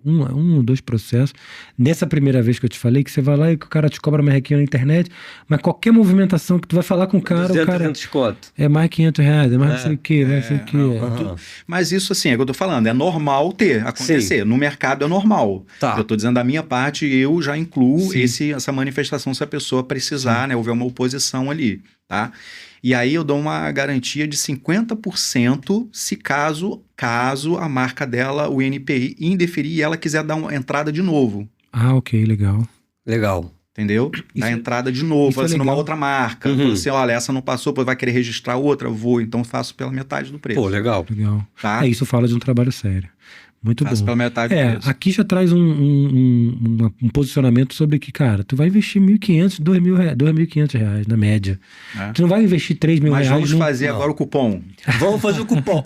um ou dois processos. Nessa primeira vez que eu te falei, que você vai lá e que o cara te cobra merrequinho na internet, mas qualquer movimentação que tu vai falar com o cara, 200 conto. É mais R$500, é mais não sei o quê, não sei o quê. Mas isso, assim, é o que eu tô falando, é normal acontecer. No mercado é normal. Tá. Eu tô dizendo da minha parte, eu já incluo essa manifestação se a pessoa precisar, né? Houver uma oposição ali, tá? E aí eu dou uma garantia de 50% se caso a marca dela, o INPI, indeferir e ela quiser dar uma entrada de novo. Ok, legal. Entendeu? Dar entrada de novo, assim, numa outra marca. Assim, olha, essa não passou, vai querer registrar outra, então faço pela metade do preço. Pô, legal. Tá? Isso fala de um trabalho sério. Muito faço bom. Pela metade do preço. Aqui já traz um posicionamento sobre que, cara, tu vai investir R$1.500, R$2.500 na média. Tu não vai investir R$3.000. Mas vamos fazer agora o cupom. Vamos fazer o cupom.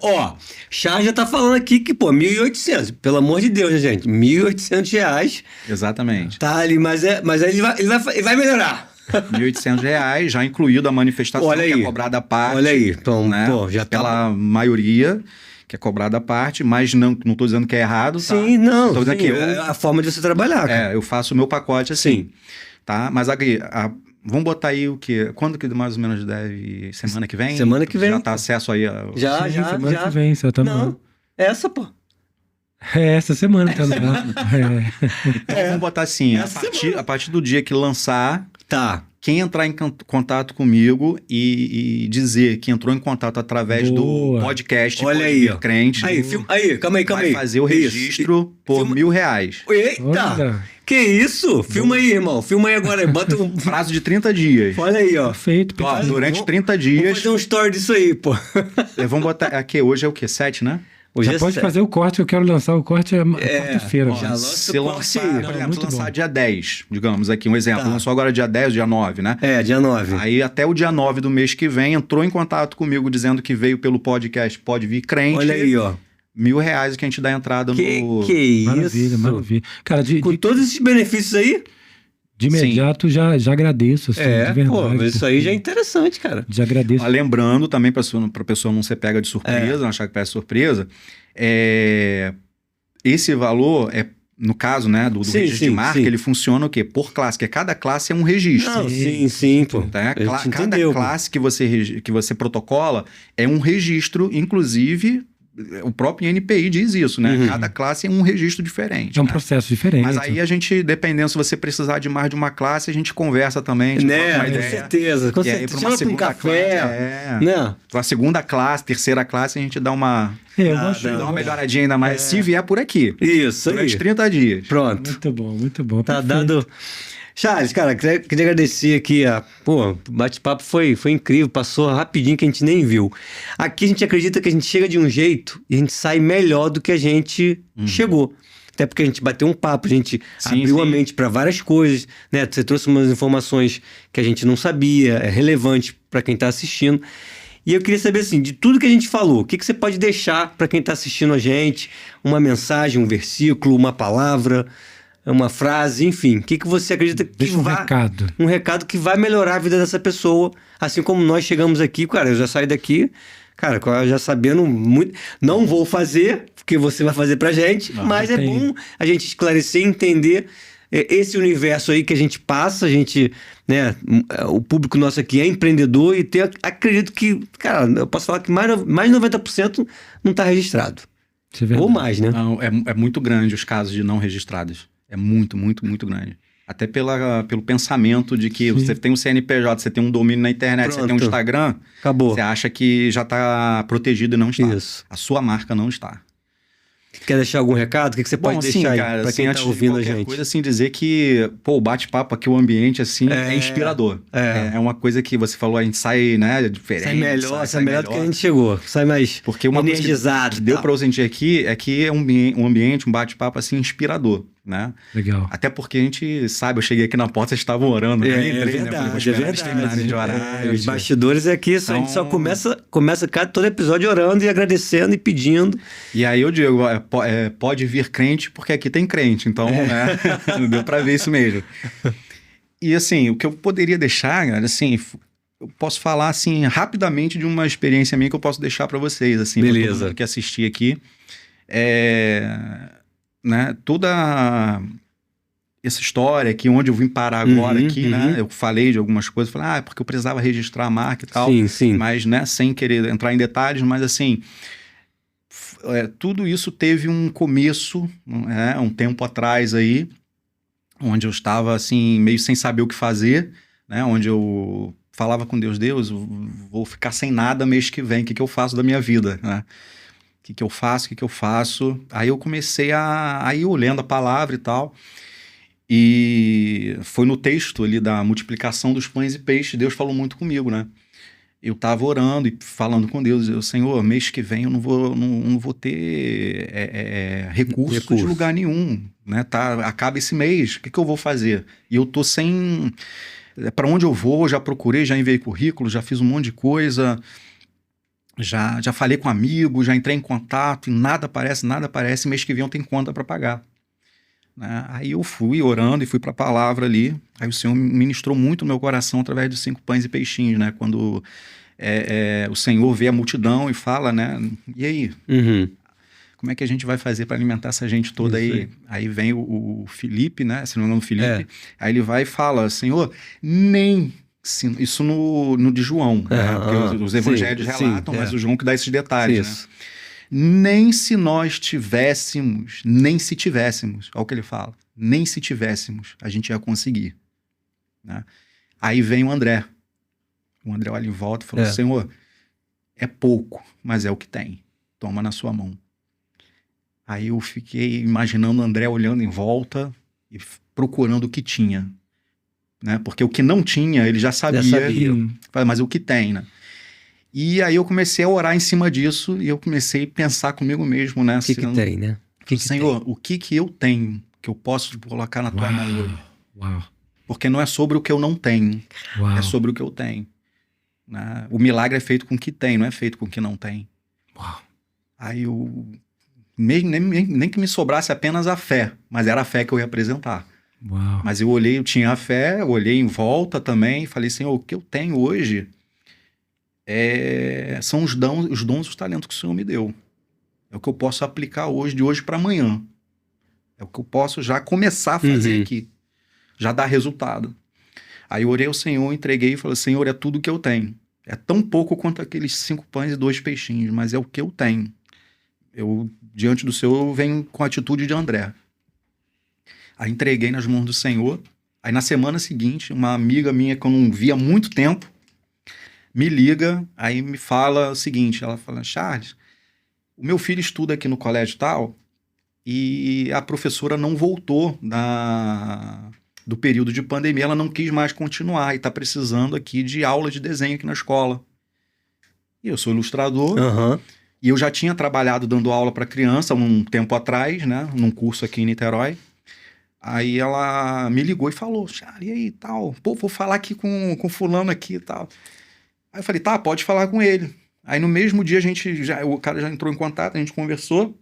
Chá já tá falando aqui que, R$1.800. Pelo amor de Deus, né, gente? R$1.800. Exatamente. Tá ali, mas ele vai melhorar. R$1.800, já incluído a manifestação, que é cobrada à parte. Olha aí. Então, né? Já tá... Pela maioria... que é cobrada à parte, mas não tô dizendo que é errado, tá? Sim, não. Tô dizendo que é a forma de você trabalhar, cara. eu faço o meu pacote assim, tá? Mas vamos botar aí o quê? Quando que mais ou menos deve? Semana que vem? Semana que vem. Já tá acesso aí? Já. Semana que vem, você tá Não, essa, pô. Essa semana tá Então vamos botar assim, a partir do dia que lançar... Tá. quem entrar em contato comigo e dizer que entrou em contato através do podcast Olha aí, ó. Crente, aí, calma aí. vai fazer o registro por R$1.000. Eita! Olha. Que isso? Filma aí, irmão. Filma aí agora. Bota um... Prazo de 30 dias. Olha aí, ó. Perfeito. Ó, durante 30 Vamos dias. fazer um story disso aí, pô. Vamos botar aqui, hoje é o quê? 7, né? Hoje Já pode fazer o corte, eu quero lançar o corte quarta-feira. já lança Se o lançar, corte aí. por exemplo, Muito se lançar bom. dia 10, digamos aqui, um exemplo. Tá. Lançou agora dia 10, dia 9, né? Dia 9. Aí até o dia 9 do mês que vem, entrou em contato comigo dizendo que veio pelo podcast Pode Vir Crente. Olha aí, ó. R$1.000 que a gente dá entrada no... Que isso? Maravilha, maravilha. Cara, Com todos esses benefícios aí? de imediato já agradeço, assim, de verdade. Pô, mas isso aí porque já é interessante, cara. já agradeço. Lembrando também, para a pessoa não ser pega de surpresa, não achar que pega surpresa, esse valor no caso, né, do registro de marca, ele funciona o quê? Por classe, que cada classe é um registro. Não, sim, pô. Tá? A gente Cada entendeu, classe que você protocola é um registro, inclusive o próprio INPI diz isso, né? Uhum. Cada classe é um registro diferente. É um né? processo diferente. Mas aí a gente, dependendo se você precisar de mais de uma classe, a gente conversa também, a gente troca uma Com ideia. certeza. Com E aí, certeza. para Chama uma pra um segunda café. classe, Né? para a segunda classe, terceira classe, a gente dá uma, eu gosto. dá uma melhoradinha ainda mais, se vier por aqui. Isso aí. Durante 30 dias. Pronto. Muito bom, muito bom. Tá perfeito. dado. Charles, cara, queria agradecer aqui. Pô, o bate-papo foi incrível, passou rapidinho que a gente nem viu. Aqui a gente acredita que a gente chega de um jeito e a gente sai melhor do que a gente chegou. Até porque a gente bateu um papo, a gente abriu a mente para várias coisas, né? Você trouxe umas informações que a gente não sabia, é relevante para quem tá assistindo. E eu queria saber, assim, de tudo que a gente falou, o que você pode deixar para quem tá assistindo a gente? Uma mensagem, um versículo, uma palavra, uma frase, enfim. O que você acredita que Deixa um recado. Um recado que vai melhorar a vida dessa pessoa, assim como nós chegamos aqui, cara, eu já saí daqui, cara, já sabendo muito. Não vou fazer, porque você vai fazer pra gente, mas é bom a gente esclarecer e entender esse universo aí que a gente passa, a gente, né, o público nosso aqui é empreendedor e acredito que, cara, eu posso falar que mais de 90% não tá registrado. Isso é verdade. Ou mais, né? Não, é muito grande os casos de não registrados. É muito, muito, muito grande. Até pelo pensamento de que você tem um CNPJ, você tem um domínio na internet, você tem um Instagram, acabou. Você acha que já está protegido e não está. Isso. A sua marca não está. Quer deixar algum recado? O que você pode deixar aí para quem está ouvindo a gente? Coisa assim, dizer que, pô, o bate-papo aqui, o ambiente, assim, é inspirador. É uma coisa que você falou, a gente sai, né, diferente. Sai melhor do que a gente chegou. Sai mais porque uma energizado. Coisa que deu para eu sentir aqui é que é um ambiente, um bate-papo, assim, inspirador, né? Legal. Até porque a gente sabe, eu cheguei aqui na porta, vocês estavam orando. É verdade. De orar. Os bastidores aqui, a gente só começa todo episódio orando e agradecendo e pedindo. E aí eu digo, pode vir crente, porque aqui tem crente. Então, né, deu para ver isso mesmo. E assim, o que eu poderia deixar, cara, assim, eu posso falar assim rapidamente de uma experiência minha que eu posso deixar para vocês, assim, para todo mundo que assistir aqui. Né, toda essa história aqui, onde eu vim parar agora aqui, né? Eu falei de algumas coisas, falei, porque eu precisava registrar a marca e tal. Sim. Mas, né, sem querer entrar em detalhes, mas assim, tudo isso teve um começo, né, um tempo atrás aí, onde eu estava assim, meio sem saber o que fazer, né? Onde eu falava com Deus, vou ficar sem nada mês que vem, o que eu faço da minha vida, né? O que eu faço? Aí eu comecei a ir olhando a palavra e tal. E foi no texto ali da multiplicação dos pães e peixes, Deus falou muito comigo, né? Eu tava orando e falando com Deus, Senhor, mês que vem eu não vou ter recurso de lugar nenhum, né? Acaba esse mês, o que eu vou fazer? E eu tô sem... Para onde eu vou? Já procurei, já enviei currículo, já fiz um monte de coisa... Já falei com amigos, já entrei em contato e nada aparece, mês que vem eu tenho conta para pagar. Né? Aí eu fui orando e fui para a palavra ali, aí o Senhor ministrou muito no meu coração através dos 5 pães e peixinhos, né? Quando o Senhor vê a multidão e fala, né? E aí? Como é que a gente vai fazer para alimentar essa gente toda aí? Aí vem o Felipe, né? Se não me engano, o Felipe, aí ele vai e fala, Senhor, nem... Sim, isso no de João, né? Porque os evangelhos relatam, mas o João que dá esses detalhes, né? Nem se nós tivéssemos, olha o que ele fala, nem se tivéssemos, a gente ia conseguir, né? Aí vem o André. O André olha em volta e falou, Senhor, é pouco, mas é o que tem. Toma na sua mão. Aí eu fiquei imaginando o André olhando em volta e procurando o que tinha. Né? Porque o que não tinha, ele já sabia. Mas o que tem, né? E aí eu comecei a orar em cima disso e eu comecei a pensar comigo mesmo, né? O que tem, né? Senhor, o que eu tenho que eu posso colocar na tua mão hoje? Uau. Porque não é sobre o que eu não tenho, é sobre o que eu tenho. Né? O milagre é feito com o que tem, não é feito com o que não tem. Uau. Aí eu... Nem que me sobrasse apenas a fé, mas era a fé que eu ia apresentar. Uau. Mas eu tinha a fé, eu olhei em volta também e falei, Senhor, o que eu tenho hoje são os dons e os talentos que o Senhor me deu. É o que eu posso aplicar hoje, de hoje para amanhã. É o que eu posso já começar a fazer aqui. Já dar resultado. Aí eu orei ao Senhor, entreguei e falei, Senhor, é tudo que eu tenho. É tão pouco quanto aqueles 5 pães e 2 peixinhos, mas é o que eu tenho. Eu, diante do Senhor, eu venho com a atitude de André. Aí entreguei nas mãos do Senhor. Aí na semana seguinte, uma amiga minha que eu não via há muito tempo, me liga, aí me fala o seguinte, ela fala, Charles, o meu filho estuda aqui no colégio tal, e a professora não voltou do período de pandemia, ela não quis mais continuar, e está precisando aqui de aula de desenho aqui na escola. E eu sou ilustrador, e eu já tinha trabalhado dando aula para criança um tempo atrás, né, num curso aqui em Niterói. Aí ela me ligou e falou, Charles, e aí, tal, pô, vou falar aqui com fulano aqui e tal. Aí eu falei, tá, pode falar com ele. Aí no mesmo dia o cara já entrou em contato, a gente conversou,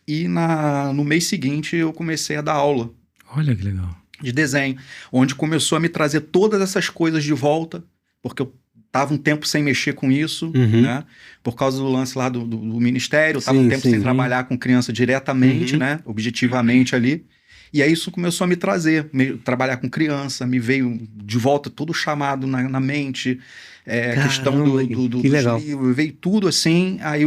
e no mês seguinte eu comecei a dar aula. Olha que legal. De desenho, onde começou a me trazer todas essas coisas de volta, porque eu tava um tempo sem mexer com isso, né? Por causa do lance lá do ministério, eu tava um tempo sem trabalhar com criança diretamente, né? Objetivamente ali. E aí isso começou a me trazer, trabalhar com criança, me veio de volta todo chamado na mente, questão dos livros, veio tudo assim, aí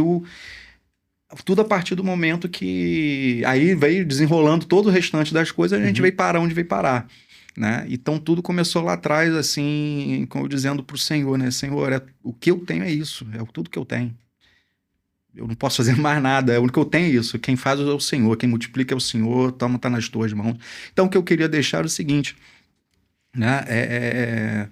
tudo a partir do momento que aí veio desenrolando todo o restante das coisas, a gente veio parar onde veio parar, né? Então tudo começou lá atrás, assim, como dizendo pro Senhor, né? Senhor, o que eu tenho é isso, é tudo que eu tenho. Eu não posso fazer mais nada, o que eu tenho é isso. Quem faz é o Senhor, quem multiplica é o Senhor, tá nas tuas mãos. Então o que eu queria deixar é o seguinte, né?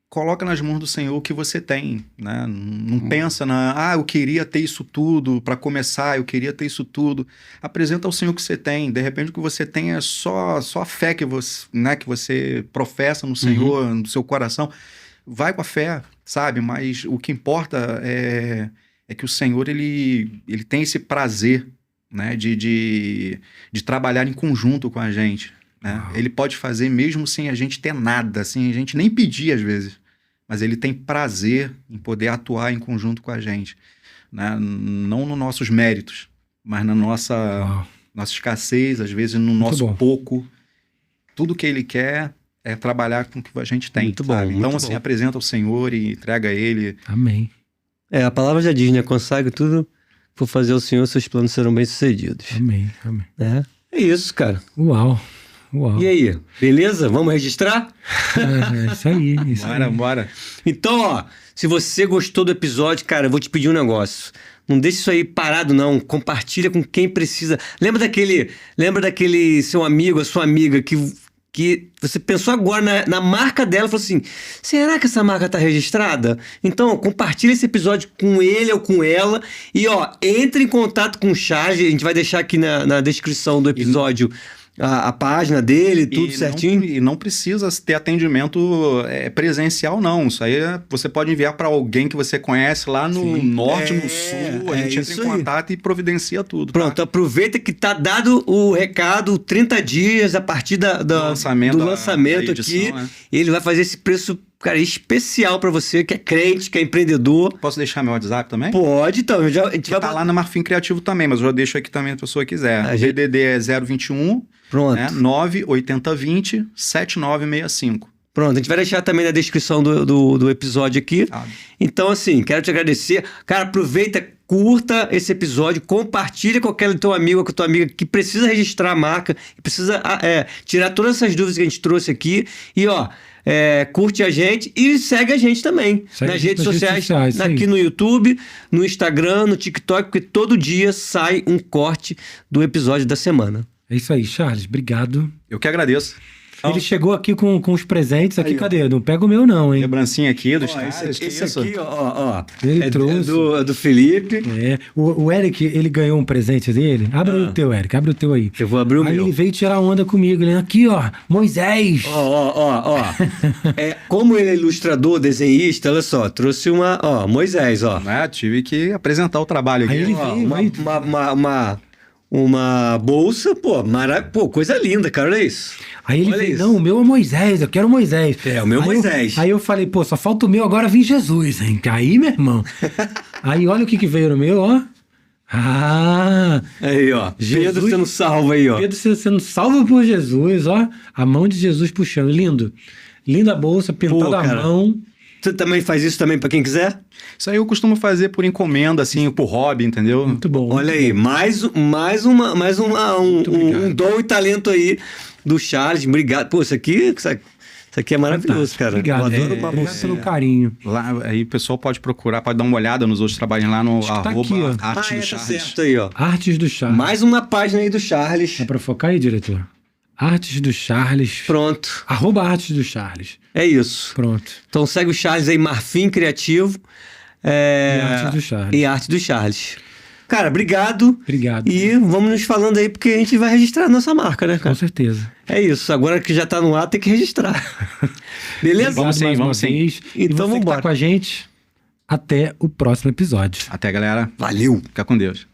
Coloca nas mãos do Senhor o que você tem, né? Não pensa eu queria ter isso tudo para começar, eu queria ter isso tudo. Apresenta ao Senhor o que você tem. De repente o que você tem é só a fé que você professa no Senhor, no seu coração. Vai com a fé, sabe? Mas o que importa é que o Senhor ele tem esse prazer, né? de trabalhar em conjunto com a gente. Né? Ele pode fazer mesmo sem a gente ter nada, sem a gente nem pedir às vezes. Mas ele tem prazer em poder atuar em conjunto com a gente. Né? Não nos nossos méritos, mas na nossa escassez, às vezes no nosso pouco. Tudo que ele quer é trabalhar com o que a gente tem. Muito bom. Então, assim, apresenta ao Senhor e entrega a Ele. Amém. A palavra já diz, né? Consagre tudo por fazer ao Senhor, seus planos serão bem-sucedidos. Amém, amém. É isso, cara. Uau. E aí, beleza? Vamos registrar? É isso aí. Bora. Então, ó, se você gostou do episódio, cara, eu vou te pedir um negócio. Não deixe isso aí parado, não. Compartilha com quem precisa. Lembra daquele seu amigo, a sua amiga que você pensou agora na marca dela e falou assim, será que essa marca tá registrada? Então, compartilha esse episódio com ele ou com ela e, ó, entre em contato com o Charles, a gente vai deixar aqui na descrição do episódio a página dele, tudo certinho. E não precisa ter atendimento presencial, não. Isso aí você pode enviar para alguém que você conhece lá no norte, no sul. A gente entra em contato e providencia tudo. Pronto, aproveita que tá dado o recado, 30 dias a partir do lançamento da edição, aqui. Né? Ele vai fazer esse preço, cara, especial pra você que é crente, que é empreendedor. Posso deixar meu WhatsApp também? Pode, então. A gente vai tá lá na Marfim Criativo também, mas eu já deixo aqui também se a pessoa quiser. O DDD é 021 Pronto. 98020 7965. Pronto, a gente vai deixar também na descrição do episódio aqui. Então, assim, quero te agradecer. Cara, aproveita, curta esse episódio, compartilha com aquele teu amigo, com a tua amiga que precisa registrar a marca, que precisa tirar todas essas dúvidas que a gente trouxe aqui. E, ó, curte a gente e segue a gente também nas redes sociais, aqui no YouTube, no Instagram, no TikTok, porque todo dia sai um corte do episódio da semana. É isso aí, Charles. Obrigado. Eu que agradeço. Ele chegou aqui com os presentes aqui, aí, cadê? Não pega o meu não, hein? Lembrancinha aqui dos esse aqui, ó. Ele trouxe. Do Felipe. O Eric, ele ganhou um presente dele. Abre o teu, Eric. Abre o teu aí. Eu vou abrir o meu. Aí ele veio tirar onda comigo. Ele, aqui, ó. Moisés. Ó. Como ele é ilustrador, desenhista, olha só. Trouxe Moisés, ó. Tive que apresentar o trabalho aqui. Aí ele veio, uma bolsa, pô, coisa linda, cara, olha isso. Aí ele veio, não, o meu é Moisés, eu quero Moisés. O meu é Moisés. Aí eu falei, pô, só falta o meu, agora vem Jesus, hein? Aí, meu irmão. Aí olha o que veio no meu, ó. Aí, ó. Jesus, Pedro sendo salvo aí, ó. Pedro sendo salvo por Jesus, ó. A mão de Jesus puxando, lindo. Linda bolsa, pintada à mão. Você também faz isso também pra quem quiser? Isso aí eu costumo fazer por encomenda, assim, por hobby, entendeu? Muito bom. Olha aí, mais um dom e talento aí do Charles. Obrigado. Pô, isso aqui é maravilhoso, cara. Obrigado. Eu adoro uma obrigado pelo carinho. Lá, aí o pessoal pode procurar, pode dar uma olhada nos outros trabalhos lá no @ Artes do Charles. Certo aí, ó. Artes do Charles. Mais uma página aí do Charles. É pra focar aí, diretor? Artes do Charles. Pronto. @Artes do Charles. É isso. Pronto. Então segue o Charles aí, Marfim Criativo. E Artes do Charles. E Artes do Charles. Cara, obrigado. Obrigado. E vamos nos falando aí, porque a gente vai registrar a nossa marca, né, cara? Com certeza. É isso. Agora que já tá no ar, tem que registrar. Beleza? Vamos sim. Então vamos embora. Tá com a gente. Até o próximo episódio. Até, galera. Valeu. Fica com Deus.